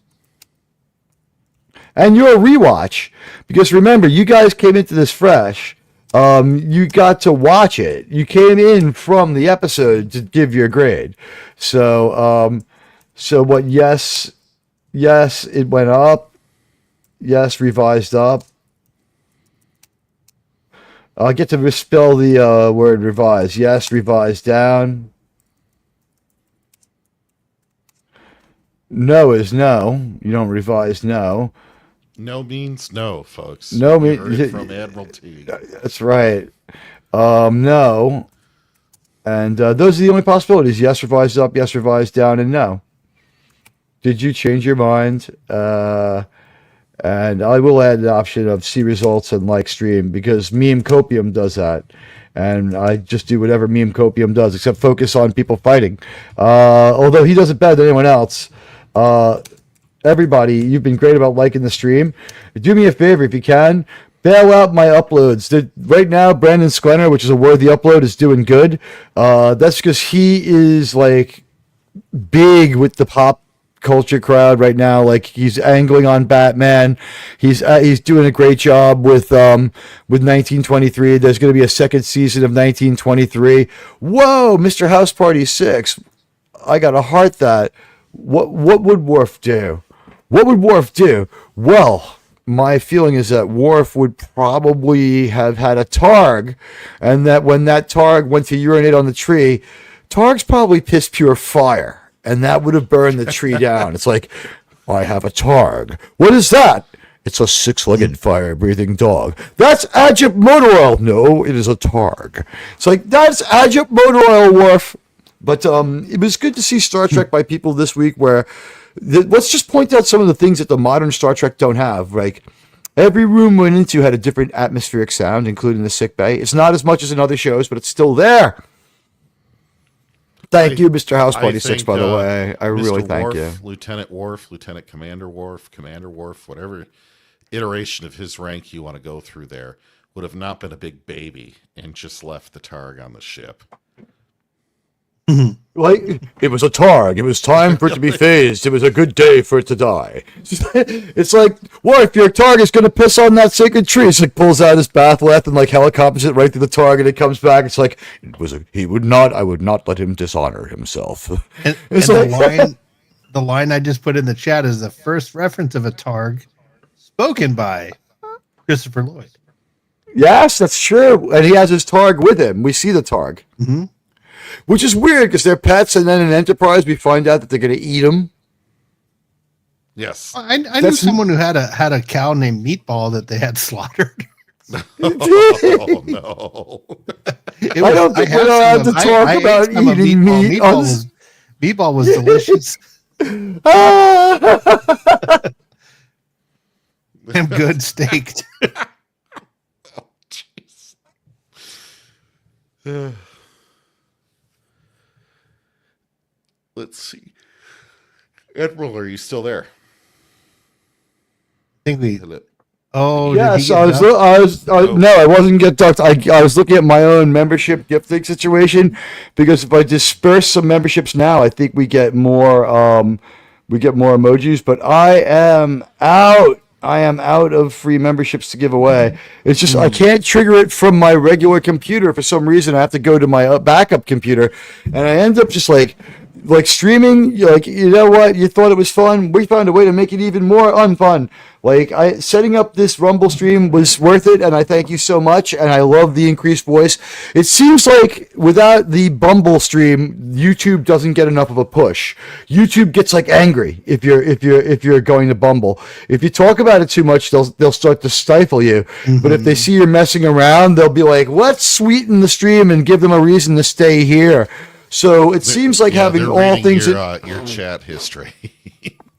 And your rewatch, because remember, you guys came into this fresh. You got to watch it. You came in from the episode to give your grade. So what? Yes, it went up. Yes, revised up. I'll get to misspell the word revise. Yes, revised down. No is no. You don't revise no. No means no, folks. No You means heard it from Admiral T. That's right. No. And those are the only possibilities. Yes, revised up, yes, revised down, and no. Did you change your mind? And I will add the option of see results and like stream because Meme Copium does that. And I just do whatever Meme Copium does, except focus on people fighting. Although he does it better than anyone else. Everybody, you've been great about liking the stream. Do me a favor if you can. Bail out my uploads. Right now, Brandon Sklenner, which is a worthy upload, is doing good. That's because he is like big with the pop culture crowd right now. Like he's angling on Batman. He's doing a great job with 1923. There's going to be a second season of 1923. Whoa, Mr. House Party 6. I got to heart that. What would Worf do? What would Worf do? Well, my feeling is that Worf would probably have had a Targ, and that when that Targ went to urinate on the tree, Targs probably pissed pure fire. And that would have burned the tree down. It's like, I have a Targ. What is that? It's a six-legged fire-breathing dog. That's Agip motor oil. No, it is a Targ. It's like, that's Agip motor oil, Worf. But it was good to see Star Trek by people this week where, let's just point out some of the things that the modern Star Trek don't have. Like, every room we went into had a different atmospheric sound, including the sickbay. It's not as much as in other shows, but it's still there. Thank you, Mr. House Party 6, by the way. I really thank you. Lieutenant Worf, Lieutenant Commander Worf, whatever iteration of his rank you want to go through there, would have not been a big baby and just left the Targ on the ship. Like, it was a Targ. It was time for it to be phased. It was a good day for it to die. It's like, what if your Targ is going to piss on that sacred tree? It's like pulls out his bathleth and like helicopters it right through the Targ, and it comes back. It's like, I would not let him dishonor himself. And the line I just put in the chat is the first reference of a Targ spoken by Christopher Lloyd. Yes, that's true. And he has his Targ with him. We see the Targ. Mm-hmm. Which is weird because they're pets, and then in Enterprise we find out that they're going to eat them. Yes, I knew someone who had a cow named Meatball that they had slaughtered. Oh no! I don't think we're allowed to talk about eating meat. Meatball was delicious. And good steaked. Oh, jeez. Let's see. Admiral, are you still there? I think we. Hello. Oh, yes. No, I wasn't get ducked. I was looking at my own membership gifting situation because if I disperse some memberships now, I think we get more. We get more emojis, but I am out. I am out of free memberships to give away. It's just I can't trigger it from my regular computer for some reason. I have to go to my backup computer, and I end up just like streaming. Like, you know what? You thought it was fun. We found a way to make it even more unfun. Like, setting up this Rumble stream was worth it, and I thank you so much. And I love the increased voice. It seems like without the Bumble stream, YouTube doesn't get enough of a push. YouTube gets like angry if you're going to Bumble. If you talk about it too much, they'll start to stifle you. Mm-hmm. But if they see you're messing around, they'll be like, "Let's sweeten the stream and give them a reason to stay here." So it seems like having all things your chat history.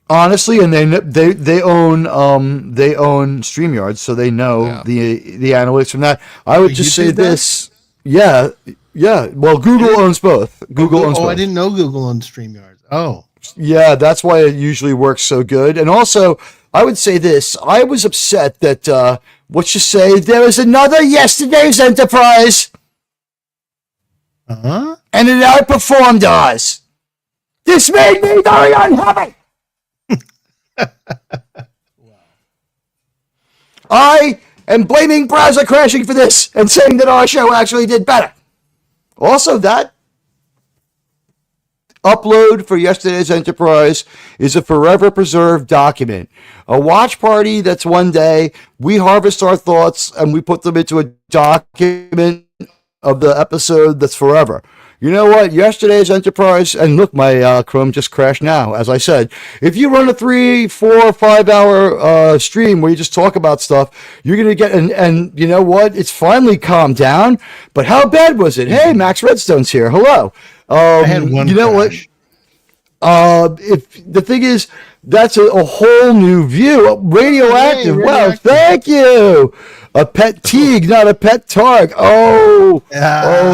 Honestly, and they own StreamYard, so they know the analytics from that. I would just say this. Yeah. Well, Google owns both. Google owns both. I didn't know Google owns StreamYard. Oh. Yeah, that's why it usually works so good. And also, I would say this. I was upset that let's just say there was another yesterday's Enterprise. Uh-huh. And it outperformed ours. This made me very unhappy. I am blaming browser crashing for this and saying that our show actually did better. Also, that upload for yesterday's Enterprise is a forever preserved document. A watch party that's one day, we harvest our thoughts and we put them into a document of the episode that's forever. You know what? Yesterday's Enterprise, and look, my Chrome just crashed now. As I said, if you run a 3, 4, 5 hour stream where you just talk about stuff, you're going to get, and you know what? It's finally calmed down. But how bad was it? Hey, Max Redstone's here. Hello. I had one. You know crash. what? If the thing is, that's a whole new view. Radioactive. Hey, Wow, radioactive. thank you. A pet Teague, not a pet Targ. Oh, that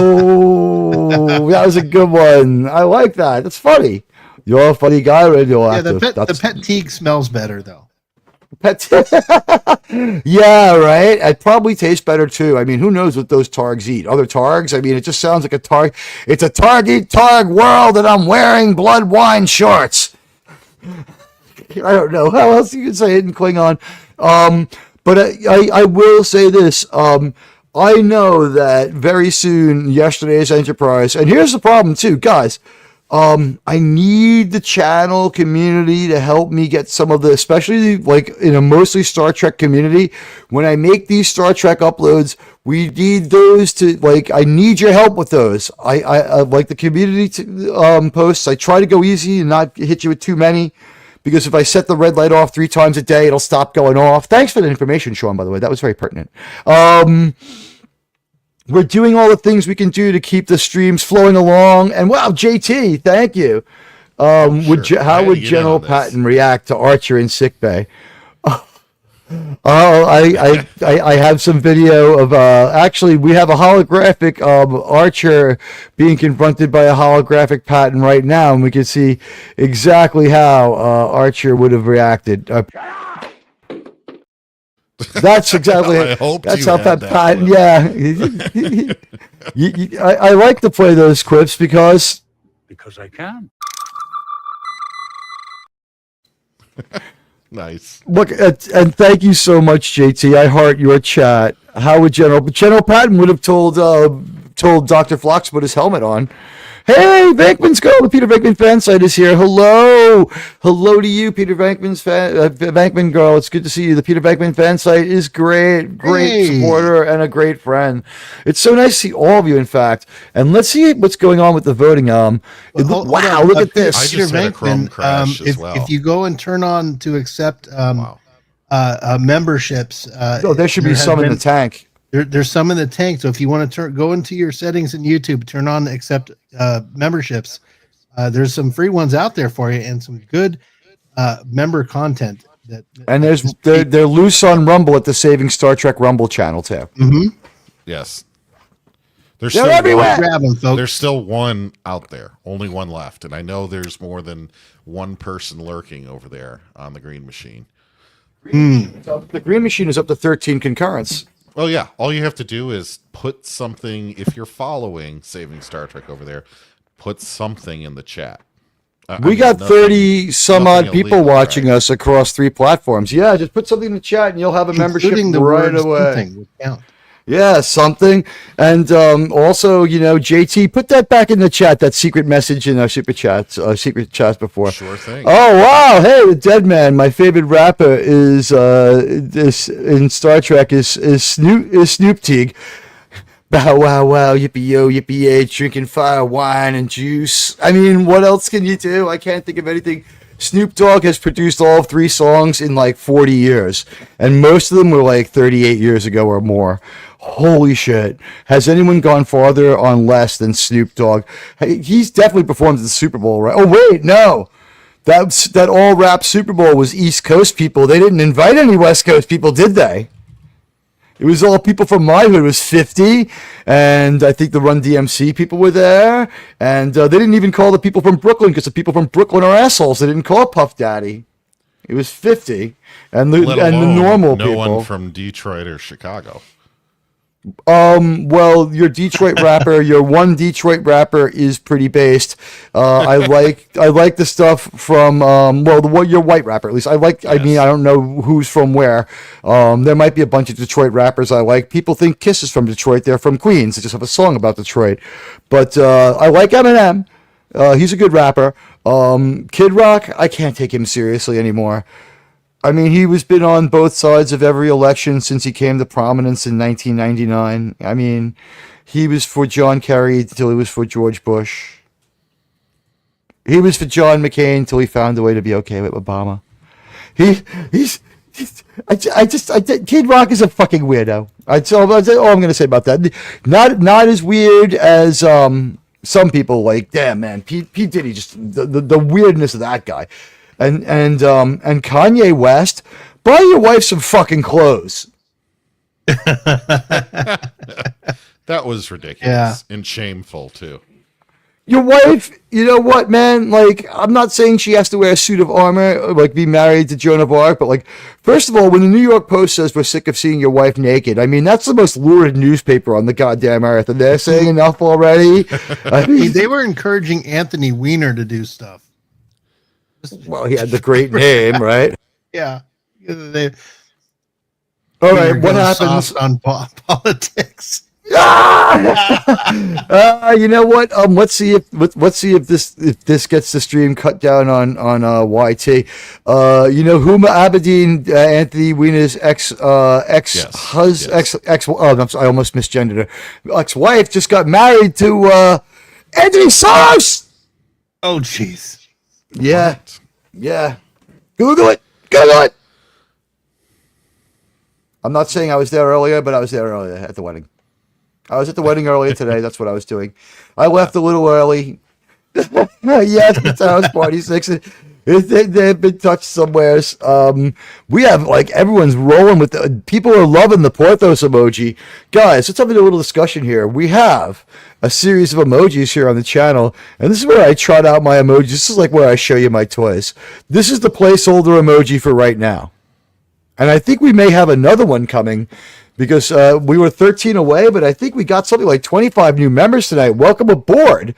was a good one. I like that. That's funny. You're a funny guy, Yeah, Radioactive. the pet Teague smells better though. Pet. Yeah, right. It probably tastes better too. I mean, who knows what those Targs eat? Other Targs? I mean, it just sounds like a Targ. It's a Targ eat Targ world, and I'm wearing blood wine shorts. I don't know how else you can say it in Klingon. But I will say this. I know that very soon, yesterday's Enterprise, and here's the problem too, guys. I need the channel community to help me get some of the, especially like in a mostly Star Trek community. When I make these Star Trek uploads, we need those to, like, I need your help with those. I like the community posts. I try to go easy and not hit you with too many. Because if I set the red light off 3 times a day, it'll stop going off. Thanks for the information, Sean, by the way. That was very pertinent. We're doing all the things we can do to keep the streams flowing along. And wow, JT, thank you. How would General Patton react to Archer in sickbay? I have some video of actually we have a holographic Archer being confronted by a holographic Patton right now, and we can see exactly how Archer would have reacted. That's exactly. That's how Patton. Yeah, I like to play those clips because I can. Nice. Look, and thank you so much, JT. I heart your chat. How would General Patton would have told Dr. Phlox to put his helmet on? Hey, Venkman's Girl, the Peter Venkman fan site is here. Hello to you, Peter Venkman's Venkman Girl. It's good to see you. The Peter Venkman fan site is great supporter and a great friend. It's so nice to see all of you, in fact. And let's see what's going on with the voting. Wow, look at this. I just had a Chrome crash as well. If you go and turn on to accept memberships, there should be some in the tank. There's some in the tank. So if you want to go into your settings in YouTube, turn on accept memberships. There's some free ones out there for you and some good member content. And they're loose on Rumble at the Saving Star Trek Rumble channel too. Mm-hmm. Yes. They're everywhere. Grab them, folks. There's still one out there. Only one left. And I know there's more than one person lurking over there on the Green Machine. The Green Machine is up to 13 concurrents. Oh, yeah. All you have to do is put something, if you're following Saving Star Trek over there, put something in the chat. We got 30 some odd people watching us across 3 platforms. Yeah, just put something in the chat and you'll have a membership right away. Yeah, something. And also, JT, put that back in the chat, that secret message in our secret chats before. Sure thing. Oh, wow. Hey, the dead man. My favorite rapper is in Star Trek is Snoop Teague. Bow, wow, wow, yippee, yo, yippee, yay, drinking fire, wine, and juice. I mean, what else can you do? I can't think of anything. Snoop Dogg has produced all 3 songs in like 40 years, and most of them were like 38 years ago or more. Holy shit. Has anyone gone farther on less than Snoop Dogg? He's definitely performed at the Super Bowl, right? Oh, wait, no. That all-rap Super Bowl was East Coast people. They didn't invite any West Coast people, did they? It was all people from my hood. It was 50, and I think the Run DMC people were there, and they didn't even call the people from Brooklyn because the people from Brooklyn are assholes. They didn't call Puff Daddy. It was 50, and the normal people. No one from Detroit or Chicago. Well, your Detroit rapper, your one Detroit rapper is pretty based. I like the stuff from your white rapper at least. Yes. I mean, I don't know who's from where. There might be a bunch of Detroit rappers I like. People think Kiss is from Detroit. They're from Queens. They just have a song about Detroit. But I like Eminem. He's a good rapper. Kid Rock, I can't take him seriously anymore. I mean, he was been on both sides of every election since he came to prominence in 1999. I mean, He was for John Kerry until he was for George Bush. He was for John McCain until he found a way to be okay with Obama. He's Kid Rock is a fucking weirdo. That's all I'm going to say about that. Not as weird as some people like. Damn, man, Pete Diddy, just the weirdness of that guy, and Kanye West. Buy your wife some fucking clothes. That was ridiculous and shameful too. Your wife, you know what, man? Like, I'm not saying she has to wear a suit of armor, or, like, be married to Joan of Arc, but, like, first of all, when the New York Post says we're sick of seeing your wife naked, I mean, that's the most lurid newspaper on the goddamn earth, and they're saying enough already. I mean, They were encouraging Anthony Weiner to do stuff. well, he had the great name, right? Yeah. They, All right, they're what going happens? soft on politics. You know what? Let's see if this gets the stream cut down on YT. You know, Huma Abedin, Anthony Weiner's ex I almost misgendered her. Ex-wife just got married to Anthony Soros. Oh, jeez. Yeah. Google it. I'm not saying I was there earlier, but I was there earlier at the wedding. I was at the wedding earlier today. That's what I was doing. I left a little early. Yes, it's house party 6. They've been touched somewheres. We have, like, everyone's rolling with people are loving the Porthos emoji. Guys, let's have a little discussion here. We have a series of emojis here on the channel, and this is where I trot out my emojis. This is like where I show you my toys. This is the placeholder emoji for right now. And I think we may have another one coming because we were 13 away, but I think we got something like 25 new members tonight. Welcome aboard.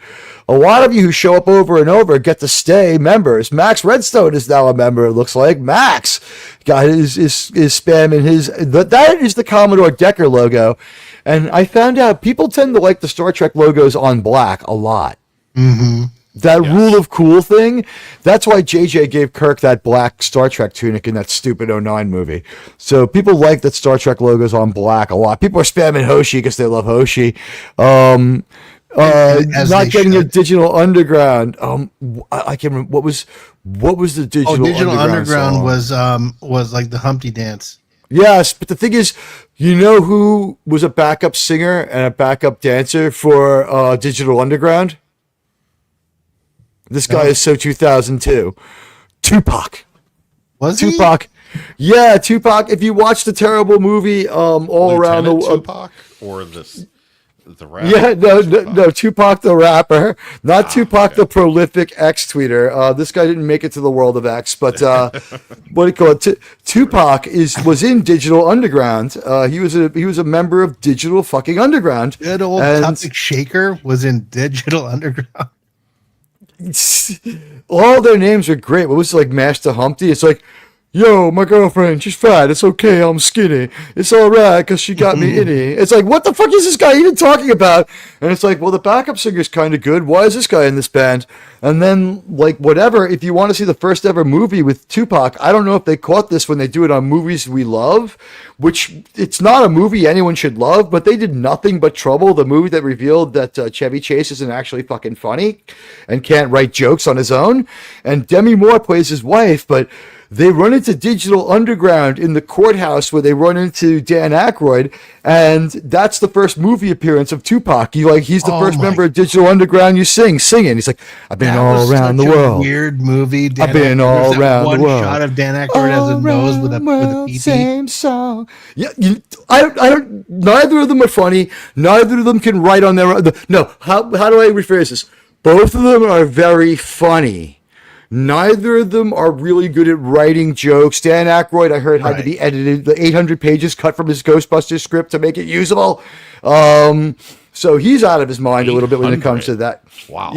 A lot of you who show up over and over get to stay members. Max Redstone is now a member, it looks like. Max is spamming his... That is the Commodore Decker logo. And I found out people tend to like the Star Trek logos on black a lot. Mm-hmm. That rule of cool thing, that's why JJ gave Kirk that black Star Trek tunic in that stupid '09 movie. So people like that Star Trek logos on black a lot. People are spamming Hoshi because they love Hoshi. Not getting a Digital Underground. I can't remember what was the Digital Underground song? was like the Humpty Dance. Yes, but the thing is, you know who was a backup singer and a backup dancer for Digital Underground? This guy is so 2002. Tupac. Was Tupac? Yeah, Tupac. If you watch the terrible movie, all around the world. Tupac or the rapper? Yeah, no, Tupac the rapper, not Tupac the prolific X tweeter. This guy didn't make it to the world of X, but what do you call it? Tupac was in Digital Underground. He was a member of Digital fucking Underground. Good old Topic Shaker was in Digital Underground. All their names are great. What was it, like Master Humpty? It's like, yo, my girlfriend, she's fat. It's okay, I'm skinny. It's all right because she got me itty. It's like, what the fuck is this guy even talking about? And it's like, well, the backup singer's kind of good. Why is this guy in this band? And then, like, whatever, if you want to see the first ever movie with Tupac, I don't know if they caught this when they do it on Movies We Love, which it's not a movie anyone should love, but they did Nothing But Trouble, the movie that revealed that Chevy Chase isn't actually fucking funny and can't write jokes on his own. And Demi Moore plays his wife, but they run into Digital Underground in the courthouse where they run into Dan Aykroyd, and that's the first movie appearance of Tupac. He's the first member of Digital Underground singing. He's like, I've been all around the world. Weird movie. I've been all around the world. One shot of Dan Aykroyd as a nose with a pee-pee. Same song. Yeah, I don't. Neither of them are funny. Neither of them can write on their own. No, how do I rephrase this? Both of them are very funny. Neither of them are really good at writing jokes. Dan Aykroyd, I heard, had to be edited. The 800 pages cut from his Ghostbusters script to make it usable. So he's out of his mind a little bit when it comes to that. Wow.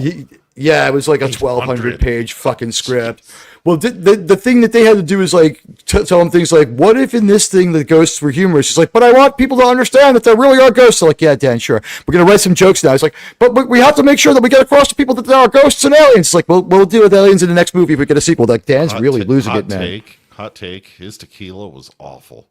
Yeah, it was like a 1,200 page fucking script. Well, the thing that they had to do is like tell him things like, what if in this thing the ghosts were humorous? He's like, but I want people to understand that there really are ghosts. So like, yeah, Dan, sure. We're going to write some jokes now. He's like, but we have to make sure that we get across to people that there are ghosts and aliens. It's like, we'll deal with aliens in the next movie if we get a sequel. Like, Dan's really losing it, man. Hot take. His tequila was awful.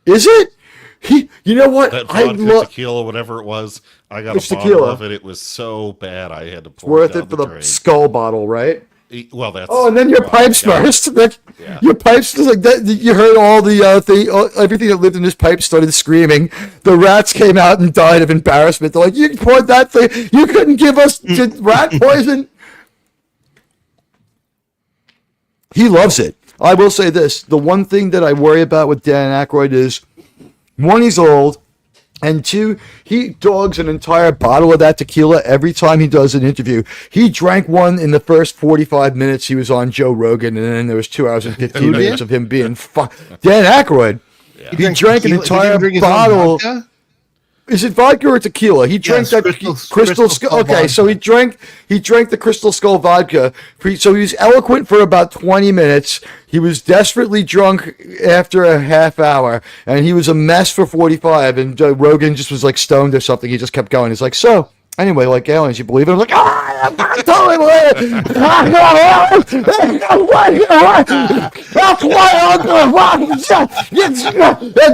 Is it? You know what? That vodka tequila, whatever it was, I got a bottle of it. It was so bad I had to pour it down worth it for the skull bottle, right? Well, that's and then your pipes burst. Your pipes like that. You heard all the everything that lived in this pipe started screaming. The rats came out and died of embarrassment. They're like, "You poured that thing. You couldn't give us rat poison." He loves it. I will say this: the one thing that I worry about with Dan Aykroyd is, one, he's old. And two, he dogs an entire bottle of that tequila every time he does an interview. He drank one in the first 45 minutes he was on Joe Rogan, and then there was 2 hours and 15 minutes of him being Dan Aykroyd. Yeah. He drank an entire bottle. Is it vodka or tequila? He drank that crystal skull. Okay, vodka. So he drank the Crystal Skull vodka. So he was eloquent for about 20 minutes. He was desperately drunk after a half hour, and he was a mess for 45. And Rogan just was like stoned or something. He just kept going. He's like, so anyway, like aliens, you believe it? I'm like, I'm totally believe it. That's why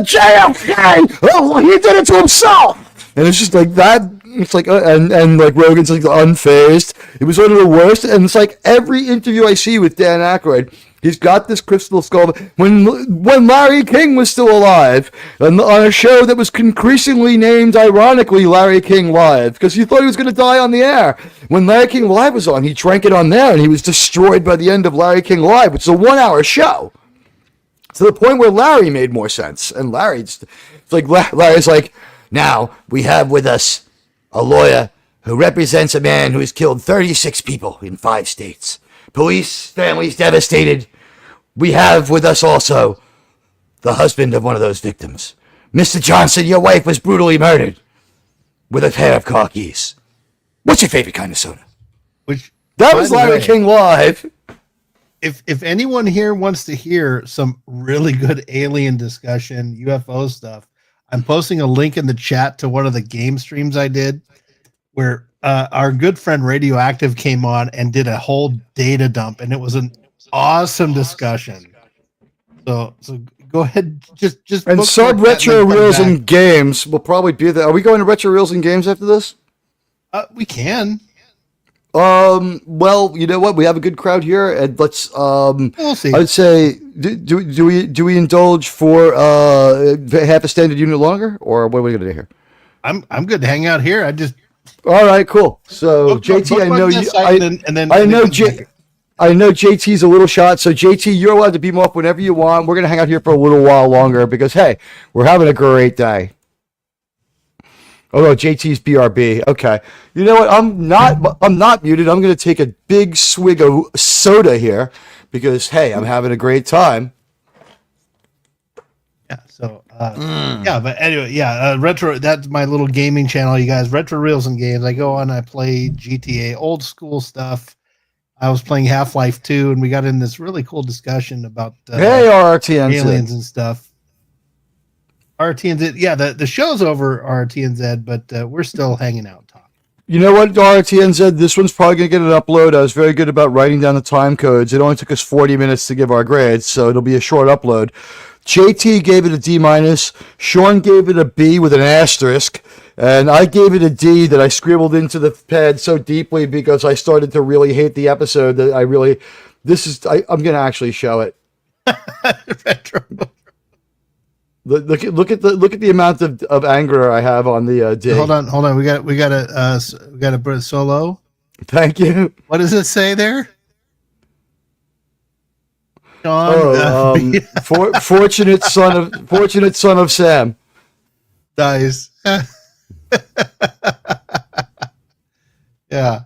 JFK. Oh, he did it to himself. And it's just like that. It's like, and like Rogan's like unfazed. It was one of the worst. And it's like every interview I see with Dan Aykroyd, he's got this crystal skull. When Larry King was still alive, on a show that was increasingly named, ironically, Larry King Live, because he thought he was going to die on the air. When Larry King Live was on, he drank it on there, and he was destroyed by the end of Larry King Live, which is a 1-hour show. To the point where Larry made more sense. And Larry's like, now we have with us a lawyer who represents a man who has killed 36 people in 5 states. Police, families devastated. We have with us also the husband of one of those victims. Mr. Johnson, your wife was brutally murdered with a pair of car keys. What's your favorite kind of soda? That was Larry King Live. If anyone here wants to hear some really good alien discussion, UFO stuff, I'm posting a link in the chat to one of the game streams I did where our good friend Radioactive came on and did a whole data dump, and it was an awesome discussion. So go ahead, just and sub retro reels and games will probably be there. Are we going to retro reels and games after this? We can. Well, you know what? We have a good crowd here, and let's. We'll see. I'd say, do we indulge for half a standard unit longer, or what are we going to do here? I'm good to hang out here. All right, cool. So JT, I know JT's a little shot. So JT, you're allowed to beam up whenever you want. We're gonna hang out here for a little while longer because hey, we're having a great day. Oh no, JT's BRB. Okay. You know what? I'm not muted. I'm gonna take a big swig of soda here because hey, I'm having a great time. Yeah. So yeah, but anyway, yeah, retro. That's my little gaming channel, you guys. Retro Reels and Games. I go on. I play GTA, old school stuff. I was playing Half-Life 2, and we got in this really cool discussion about RTNZ aliens and stuff. RTNZ, yeah, the show's over RTNZ, but we're still hanging out talking. You know what, RTNZ, this one's probably going to get an upload. I was very good about writing down the time codes. It only took us 40 minutes to give our grades, so it'll be a short upload. JT gave it a D-. Sean gave it a B with an asterisk. And I gave it a D that I scribbled into the pad so deeply because I started to really hate the episode that I'm going to actually show it. Retro. Look at the amount of anger I have on the D. Hold on. We got to put it solo. Thank you. What does it say there? Sean, fortunate son of Sam. Dies. Yeah.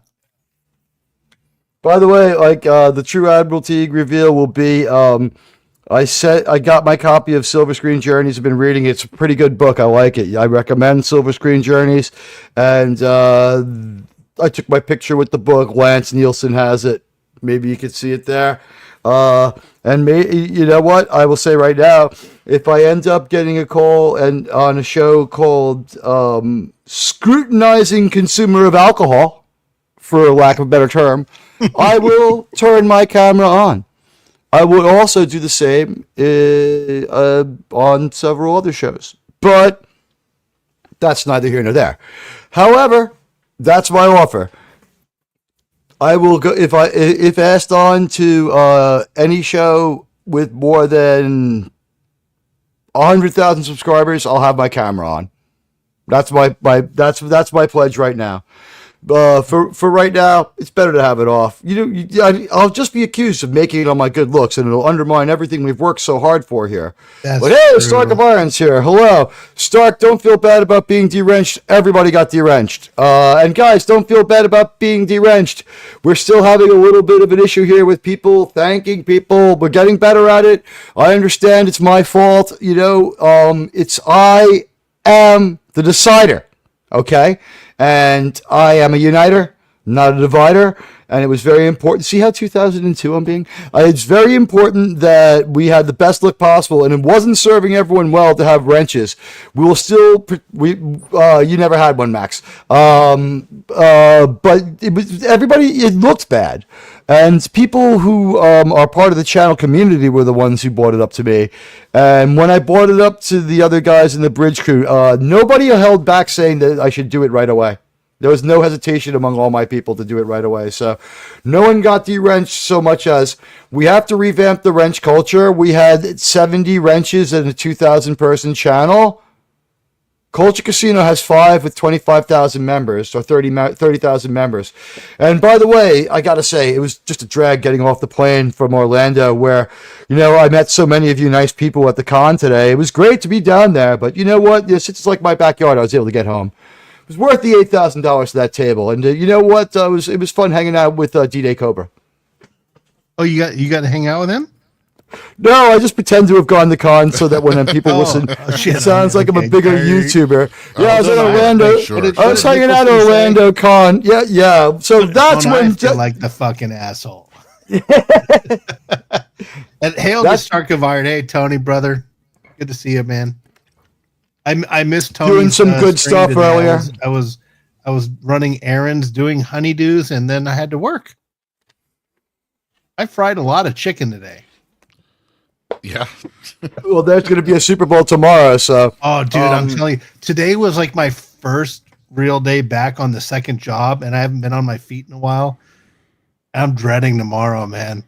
By the way, like the True Admiralty reveal will be I got my copy of Silver Screen Journeys. I've been reading it. It's a pretty good book. I like it. I recommend Silver Screen Journeys. And I took my picture with the book. Lance Nielsen has it. Maybe you can see it there. And you know what? I will say right now, if I end up getting a call and on a show called Scrutinizing Consumer of Alcohol, for lack of a better term, I will turn my camera on. I would also do the same on several other shows. But that's neither here nor there. However, that's my offer. I will go if asked on to any show with more than 100,000 subscribers. I'll have my camera on. That's that's my pledge right now. For right now, it's better to have it off. I'll just be accused of making it on my good looks, and it'll undermine everything we've worked so hard for here. But hey, true. Stark of Irons here. Hello, Stark. Don't feel bad about being deranged. Everybody got deranged. And guys, don't feel bad about being deranged. We're still having a little bit of an issue here with people thanking people. We're getting better at it. I understand it's my fault. I am the decider. Okay. And I am a uniter, not a divider. And it was very important. See how 2002 I'm being? It's very important that we had the best look possible. And it wasn't serving everyone well to have wrenches. We will still, you never had one, Max. But it looked bad. And people who are part of the channel community were the ones who brought it up to me. And when I brought it up to the other guys in the bridge crew, nobody held back saying that I should do it right away. There was no hesitation among all my people to do it right away. So no one got de-wrenched so much as we have to revamp the wrench culture. We had 70 wrenches in a 2,000-person channel. Culture Casino has 5 with 25,000 members, or 30,000 members. And by the way, I got to say, it was just a drag getting off the plane from Orlando where, I met so many of you nice people at the con today. It was great to be down there, but you know what? Since it's like my backyard, I was able to get home. It was worth the $8,000 to that table. And you know what? It was fun hanging out with D-Day Cobra. Oh, you got to hang out with him? No, I just pretend to have gone to con so that when people listen, it sounds like I'm a bigger YouTuber. Yeah, I was in Orlando. I was hanging out at Orlando Con. Yeah. So that's when I feel like the fucking asshole. And hail to Stark of Iron. Hey, Tony, brother. Good to see you, man. I missed Tony doing some good stuff today. Earlier. I was running errands, doing honeydews, and then I had to work. I fried a lot of chicken today. Yeah. Well, there's going to be a Super Bowl tomorrow, so. Oh, dude, I'm telling you, today was like my first real day back on the second job, and I haven't been on my feet in a while. I'm dreading tomorrow, man.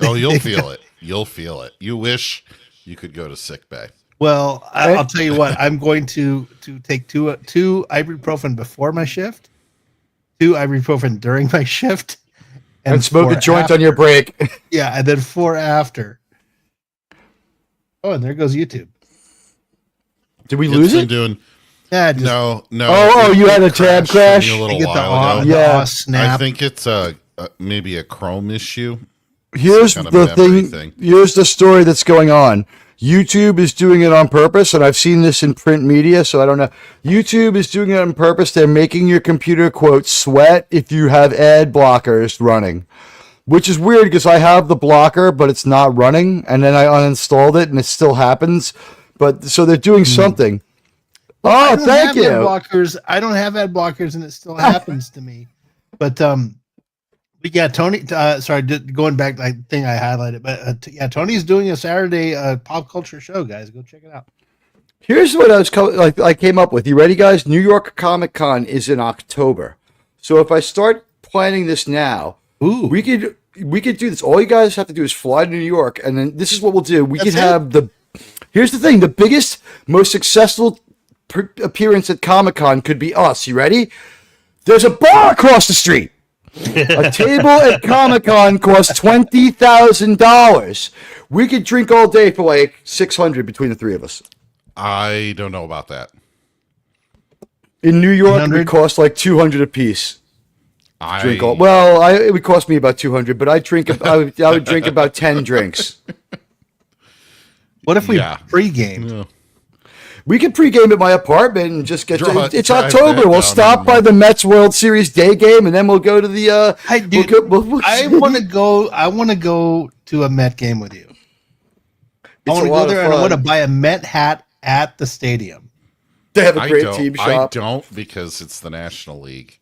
Oh, you'll feel it. You'll feel it. You wish you could go to Sickbay. Well, I'll tell you what. I'm going to take two ibuprofen before my shift, 2 ibuprofen during my shift, and smoke a joint on your break. Yeah, and then 4 after. Oh, and there goes YouTube. Did we lose it? Yeah. No. Oh, you had a tab crash? The snap. I think it's maybe a Chrome issue. Here's the thing. Here's the story that's going on. YouTube is doing it on purpose, and I've seen this in print media, so I don't know. YouTube is doing it on purpose. They're making your computer, quote, sweat if you have ad blockers running, which is weird because I have the blocker, but it's not running, and then I uninstalled it, and it still happens. But so they're doing something. Well, thank you. I don't have ad blockers, and it still happens to me. But yeah, Tony. Going back, I think I highlighted, but yeah, Tony's doing a Saturday pop culture show, guys. Go check it out. Here's what I came up with. You ready, guys? New York Comic Con is in October, so if I start planning this now, we could do this. All you guys have to do is fly to New York, and then this is what we'll do. Here's the thing: the biggest, most successful appearance at Comic Con could be us. You ready? There's a bar across the street. A table at Comic-Con costs $20,000. We could drink all day for like $600 between the 3 of us. I don't know about that. In New York, it would cost like $200 a piece. It would cost me about $200, but I would drink about 10 drinks. What if we pregame? Yeah. We could pregame at my apartment and just get it's October. We'll stop by the Mets World Series day game, and then we'll go to the. I want to go. I want to go to a Met game with you. I want to go there, and I want to buy a Met hat at the stadium. They have a great team shop. I don't, because it's the National League.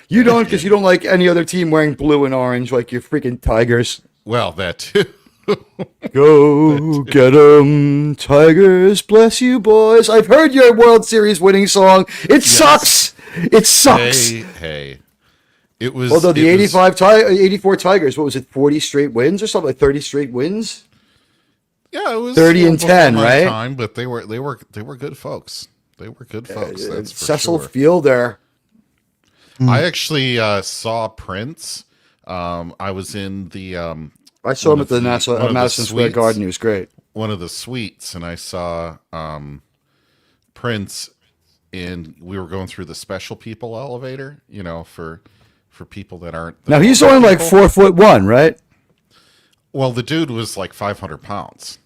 You don't, because you don't like any other team wearing blue and orange like your freaking Tigers. Well, that too. Go get 'em, Tigers, bless you, boys. I've heard your World Series winning song. It sucks. It sucks. Hey. It was. Although the it was- 84 Tigers, what was it, 40 straight wins or something, like 30 straight wins? Yeah, it was 30 and before 10, my right? Time, but they were good folks. They were good folks. That's for Cecil sure. Fielder. I actually saw Prince. I was in the I saw one him of at the one of the Madison Square suites. Garden. He was great. one of the suites, and I saw Prince. And we were going through the special people elevator, for people that aren't. Now he's only like 4'1", right? Well, the dude was like 500 pounds.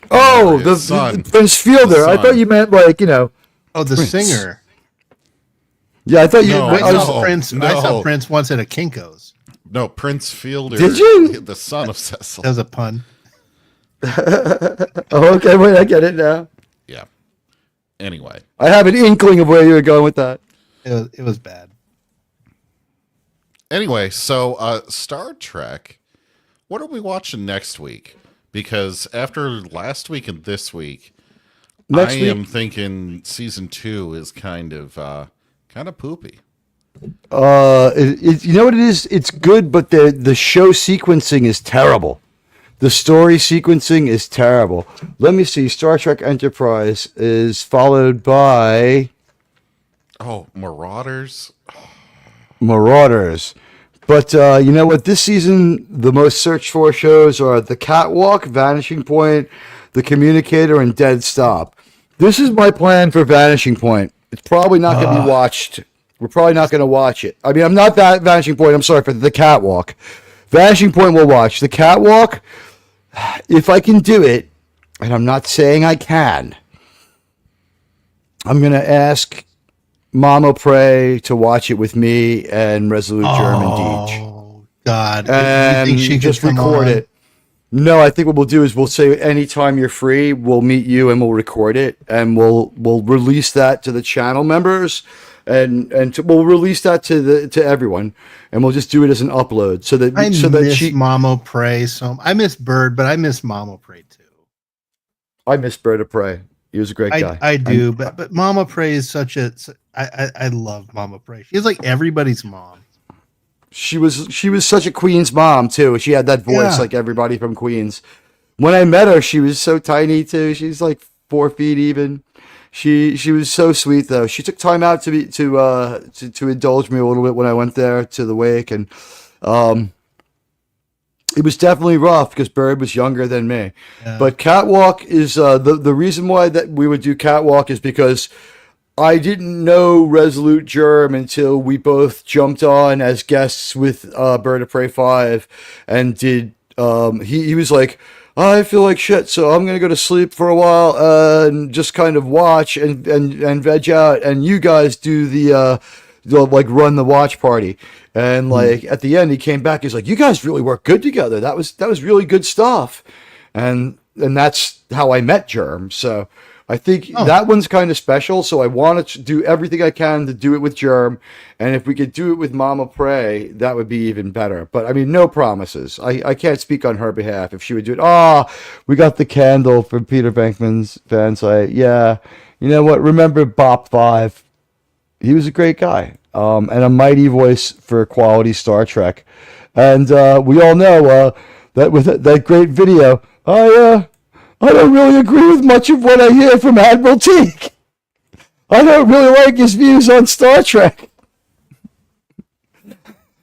Oh, His son. the Prince Fielder. The I thought son. you meant like Oh, the Prince. singer. Yeah, I thought you. No, I I was- saw Prince. I saw no. Prince once at a Kinko's. No, Prince Fielder. Did you? The son of Cecil. That was a pun. Oh, okay. Wait, I get it now. Yeah. Anyway, I have an inkling of where you were going with that. It was bad. so Star Trek. What are we watching next week? Because after last week and this week, Next I week, am thinking season 2 is kind of poopy. you know what it is? It's good, but the show sequencing is terrible. The story sequencing is terrible. Let me see. Star Trek Enterprise is followed by Oh, Marauders. Marauders. But you know what? This season, the most searched for shows are The Catwalk, Vanishing Point, The Communicator, and Dead Stop. This is my plan for Vanishing Point. It's probably not going to be watched. We're probably not going to watch it. I mean, I'm not that Vanishing Point. I'm sorry for The Catwalk. Vanishing Point we'll watch. The Catwalk, if I can do it, and I'm not saying I can, I'm going to ask Mama Prey to watch it with me and Resolute German Deej. Oh God! And You think she could just come record on? it. No, I think what we'll do is we'll say anytime you're free, we'll meet you and we'll record it, and we'll release that to the channel members, and we'll release that to everyone, and we'll just do it as an upload so that I miss she. Mama Prey I miss Bird, but I miss Mama Prey too. I miss Bird of Prey. He was a great guy. I do, but Mama Prey is such a. I love Mama Prey. She's like everybody's mom. She was such a Queen's mom too. She had that voice Yeah. like everybody from Queens. When I met her, she was so tiny too. She's like 4 feet even. She was so sweet though. She took time out to indulge me a little bit when I went there to the wake, and it was definitely rough because Bird was younger than me. Yeah. But Catwalk is the reason why that we would do Catwalk is because I didn't know Resolute Germ until we both jumped on as guests with Bird of Prey 5 and did. He was like, I feel like shit, so I'm gonna go to sleep for a while and just kind of watch and veg out, and you guys do the like run the watch party. And like at the end, he came back. He's like, "You guys really work good together. That was really good stuff." And that's how I met Germ. So I think that one's kind of special. So I wanted to do everything I can to do it with Germ, and if we could do it with Mama Prey, that would be even better. But I mean, no promises. I can't speak on her behalf. If she would do it, we got the candle from Peter Venkman's fan site. Yeah, you know what? Remember Bop 5? He was a great guy, and a mighty voice for quality Star Trek. And we all know that with that great video, I don't really agree with much of what I hear from Admiral Teague. I don't really like his views on Star Trek.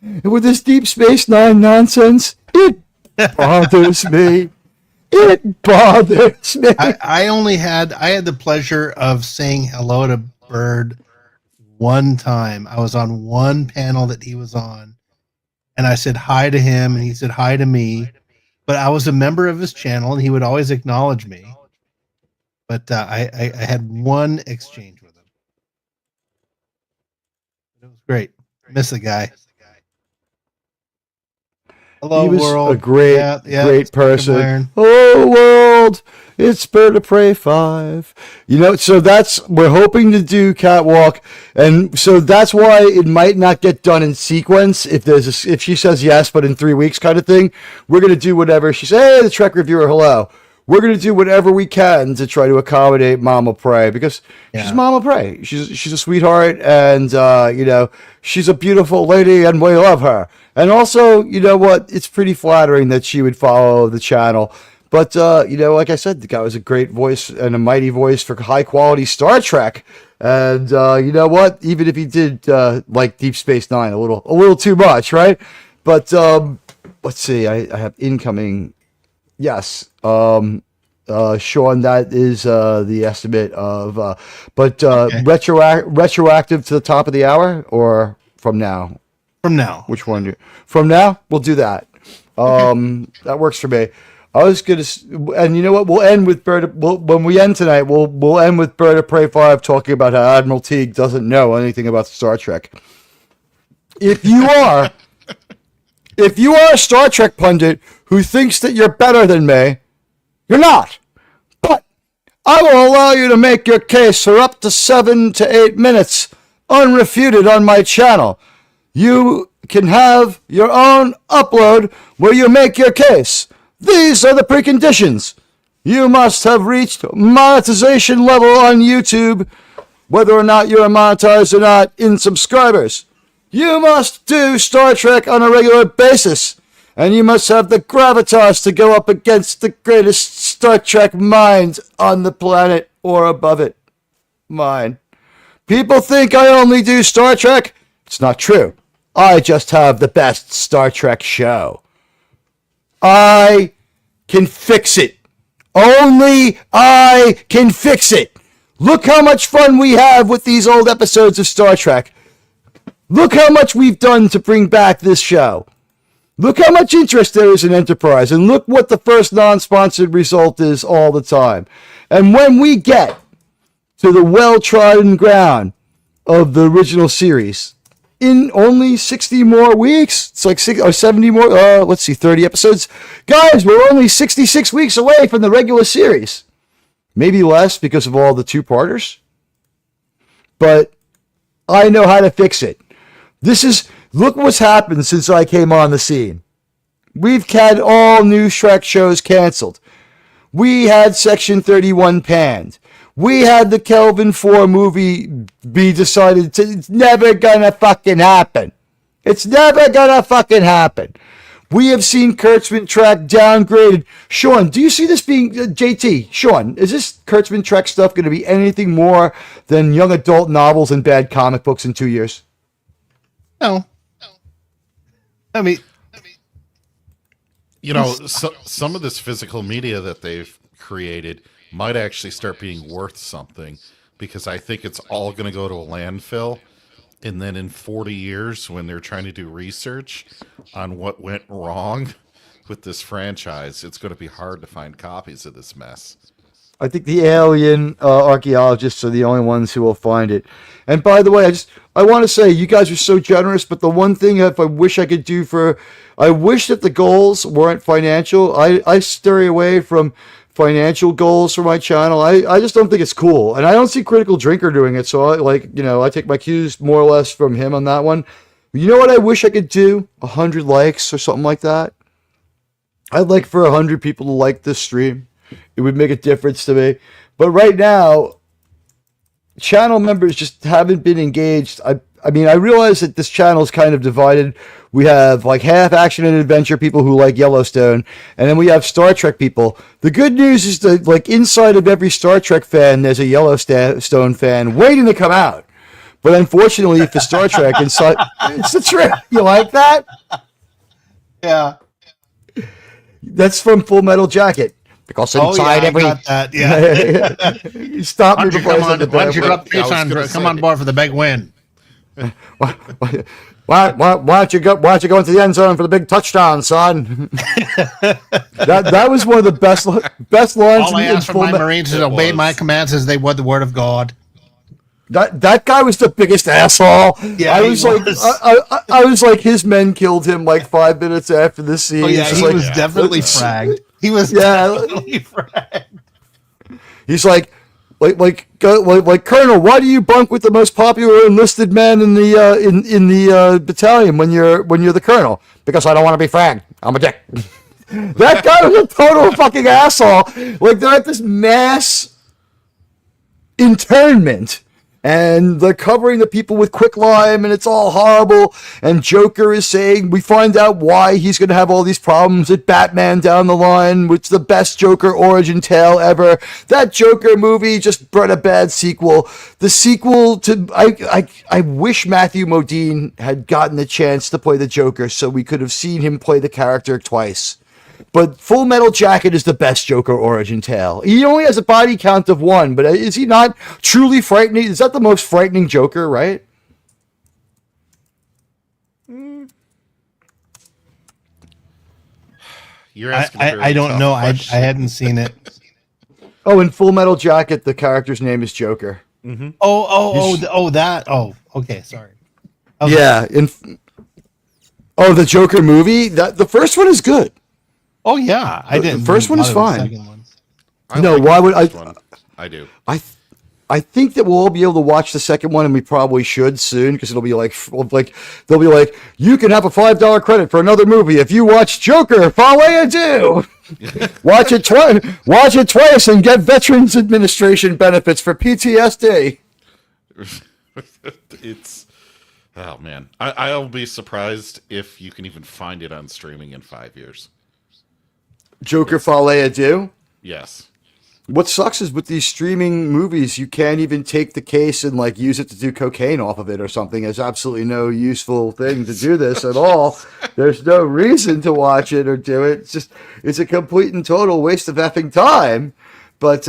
And with this Deep Space Nine nonsense, it bothers me. It bothers me. I had the pleasure of saying hello to Bird one time. I was on one panel that he was on, and I said hi to him, and he said hi to me. But I was a member of his channel, and he would always acknowledge me. But I had one exchange with him. It was great. Miss the guy. Hello, He was world. a great Yeah, person. Iron. Oh, unresolved. It's Bird of Prey 5. You know, so we're hoping to do Catwalk, and so that's why it might not get done in sequence if she says yes, but in 3 weeks kind of thing. We're going to do whatever. She says, hey, the Trek reviewer, hello. We're going to do whatever we can to try to accommodate Mama Prey, because she's Mama Prey. She's a sweetheart, and, you know, she's a beautiful lady, and we love her. And also, you know what? It's pretty flattering that she would follow the channel. But, you know, like I said, the guy was a great voice and a mighty voice for high-quality Star Trek. And, you know what? Even if he did like Deep Space Nine a little too much, right? But, let's see. I have incoming... Yes. Sean, that is the estimate of... retroactive to the top of the hour or from now? From now. Which one? From now? We'll do that. That works for me. I was going to... And you know what? We'll end with when we end tonight, we'll end with Bird of Prey 5 talking about how Admiral Teague doesn't know anything about Star Trek. If you are a Star Trek pundit who thinks that you're better than me, you're not. But I will allow you to make your case for up to 7 to 8 minutes unrefuted on my channel. You can have your own upload where you make your case. These are the preconditions. You must have reached monetization level on YouTube, whether or not you are monetized or not, in subscribers. You must do Star Trek on a regular basis, and you must have the gravitas to go up against the greatest Star Trek mind on the planet or above it. Mine. People think I only do Star Trek. It's not true. I just have the best Star Trek show. I can fix it. Only I can fix it. Look how much fun we have with these old episodes of Star Trek. Look how much we've done to bring back this show. Look how much interest there is in Enterprise, and look what the first non-sponsored result is all the time. And when we get to the well-trodden ground of the original series, in only 60 more weeks, it's like 60 or 70 more, 30 episodes. Guys, we're only 66 weeks away from the regular series. Maybe less because of all the two-parters. But I know how to fix it. Look what's happened since I came on the scene. We've had all new Shrek shows canceled. We had Section 31 panned. We had the Kelvin 4 movie be decided to... It's never gonna fucking happen. It's never gonna fucking happen. We have seen Kurtzman Track downgraded. Sean, do you see this being... JT, Sean, is this Kurtzman Track stuff going to be anything more than young adult novels and bad comic books in 2 years? No. I mean... You know, some of this physical media that they've created might actually start being worth something, because I think it's all going to go to a landfill, and then in 40 years when they're trying to do research on what went wrong with this franchise, it's going to be hard to find copies of this mess. I think the alien archaeologists are the only ones who will find it. And by the way, I want to say you guys are so generous, but the one thing I wish I could do I wish that the goals weren't financial. I stray away from financial goals for my channel. I just don't think it's cool. And I don't see Critical Drinker doing it, so I take my cues more or less from him on that one. You know what I wish I could do? 100 likes or something like that. I'd like for 100 people to like this stream. It would make a difference to me. But right now, channel members just haven't been engaged. I mean, I realize that this channel is kind of divided. We have like half action and adventure people who like Yellowstone, and then we have Star Trek people. The good news is that like inside of every Star Trek fan, there's a Yellowstone fan waiting to come out. But unfortunately for Star Trek, inside, it's the truth. You like that? Yeah. That's from Full Metal Jacket. Because inside every... I got that, yeah. You stop me before I said the why don't you go up come on board for the big win? Why don't you go into the end zone for the big touchdown, son? that was one of the best lines. All I asked from my Marines is obey my commands as they would the word of God. That guy was the biggest asshole. Yeah, I was like, his men killed him like 5 minutes after this scene. Oh, yeah, he was definitely fragged. He was definitely Fred. He's like Colonel, why do you bunk with the most popular enlisted man in the battalion when you're the colonel? Because I don't want to be fragged. I'm a dick. That guy was a total fucking asshole. Like, they're at this mass internment, and they're covering the people with quicklime, and it's all horrible. And Joker is saying, we find out why he's going to have all these problems with Batman down the line, which is the best Joker origin tale ever. That Joker movie just brought a bad sequel. The sequel to... I wish Matthew Modine had gotten the chance to play the Joker so we could have seen him play the character twice. But Full Metal Jacket is the best Joker origin tale. He only has a body count of 1, but is he not truly frightening? Is that the most frightening Joker, right? You're asking. I don't know. I hadn't seen it. Oh, in Full Metal Jacket, the character's name is Joker. Mm-hmm. That. Oh, okay. Sorry. Okay. Yeah. The Joker movie. The first one is good. Oh yeah, I didn't. The first one is fine. Why would I? I do. I think that we'll all be able to watch the second one, and we probably should soon, because it'll be like they'll be like, you can have a $5 credit for another movie if you watch Joker. Folie à deux. Watch it twice and get Veterans Administration benefits for PTSD. It's oh man, I'll be surprised if you can even find it on streaming in 5 years. Joker Folie à deux? Yes. What sucks is with these streaming movies, you can't even take the case and like use it to do cocaine off of it or something. There's absolutely no useful thing to do this at all. There's no reason to watch it or do it. It's a complete and total waste of effing time. But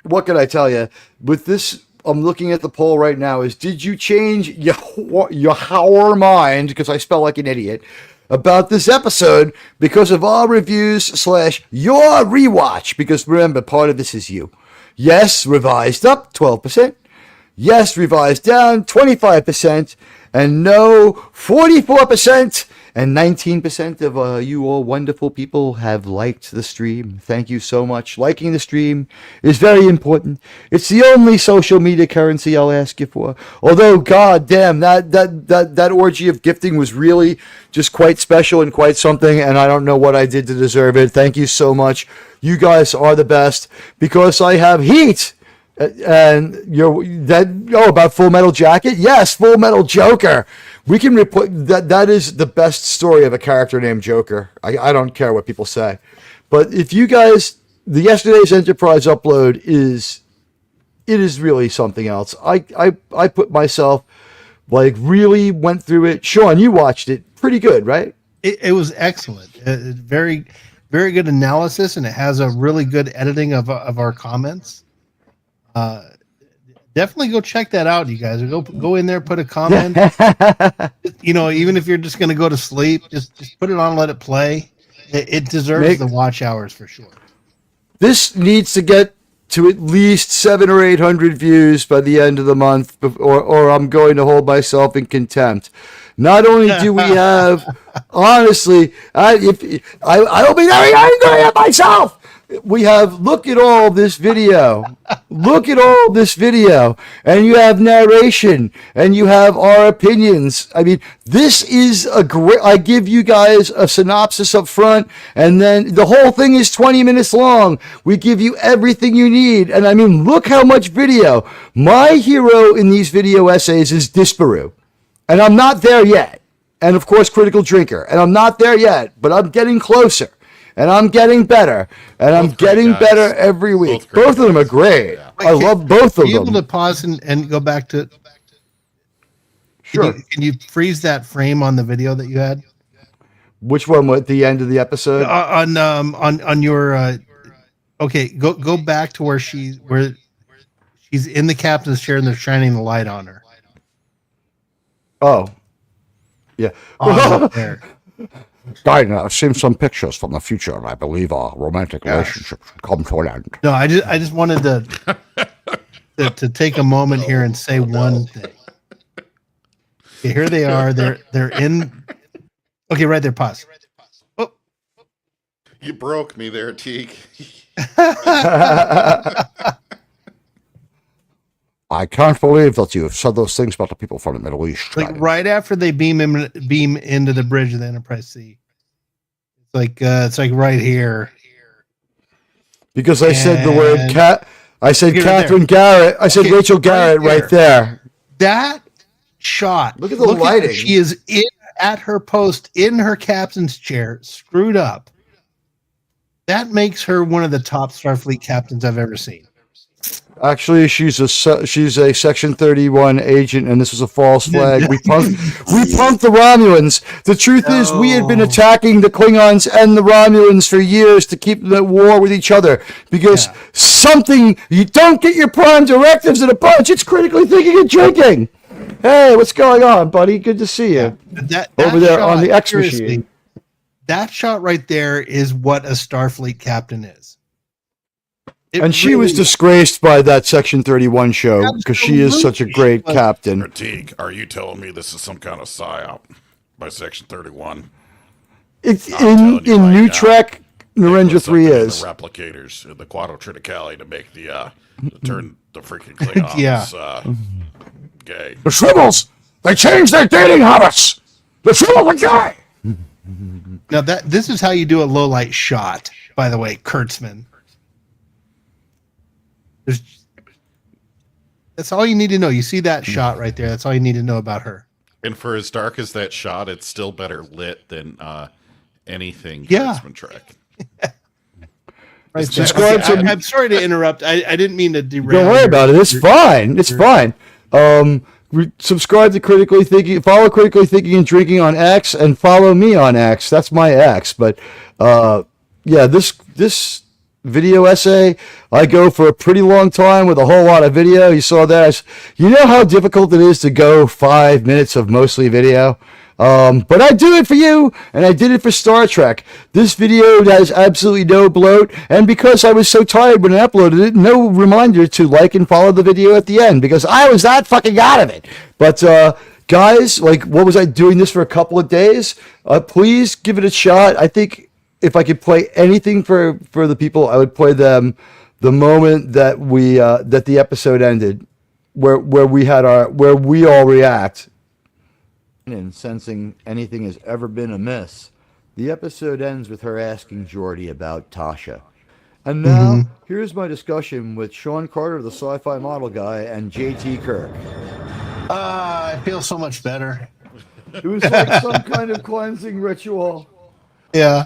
what can I tell you? With this, I'm looking at the poll right now. Did you change your mind, because I spell like an idiot, about this episode because of our reviews / your rewatch? Because remember, part of this is you. Yes, revised up 12%. Yes, revised down 25%. And no, 44%. And 19% of you all wonderful people have liked the stream. Thank you so much. Liking the stream is very important. It's the only social media currency I'll ask you for. Although, god damn, that orgy of gifting was really just quite special and quite something, and I don't know what I did to deserve it. Thank you so much. You guys are the best, because I have heat. And about Full Metal Jacket? Yes, Full Metal Joker. We can report that is the best story of a character named Joker. I don't care what people say. But if you guys, the yesterday's Enterprise upload is really something else. I put myself, like, really went through it. Sean, you watched it. Pretty good, right? It was excellent. Very, very good analysis, and it has a really good editing of our comments. Definitely go check that out, you guys. Go in there, put a comment. Even if you're just going to go to sleep, just put it on, let it play. It deserves the watch hours for sure. This needs to get to at least 700 or 800 views by the end of the month, or I'm going to hold myself in contempt. Not only do we have, honestly, I will be very angry at myself. We have, look at all this video. Look at all this video. And you have narration. And you have our opinions. I mean, this is a great, I give you guys a synopsis up front. And then the whole thing is 20 minutes long. We give you everything you need. And I mean, look how much video. My hero in these video essays is Disparu. And I'm not there yet. And of course, Critical Drinker. And I'm not there yet. But I'm getting closer. And I'm getting better. And I'm getting better every week. Both of them are great. Yeah. I love both of them. Are you able to pause and go back to... Sure. Can you freeze that frame on the video that you had? Which one? At the end of the episode? On your... okay, go back to where she's in the captain's chair and they're shining the light on her. Oh. Yeah. There. I've seen some pictures from the future, and I believe our romantic relationship should come to an end. No, I just wanted to take a moment here and say one thing. Okay, here they are. They're in. Okay, right there. Pause. Oh. You broke me there, Teak. I can't believe that you have said those things about the people from the Middle East. Like right after they beam into the bridge of the Enterprise C. It's like right here. Because I said the word cat. I said Catherine Garrett. I said Rachel Garrett right there. That shot. Look at the lighting. She is at her post in her captain's chair, screwed up. That makes her one of the top Starfleet captains I've ever seen. Actually, she's a Section 31 agent, and this was a false flag. We punked the Romulans. The truth is, we had been attacking the Klingons and the Romulans for years to keep them at war with each other because you don't get your prime directives in a bunch. It's critically thinking and drinking. Hey, what's going on, buddy? Good to see you. That over there shot, on the X machine. That shot right there is what a Starfleet captain is. And she was disgraced by that Section 31 show because she is such a great captain. Teague, are you telling me this is some kind of psyop by Section 31? It's in New Trek, Narendra 3 is. The replicators, the Quadrotriticale to make turn the freaking Klingons gay. The Shrivels! They changed their dating habits! The Shrivels are gay! Now this is how you do a low light shot, by the way, Kurtzman. That's all you need to know. You see that shot right there. That's all you need to know about her. And for as dark as that shot, it's still better lit than anything Kurtzman Trek. Right, I'm sorry to interrupt. I didn't mean to derail. Don't worry about it. It's fine. It's fine. Subscribe to Critically Thinking. Follow Critically Thinking and Drinking on X, and follow me on X. That's my X. But this video essay, I go for a pretty long time with a whole lot of video. You saw that. You know how difficult it is to go 5 minutes of mostly video? But I do it for you, and I did it for Star Trek. This video has absolutely no bloat, and because I was so tired when I uploaded it, no reminder to like and follow the video at the end, because I was that fucking out of it. But, guys, what was I doing this for a couple of days? Please give it a shot. I think if I could play anything for the people, I would play them the moment that that the episode ended, where we all react. And sensing anything has ever been amiss, the episode ends with her asking Geordi about Tasha. And now, here's my discussion with Sean Carter, the sci-fi model guy, and JT Kirk. I feel so much better. It was like some kind of cleansing ritual. Yeah.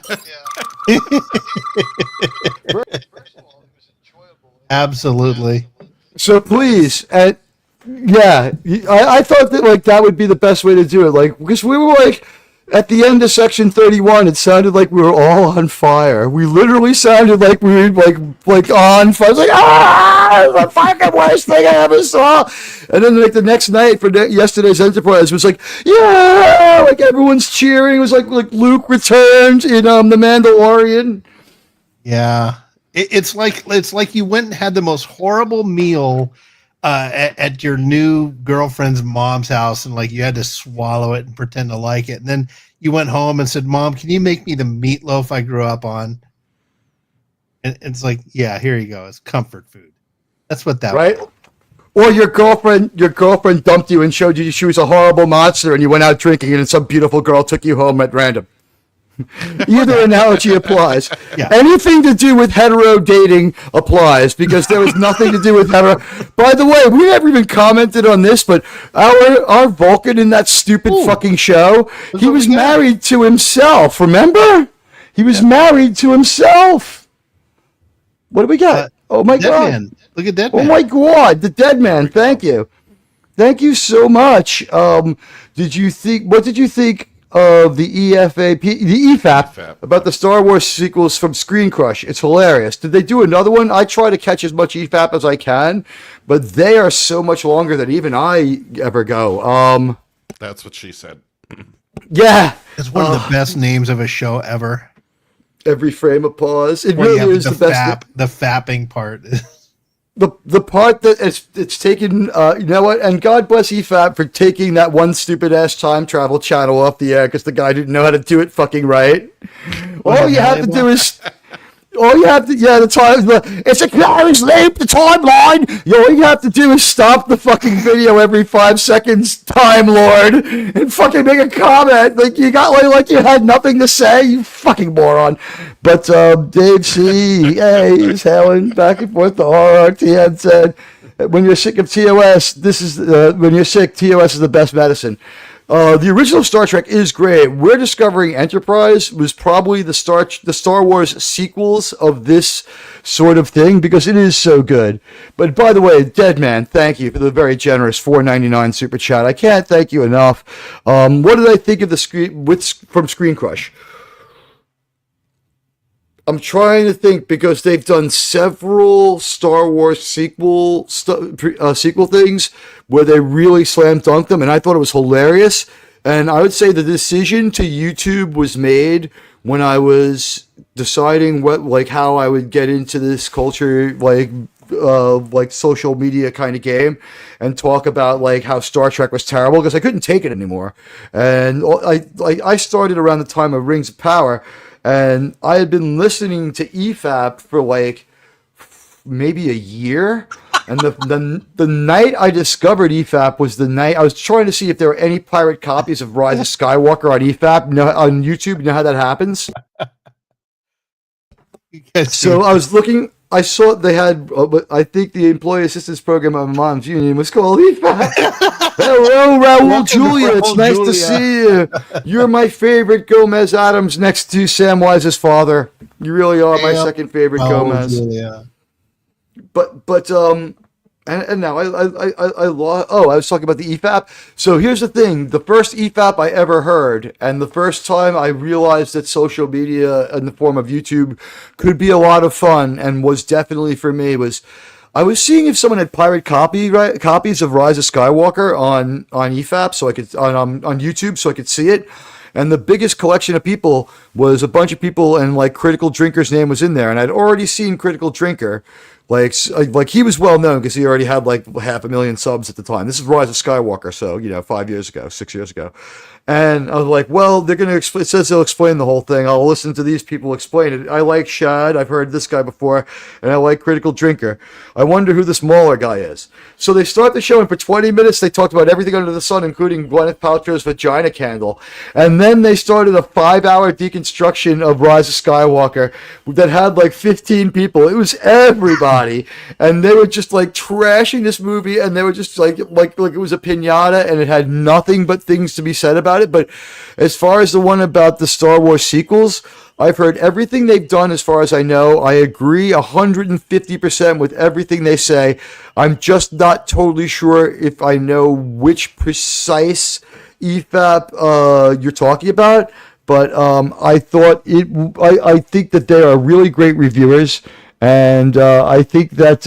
Absolutely. So please, I thought that that would be the best way to do it, because we were at the end of Section 31, it sounded like we were all on fire. We literally sounded like we were on fire. It was the fucking worst thing I ever saw. And then the next night for yesterday's Enterprise was everyone's cheering. It was like Luke returned in The Mandalorian. Yeah, it's like you went and had the most horrible meal at your new girlfriend's mom's house, and you had to swallow it and pretend to like it, and then you went home and said, "Mom, can you make me the meatloaf I grew up on?" And it's here you go. It's comfort food. That's what that right. was. Or your girlfriend dumped you and showed you she was a horrible monster, and you went out drinking, and some beautiful girl took you home at random. Either analogy applies. Yeah. Anything to do with hetero dating applies, because there was nothing to do with hetero. By the way, we never even commented on this, but our Vulcan in that stupid fucking show, he was married to himself. Remember? He was married to himself. What do we got? Oh my God! Man. Look at Dead Man. Oh my God! The Dead Man. Thank you so much. What did you think of the EFAP about the Star Wars sequels from Screen Crush? It's hilarious. Did they do another one? I try to catch as much EFAP as I can, but they are so much longer than even I ever go. That's what she said. Yeah. It's one of the best names of a show ever. Every frame of pause. It really is the best. The fapping part. the part that it's taken, you know what? And God bless EFAP for taking that one stupid ass time travel channel off the air because the guy didn't know how to do it fucking right. All you have to do is. All you have to, the time, it's a Clarice Leap, the timeline. All you have to do is stop the fucking video every 5 seconds, Time Lord, and fucking make a comment. Like you got like you had nothing to say, you fucking moron. But Dave C. is hailing back and forth to RRTN said, when you're sick of TOS, when you're sick, TOS is the best medicine. The original Star Trek is great. We're discovering Enterprise was probably the Star Wars sequels of this sort of thing because it is so good. But by the way, Deadman, thank you for the very generous $4.99 super chat. I can't thank you enough. What did I think of the from Screen Crush? I'm trying to think because they've done several Star Wars sequel things where they really slam dunked them, and I thought it was hilarious. And I would say the decision to YouTube was made when I was deciding how I would get into this culture, like social media kind of game, and talk about how Star Trek was terrible because I couldn't take it anymore. And I started around the time of Rings of Power. And I had been listening to EFAP for maybe a year. And the night I discovered EFAP was the night I was trying to see if there were any pirate copies of Rise of Skywalker on EFAP, on YouTube. You know how that happens? So I was looking. I saw they had, I think the employee assistance program at my mom's union was called EFAP. Hello, Raul Julia. It's nice to see you. You're my favorite Gomez Adams next to Samwise's father. You really are my second favorite Gomez. Julia. But and now I lost. Oh, I was talking about the EFAP. So here's the thing: the first EFAP I ever heard, and the first time I realized that social media in the form of YouTube could be a lot of fun, and was definitely for me, was I was seeing if someone had pirate copies of Rise of Skywalker on EFAP, so I could on YouTube, so I could see it. And the biggest collection of people was a bunch of people, and Critical Drinker's name was in there, and I'd already seen Critical Drinker. Like he was well known because he already had 500,000 subs at the time. This is Rise of Skywalker, so 5 years ago, 6 years ago. And I was like, well, they're going to explain. It says they'll explain the whole thing. I'll listen to these people explain it. I like Shad. I've heard this guy before. And I like Critical Drinker. I wonder who this Mauler guy is. So they start the show, and for 20 minutes, they talked about everything under the sun, including Gwyneth Paltrow's vagina candle. And then they started a 5-hour deconstruction of Rise of Skywalker that had 15 people. It was everybody. And they were just trashing this movie, and they were just like it was a piñata, and it had nothing but things to be said about it. But as far as the one about the Star Wars sequels, I've heard everything they've done as far as I know. I agree 150% with everything they say. I'm just not totally sure if I know which precise EFAP you're talking about. But I think that they are really great reviewers, and I think that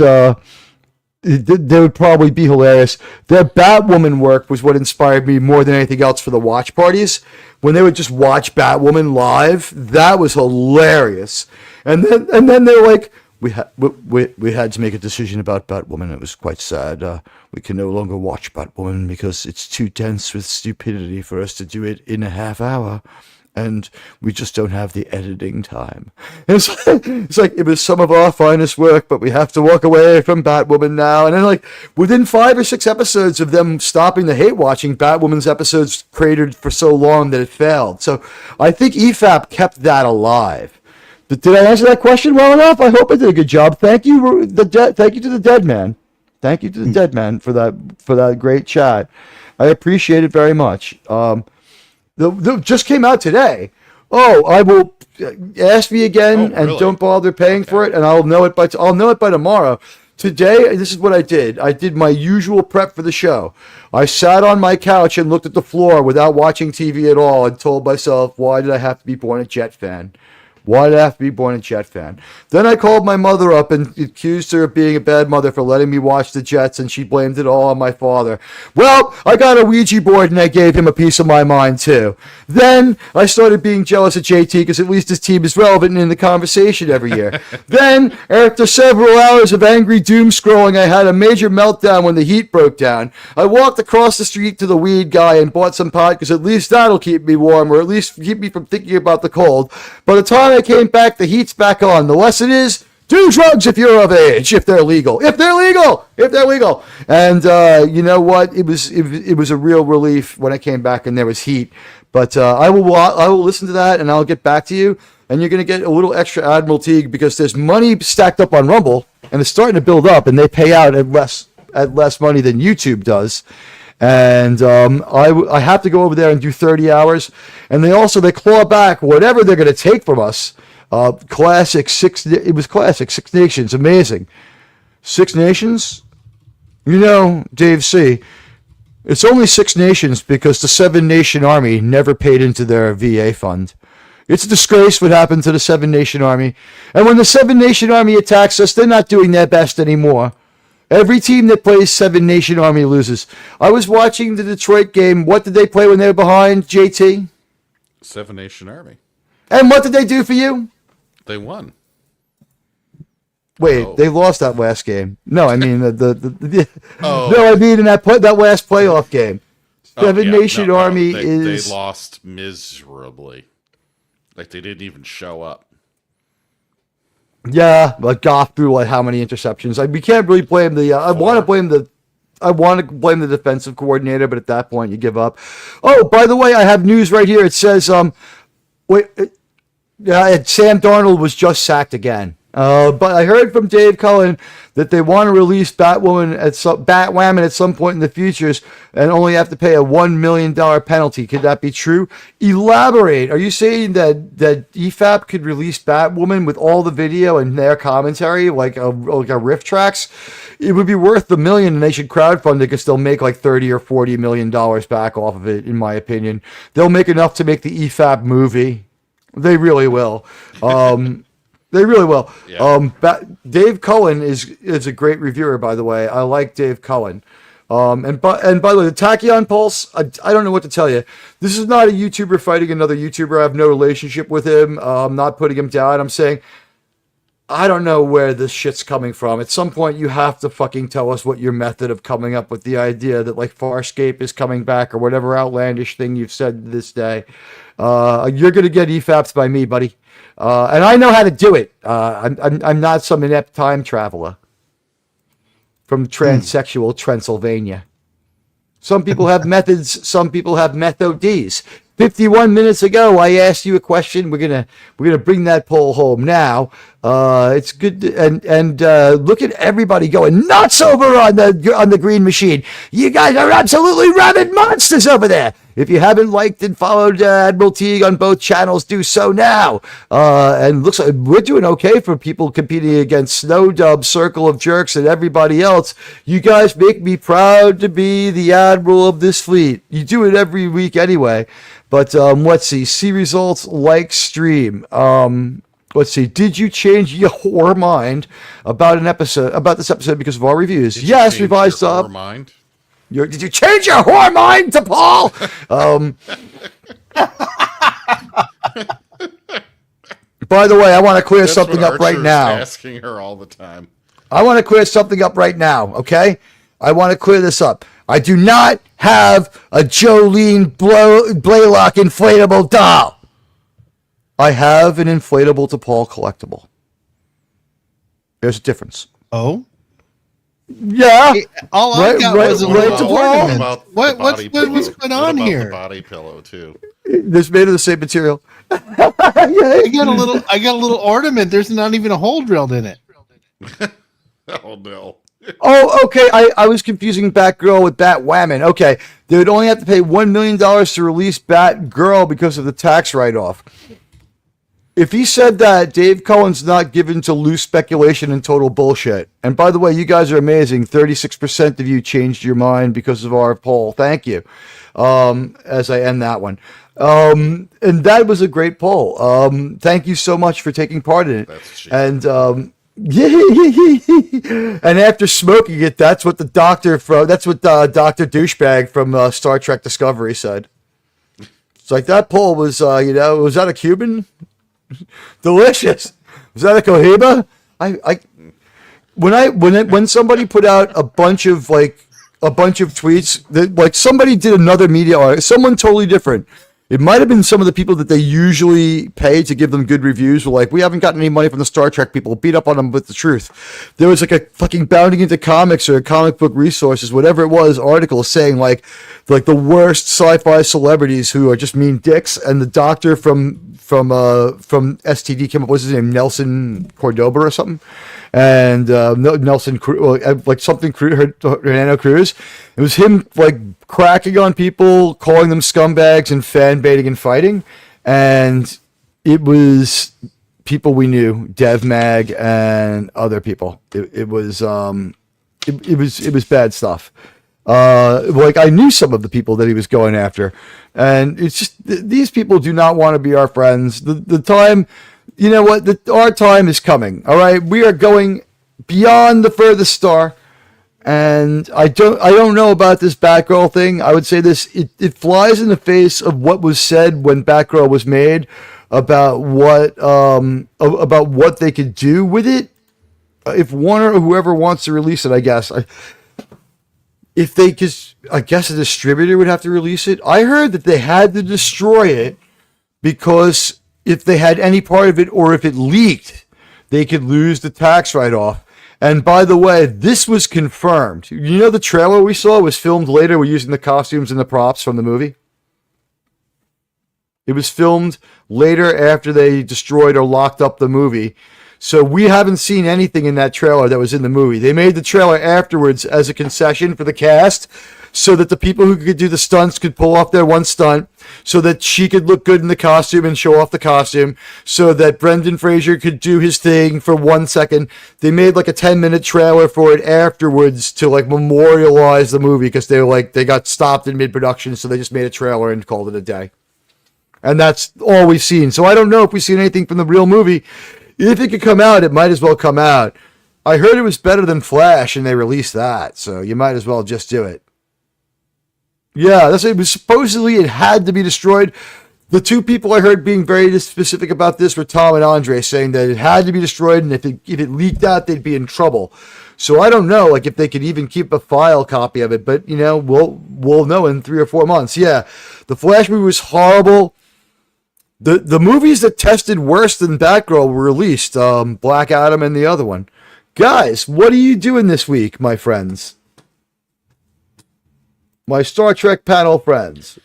they would probably be hilarious. Their Batwoman work was what inspired me more than anything else for the watch parties. When they would just watch Batwoman live, that was hilarious. And then they're like, we had to make a decision about Batwoman. It was quite sad. We can no longer watch Batwoman because it's too dense with stupidity for us to do it in a half hour. And we just don't have the editing time. It's like it was some of our finest work, but we have to walk away from Batwoman now. And then within 5 or 6 episodes of them stopping the hate watching, Batwoman's episodes cratered for so long that it failed. So I think EFAP kept that alive. But did I answer that question well enough? I hope I did a good job. Thank you, thank you to the dead man. Thank you to the dead man for that great chat. I appreciate it very much. The just came out today. Oh, I will ask me again, and really? Don't bother paying for it, and I'll know it by tomorrow. Today, this is what I did. I did my usual prep for the show. I sat on my couch and looked at the floor without watching TV at all, and told myself, why did I have to be born a Jet fan? Why'd I have to be born a Jet fan? Then I called my mother up and accused her of being a bad mother for letting me watch the Jets, and she blamed it all on my father. Well, I got a Ouija board and I gave him a piece of my mind too. Then I started being jealous of JT because at least his team is relevant and in the conversation every year. Then, after several hours of angry doom scrolling, I had a major meltdown when the heat broke down. I walked across the street to the weed guy and bought some pot because at least that'll keep me warm, or at least keep me from thinking about the cold. By the time I came back, the heat's back on. The lesson is, do drugs if you're of age, if they're legal. If they're legal. And you know what? It was a real relief when I came back and there was heat. But I will listen to that and I'll get back to you. And you're going to get a little extra Admiralty because there's money stacked up on Rumble and it's starting to build up, and they pay out at less money than YouTube does. And I have to go over there and do 30 hours. And they claw back whatever they're going to take from us. Classic Six Nations, amazing. Six Nations? You know, Dave C., it's only Six Nations because the Seven Nation Army never paid into their VA fund. It's a disgrace what happened to the Seven Nation Army. And when the Seven Nation Army attacks us, they're not doing their best anymore. Every team that plays Seven Nation Army loses. I was watching the Detroit game. What did they play when they were behind, JT? Seven Nation Army. And what did they do for you? They won. Wait, they lost that last game. No, I mean Oh. No, I mean in that last playoff game. Seven Nation Army they lost miserably. Like they didn't even show up. Yeah, but Goff threw like how many interceptions? We can't really blame the. I want to blame the defensive coordinator, but at that point you give up. Oh, by the way, I have news right here. It says Sam Darnold was just sacked again. But I heard from Dave Cullen that they want to release Batwoman at some point in the futures and only have to pay a $1 million penalty. Could that be true? Elaborate. Are you saying that EFAP could release Batwoman with all the video and their commentary, like a riff tracks? It would be worth the $1 million, and they should crowdfund it because they'll make like $30 or $40 million back off of it, in my opinion. They'll make enough to make the EFAP movie. They really will. They really will. Yeah. Dave Cullen is a great reviewer, by the way. I like Dave Cullen. And by the way, the Tachyon Pulse, I don't know what to tell you. This is not a YouTuber fighting another YouTuber. I have no relationship with him. I'm not putting him down. I'm saying, I don't know where this shit's coming from. At some point, you have to fucking tell us what your method of coming up with the idea that like Farscape is coming back or whatever outlandish thing you've said this day. You're going to get EFAPs by me, buddy. And I know how to do it. I'm not some inept time traveler from transsexual Transylvania. Some people have methods. Some people have methods. 51 minutes ago, I asked you a question. We're gonna bring that poll home now. It's good and look at everybody going nuts over on the green machine. You guys are absolutely rabid monsters over there. If you haven't liked and followed Admiral Teague on both channels, do so now. And looks like we're doing okay for people competing against Snowdub, Circle of Jerks, and everybody else. You guys make me proud to be the admiral of this fleet. You do it every week anyway. But let's see results, like, stream. Let's see. Did you change your mind about this episode because of our reviews? Yes, revised up. Mind? Did you change your whore mind to Paul? By the way, I want to clear something up right now. Asking her all the time. I want to clear something up right now. Okay, I want to clear this up. I do not have a Jolene Blaylock inflatable doll. I have an inflatable to Paul collectible. There's a difference. Oh? Yeah. All I got was a little ornament. What's going on here? The body pillow too. It's made of the same material. I got a little ornament. There's not even a hole drilled in it. Oh no. Oh, okay. I was confusing Batgirl with Batwoman. Okay. They would only have to pay $1 million to release Batgirl because of the tax write-off. If he said that, Dave Cullen's not given to loose speculation and total bullshit. And by the way, you guys are amazing. 36% of you changed your mind because of our poll. Thank you. as I end that one. And that was a great poll. Thank you so much for taking part in it. And and after smoking it, that's what Dr. Douchebag from Star Trek Discovery said. It's like that poll was, was that a Cuban? Delicious. Was that a Cohiba? When somebody put out a bunch of tweets that like somebody did another media article, someone totally different. It might have been some of the people that they usually pay to give them good reviews were like, we haven't gotten any money from the Star Trek people. Beat up on them with the truth. There was like a fucking Bounding Into Comics or Comic Book Resources, whatever it was, article saying like the worst sci-fi celebrities who are just mean dicks. And the doctor from STD came up, what's his name? Nelson Cordoba or something. And Nelson, like something, Hernando Cruz. It was him like cracking on people, calling them scumbags and fan baiting and fighting. And it was people we knew, Dev Mag and other people. It was bad stuff. Like I knew some of the people that he was going after, and it's just these people do not want to be our friends. The time, you know what? Our time is coming. All right, we are going beyond the furthest star, and I don't know about this Batgirl thing. I would say this: it flies in the face of what was said when Batgirl was made about what they could do with it. If Warner or whoever wants to release it, I guess. If they could, I guess a distributor would have to release it. I heard that they had to destroy it because if they had any part of it or if it leaked, they could lose the tax write-off. And by the way, this was confirmed. You know the trailer we saw was filmed later. We're using the costumes and the props from the movie. It was filmed later after they destroyed or locked up the movie. So we haven't seen anything in that trailer that was in the movie. They made the trailer afterwards as a concession for the cast so that the people who could do the stunts could pull off their one stunt, so that she could look good in the costume and show off the costume, so that Brendan Fraser could do his thing for 1 second. They made like a 10-minute trailer for it afterwards to like memorialize the movie because they got stopped in mid-production, so they just made a trailer and called it a day. And that's all we've seen. So I don't know if we've seen anything from the real movie. If it could come out, it might as well come out. I heard it was better than Flash, and they released that, so you might as well just do it. Yeah, it was supposedly it had to be destroyed. The two people I heard being very specific about this were Tom and Andre, saying that it had to be destroyed, and if it leaked out, they'd be in trouble. So I don't know, like if they could even keep a file copy of it, but we'll know in 3 or 4 months. Yeah, the Flash movie was horrible. The movies that tested worse than Batgirl were released, Black Adam and the other one. Guys, what are you doing this week, my friends? My Star Trek panel friends.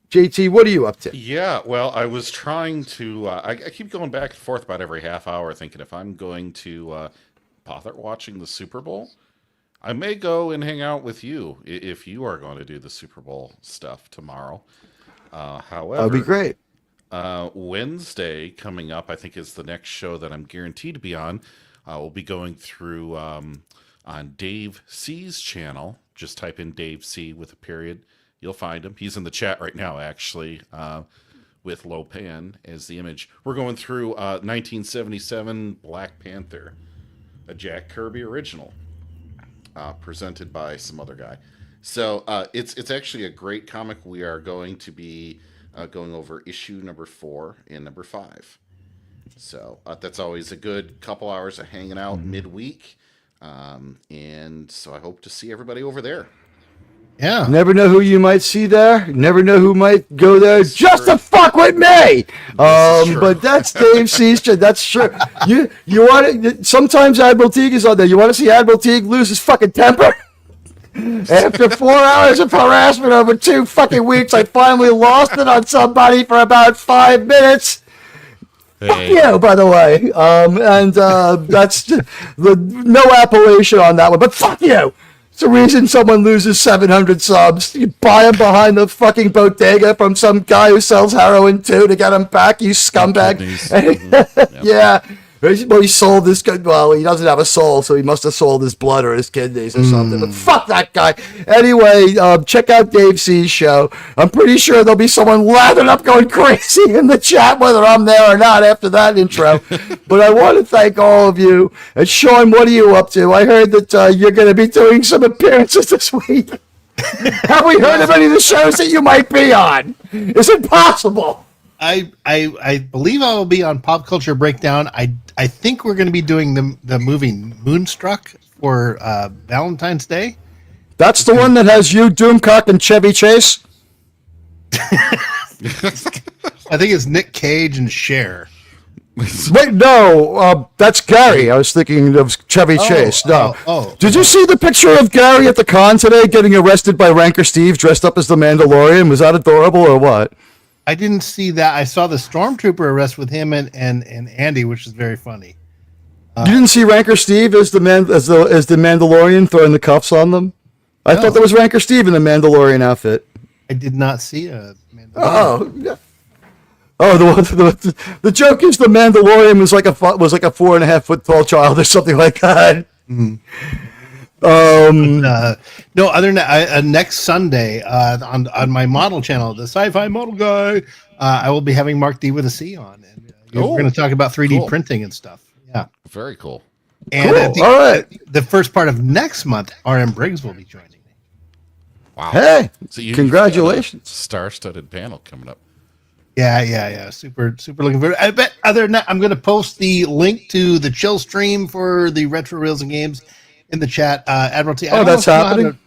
JT, what are you up to? Yeah, well, I was trying to... I keep going back and forth about every half hour thinking if I'm going to bother watching the Super Bowl, I may go and hang out with you if you are going to do the Super Bowl stuff tomorrow. However... That would be great. Wednesday coming up, I think is the next show that I'm guaranteed to be on. We'll be going through on Dave C's channel. Just type in Dave C with a period. You'll find him. He's in the chat right now, actually, with Lopan as the image. We're going through 1977 Black Panther, a Jack Kirby original, presented by some other guy. So it's actually a great comic. We are going to be going over issue number 4 and number 5. So that's always a good couple hours of hanging out midweek. And so I hope to see everybody over there. Yeah. Never know who you might see there. Never know who might go there just to fuck with me. But that's Dave C's. That's true. You want to, sometimes Admiral Teague is on there. You want to see Admiral Teague lose his fucking temper? After 4 hours of harassment over 2 fucking weeks, I finally lost it on somebody for about 5 minutes. Hey. Fuck you, by the way. That's no appellation on that one, but fuck you. It's the reason someone loses 700 subs. You buy them behind the fucking bodega from some guy who sells heroin too to get them back, you scumbag. Yeah. Well, he sold his. Well, he doesn't have a soul, so he must have sold his blood or his kidneys or something. But fuck that guy. Anyway, check out Dave C's show. I'm pretty sure there'll be someone lathering up, going crazy in the chat, whether I'm there or not after that intro. But I want to thank all of you. And Sean, what are you up to? I heard that you're going to be doing some appearances this week. Have we heard of any of the shows that you might be on? Is it possible? I believe I will be on Pop Culture Breakdown. I think we're going to be doing the movie Moonstruck for Valentine's Day. That's the one that has you, Doomcock, and Chevy Chase? I think it's Nick Cage and Cher. Wait, no, that's Gary. I was thinking of Chevy Chase. No. Did you see the picture of Gary at the con today getting arrested by Ranker Steve dressed up as the Mandalorian? Was that adorable or what? I didn't see that. I saw the Stormtrooper arrest with him and Andy, which is very funny. You didn't see Ranker Steve as the Mandalorian throwing the cuffs on them? I thought that was Ranker Steve in the Mandalorian outfit. I did not see a Mandalorian. The joke is the Mandalorian was like a 4.5 foot tall child or something like that. Mm-hmm. No, other than that, next Sunday on my model channel, the Sci-Fi Model Guy, I will be having Mark D with a C on, and we're going to talk about 3D printing and stuff. Yeah, very cool. And all right, the first part of next month, RM Briggs will be joining me. Wow! Hey, so congratulations! Star-studded panel coming up. Yeah. Super looking forward. I bet other than that, I'm going to post the link to the chill stream for the Retro Reels and Games in the chat, Admiralty. That's happening.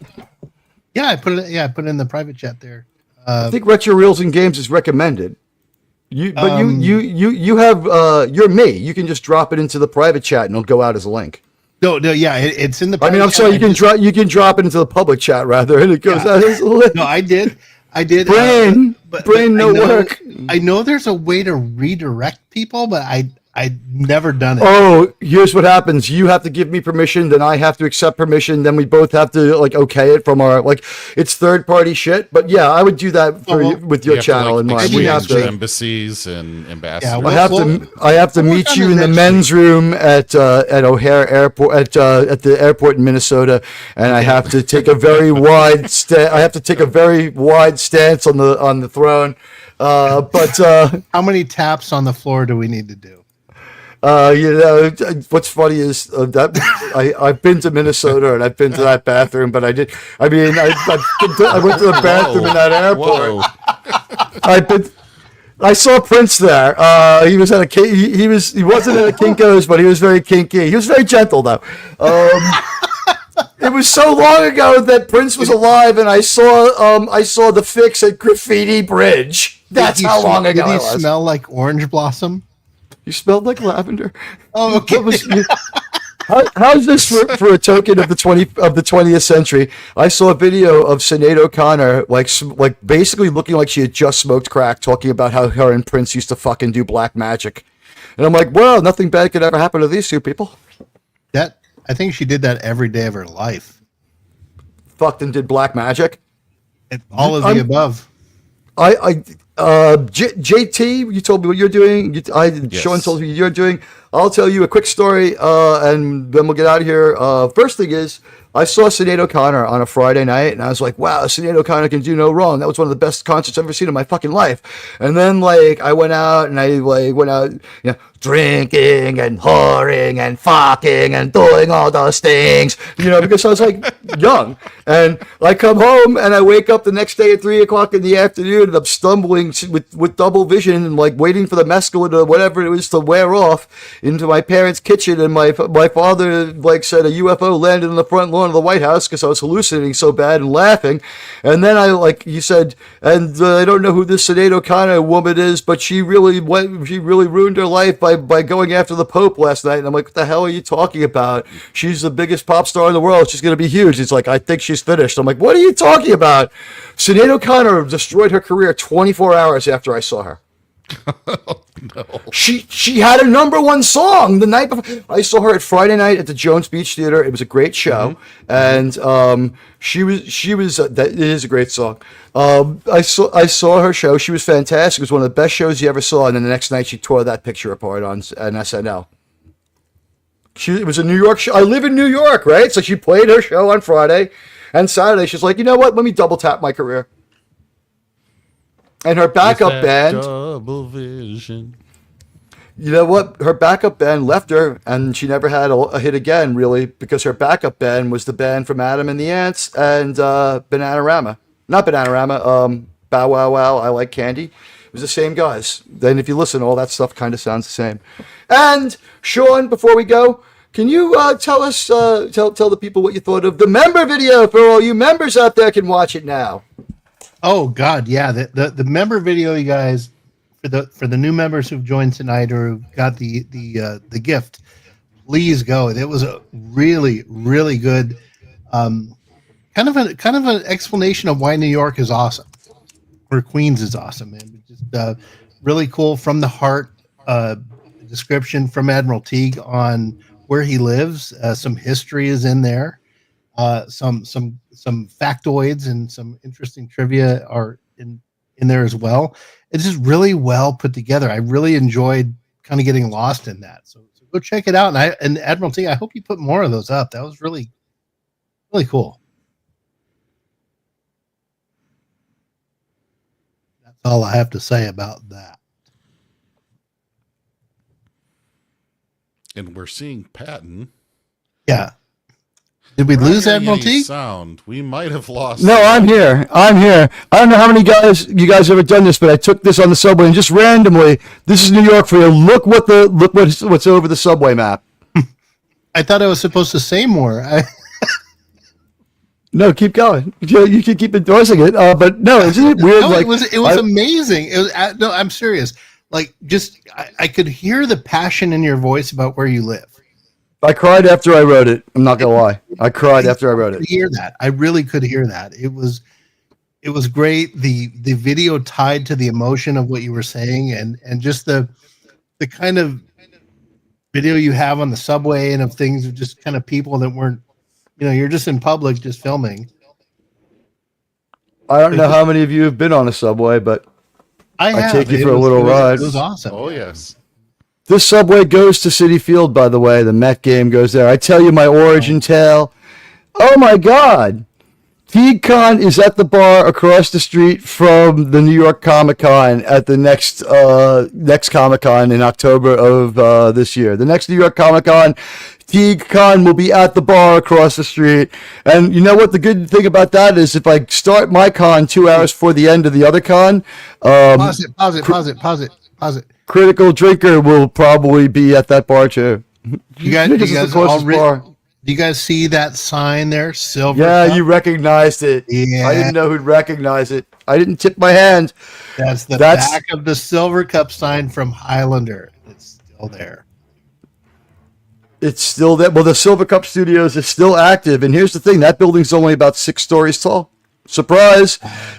I put it in the private chat there. I think Retro Reels and Games is recommended. You have you're me. You can just drop it into the private chat and it'll go out as a link. No, it's in the. I'm sorry. You can drop it into the public chat rather, and it goes out as a link. No, I did. Brain, no work. I know there's a way to redirect people, but I've never done it. Oh, here's what happens. You have to give me permission, then I have to accept permission, then we both have to okay it from our it's third party shit. But yeah, I would do that with your channel in mind. We have to embassies and ambassadors. Yeah, I have to meet you in the men's room at O'Hare Airport at the airport in Minnesota, and I have to take a very wide stance on the throne. But how many taps on the floor do we need to do? What's funny is that I've been to Minnesota and I've been to that bathroom, but I went to the bathroom in that airport. I saw Prince there. He was at he wasn't at a Kinko's, but he was very kinky. He was very gentle though. It was so long ago that Prince was alive, and I saw the Fix at Graffiti Bridge. That's how long ago it was. Did he smell like orange blossom? You smelled like lavender. Oh, okay. How's this for a token of the 20th century? I saw a video of Sinead O'Connor like basically looking like she had just smoked crack, talking about how her and Prince used to fucking do black magic, and I'm like, well, nothing bad could ever happen to these two people. I think she did that every day of her life. Fucked and did black magic. All of the above. JT, you told me what you're doing. Sean told me you're doing. I'll tell you a quick story, and then we'll get out of here. First thing is, I saw Sinead O'Connor on a Friday night, and I was like, wow, Sinead O'Connor can do no wrong. That was one of the best concerts I've ever seen in my fucking life. And then, I went out, drinking and whoring and fucking and doing all those things, because I was young. And I come home and I wake up the next day at 3:00 in the afternoon and I'm stumbling with double vision and waiting for the mescaline or whatever it was to wear off into my parents' kitchen. And my father said a UFO landed on the front lawn of the White House because I was hallucinating so bad and laughing. And then he said, and I don't know who this Sinead O'Connor woman is, but she really ruined her life by going after the Pope last night. And I'm like, what the hell are you talking about? She's the biggest pop star in the world. She's going to be huge. He's like, I think she's finished. I'm like, what are you talking about? Sinead O'Connor destroyed her career 24 hours after I saw her. No. She had a #1 song the night before. I saw her at Friday night at the Jones Beach Theater. It was a great show, and she was that it is a great song. I saw her show. She was fantastic. It was one of the best shows you ever saw. And then the next night she tore that picture apart on SNL. It was a New York show. I live in New York, right? So she played her show on Friday, and Saturday she's like, you know what? Let me double tap my career. And her backup band, double vision. you know what? Her backup band left her, and she never had a hit again, really, because her backup band was the band from Adam and the Ants and Bananarama. Not Bananarama, Bow Wow Wow, I Like Candy. It was the same guys. Then if you listen, all that stuff kind of sounds the same. And Sean, before we go, can you tell us, tell the people what you thought of the member video for all you members out there can watch it now? Oh God, yeah. The member video, you guys, for the new members who've joined tonight or who got the gift, please go. It was a really, really good kind of an explanation of why New York is awesome, or Queens is awesome, and just really cool from the heart description from Admiral Teague on where he lives. Some history is in there. Some factoids and some interesting trivia are in there as well. It's just really well put together. I really enjoyed kind of getting lost in that. So go check it out. And Admiral Teague, I hope you put more of those up. That was really, really cool. That's all I have to say about that. And we're seeing Patton. Yeah. Did we lose Admiral Teague? Sound. We might have lost. No, I'm here. I don't know how many you guys ever done this, but I took this on the subway and just randomly, this is New York for you. Look what's over the subway map. I thought I was supposed to say more. No, keep going. You can keep endorsing it, but no, isn't it weird? No, like it was amazing. It was no, I'm serious. Like, just I could hear the passion in your voice about where you live. I cried after I wrote it. I'm not gonna lie. I cried after I wrote it. Hear that? I really could hear that. It was great. The video tied to the emotion of what you were saying, and just the kind of video you have on the subway and of things of just kind of people that weren't, you're just in public, just filming. I don't know how many of you have been on a subway, but I take you for a little ride. It was awesome. Oh yes. This subway goes to Citi Field, by the way. The Met game goes there. I tell you my origin tale. Oh, my God. TeagueCon is at the bar across the street from the New York Comic-Con at the next Comic-Con in October of this year. The next New York Comic-Con, TeagueCon will be at the bar across the street. And you know what the good thing about that is? If I start my con 2 hours before the end of the other con... Pause it. Critical Drinker will probably be at that bar too. Do you guys see that sign there? Silver. Yeah, Cup? you recognized it. Yeah. I didn't know who'd recognize it. I didn't tip my hand. That's back of the Silver Cup sign from Highlander. It's still there. It's still there. Well, the Silver Cup Studios is still active. And here's the thing. That building's only about 6 stories tall. Surprise.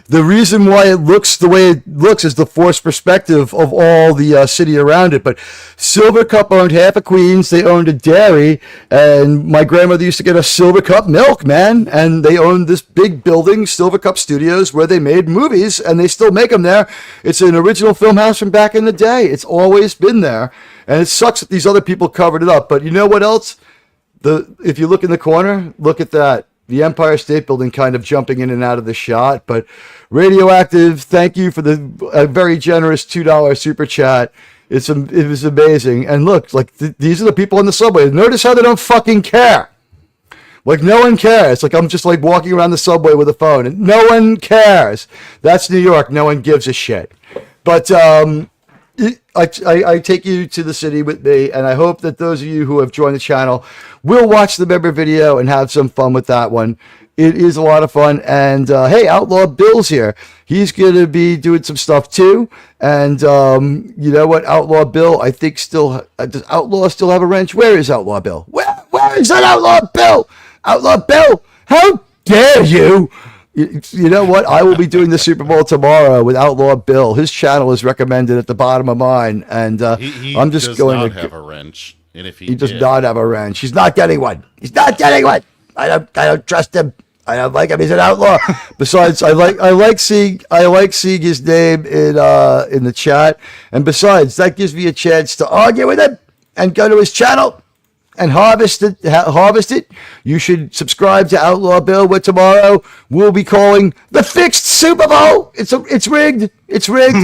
The reason why it looks the way it looks is the forced perspective of all the city around it. But Silver Cup owned half of Queens. They owned a dairy. And my grandmother used to get a Silver Cup milk, man. And they owned this big building, Silver Cup Studios, where they made movies. And they still make them there. It's an original film house from back in the day. It's always been there. And it sucks that these other people covered it up. But you know what else? If you look in the corner, look at that. The Empire State Building kind of jumping in and out of the shot. But Radioactive, thank you for the very generous $2 super chat. It was amazing. And look, like these are the people on the subway. Notice how they don't fucking care. Like no one cares. Like I'm just like walking around the subway with a phone and no one cares. That's New York. No one gives a shit. But I take you to the city with me, and I hope that those of you who have joined the channel will watch the member video and have some fun with that one. It is a lot of fun. And hey, Outlaw Bill's here. He's going to be doing some stuff too. And you know what? Outlaw Bill, I think still... does Outlaw still have a wrench? Where is Outlaw Bill? Where is that Outlaw Bill? Outlaw Bill, how dare you? You know what? I will be doing the Super Bowl tomorrow with Outlaw Bill. His channel is recommended at the bottom of mine, and I'm just going to have a wrench. And if he does not have a wrench, he's not getting one. He's not getting one. I don't trust him. I don't like him. He's an outlaw. Besides, I like seeing his name in the chat, and besides, that gives me a chance to argue with him and go to his channel and harvest it, you should subscribe to Outlaw Bill, where tomorrow we'll be calling the fixed Super Bowl. It's rigged. It's rigged.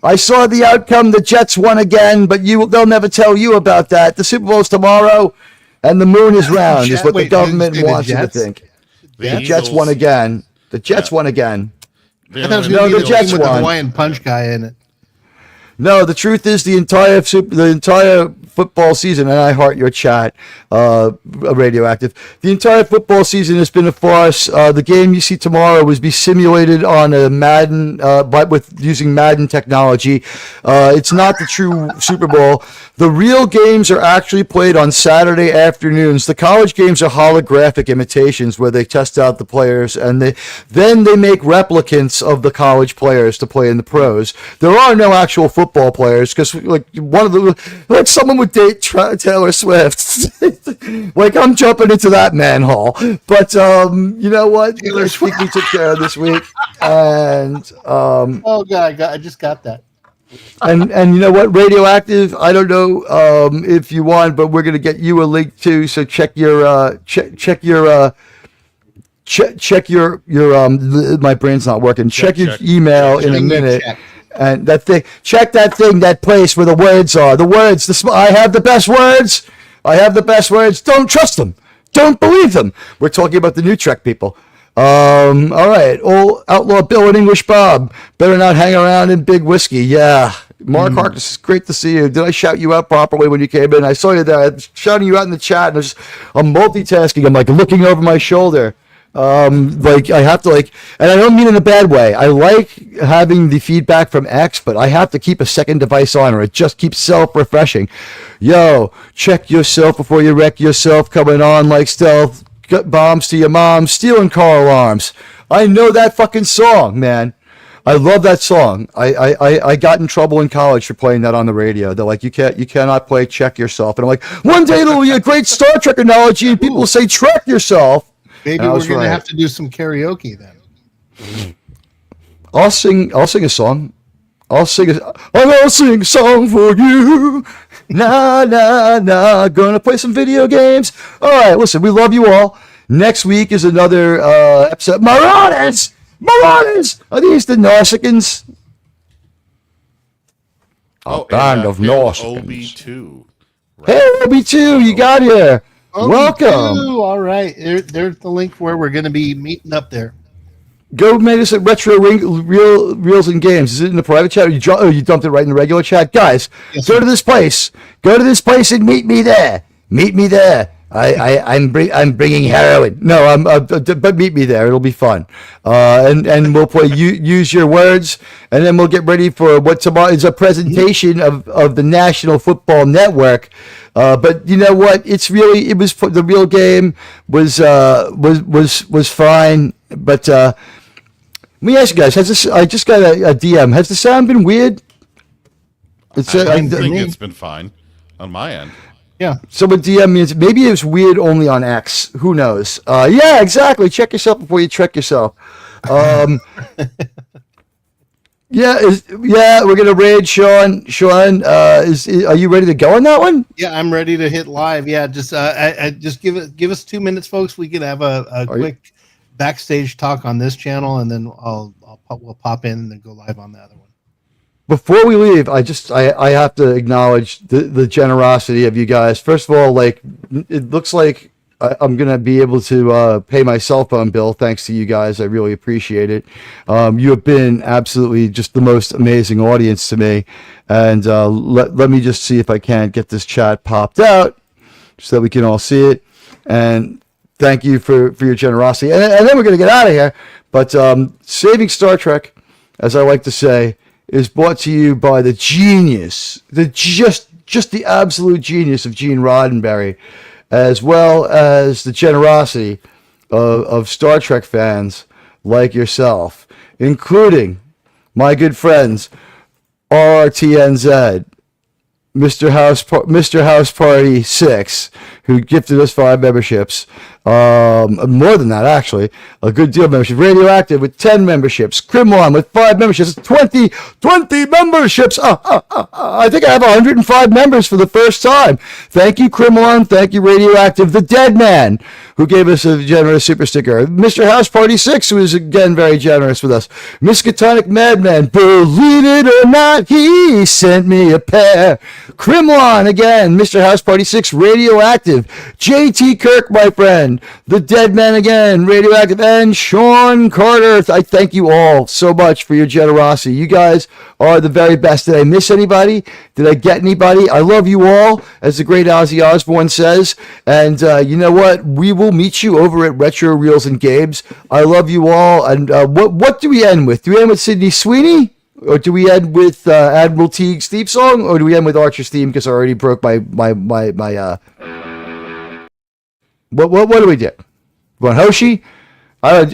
I saw the outcome. The Jets won again, but they'll never tell you about that. The Super Bowl's tomorrow, and the moon is round, is what the government wants you to think. The Jets won again. The Jets won again. I thought it was going to be the Jets with the Hawaiian Punch guy in it. No, the truth is the entire football season, and I heart your chat, Radioactive. The entire football season has been a farce. The game you see tomorrow was be simulated on a Madden, but with using Madden technology. It's not the true Super Bowl. The real games are actually played on Saturday afternoons. The college games are holographic imitations where they test out the players, and then they make replicants of the college players to play in the pros. There are no actual football players because someone would date Taylor Swift. Like, I'm jumping into that manhole. But you know what? I think we took care of this week. And oh god, I just got that. And you know what? Radioactive, I don't know if you want, but we're gonna get you a link too. So check your my brain's not working. Check your email in a minute. And check that place where the words are. The words, I have the best words. I have the best words. Don't trust them. Don't believe them. We're talking about the new Trek people. All right. Old Outlaw Bill and English Bob. Better not hang around in Big Whiskey. Yeah. Mark Harkness, it's great to see you. Did I shout you out properly when you came in? I saw you there. I'm shouting you out in the chat, and I'm multitasking. I'm like looking over my shoulder. I have to and I don't mean in a bad way. I like having the feedback from X, but I have to keep a second device on, or it just keeps self-refreshing. Yo, check yourself before you wreck yourself. Coming on like stealth, gut bombs to your mom, stealing car alarms. I know that fucking song, man. I love that song. I got in trouble in college for playing that on the radio. They're like, you cannot play Check Yourself, and I'm like, one day it'll be a great Star Trek analogy, and people will say Trek Yourself. Maybe we're going to have to do some karaoke then. I'll sing a song. I'll sing a song for you. Nah, nah, nah. Gonna play some video games. All right, listen, we love you all. Next week is another episode. Marauders! Are these the Narsicans? A band of Narsicans. OB2. Right. Hey, OB2, you got here. Welcome. All right. There's the link where we're going to be meeting up there. Go meet us at Retro Reels and Games. Is it in the private chat? Or you dumped it right in the regular chat? Guys, go to this place. Go to this place and meet me there. Meet me there. I'm bringing heroin. No, but meet me there. It'll be fun. And we'll play Use Your Words, and then we'll get ready for what tomorrow is a presentation of the National Football Network. But you know what? The real game was fine. But let me ask you guys: I just got a DM. Has the sound been weird? I think it's been fine on my end. Yeah. So what DM means, maybe it's weird only on X. Who knows? Yeah, exactly. Check yourself before you trek yourself. Yeah, we're gonna raid Sean. Sean, are you ready to go on that one? Yeah, I'm ready to hit live. Yeah, just just give us 2 minutes, folks. We can have a quick backstage talk on this channel, and then we'll pop in and then go live on the other one. Before we leave, I have to acknowledge the generosity of you guys. First of all, like, it looks like I'm going to be able to pay my cell phone bill thanks to you guys. I really appreciate it. You have been absolutely just the most amazing audience to me. And let me just see if I can't get this chat popped out so that we can all see it. And thank you for your generosity. And then we're going to get out of here. But Saving Star Trek, as I like to say, is brought to you by the genius, just the absolute genius of Gene Roddenberry, as well as the generosity of Star Trek fans like yourself, including my good friends RRTNZ, Mr. House Party 6, who gifted us 5 memberships. More than that, actually. A good deal of memberships. Radioactive with 10 memberships. Crimlon with 5 memberships. 20 memberships. I think I have 105 members for the first time. Thank you, Crimlon. Thank you, Radioactive. The Dead Man, who gave us a generous super sticker. Mr. House Party 6, who is, again, very generous with us. Miskatonic Madman, believe it or not, he sent me a pair. Crimlon, again. Mr. House Party 6, Radioactive. JT Kirk, my friend. The Dead Man again, Radioactive, and Sean Carter. I thank you all so much for your generosity. You guys are the very best. Did I miss anybody? Did I get anybody? I love you all, as the great Ozzy Osbourne says. And you know what? We will meet you over at Retro Reels and Games. I love you all. And what do we end with? Do we end with Sydney Sweeney? Or do we end with Admiral Teague's theme song? Or do we end with Archer's theme because I already broke my What do we do? Want Hoshi? I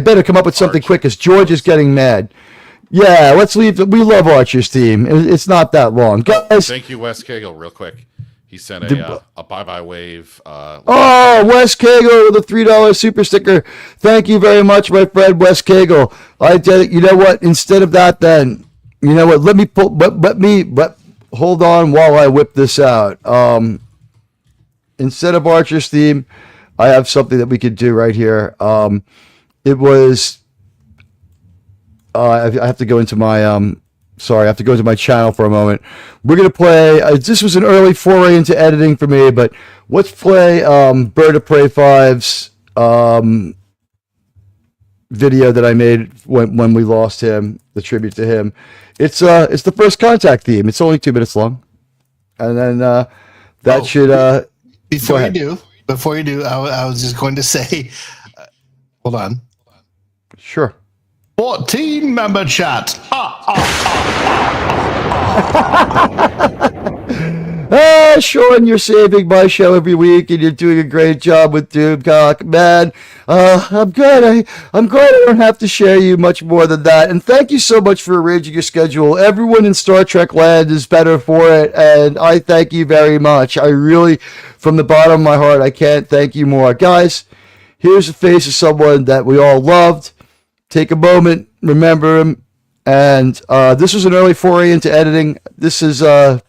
better come up with something quick because George is getting mad. Yeah, let's leave. We love Archer's theme. It's not that long, guys. Thank you, Wes Cagle. Real quick, he sent a bye-bye wave. Wes Cagle with a $3 super sticker. Thank you very much, my friend Wes Cagle. I did it. You know what? Instead of that, then you know what? Let me hold on while I whip this out. Instead of Archer's theme, I have something that we could do right here. It was. I have to go into my. Sorry, I have to go into my channel for a moment. We're gonna play. This was an early foray into editing for me, but let's play Bird of Prey 5's video that I made when we lost him. The tribute to him. It's the First Contact theme. It's only 2 minutes long, and then that should. Before you do, I was just going to say, hold on. Sure. 14 member chat. Sean, you're saving my show every week, and you're doing a great job with Doomcock. Man, I'm glad I don't have to share you much more than that. And thank you so much for arranging your schedule. Everyone in Star Trek land is better for it, and I thank you very much. I really, from the bottom of my heart, I can't thank you more. Guys, here's the face of someone that we all loved. Take a moment, remember him. And this was an early foray into editing. This is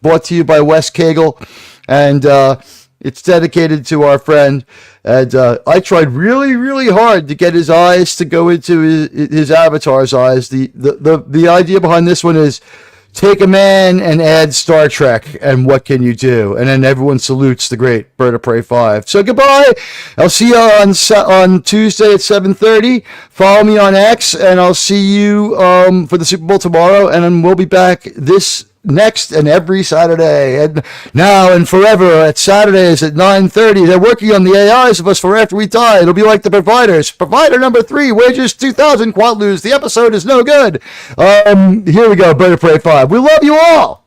brought to you by Wes Cagle, and it's dedicated to our friend. And I tried really, really hard to get his eyes to go into his avatar's eyes. The idea behind this one is take a man and add Star Trek, and what can you do? And then everyone salutes the great Bird of Prey 5. So goodbye. I'll see you on Tuesday at 7:30. Follow me on X, and I'll see you for the Super Bowl tomorrow. And then we'll be back this next and every Saturday, and now and forever at Saturdays at 9:30. They're working on the AIs of us for after we die. It'll be like the providers. Provider number 3 wages 2,000 Quatloos. The episode is no good. Here we go, Bird of Prey 5. We love you all.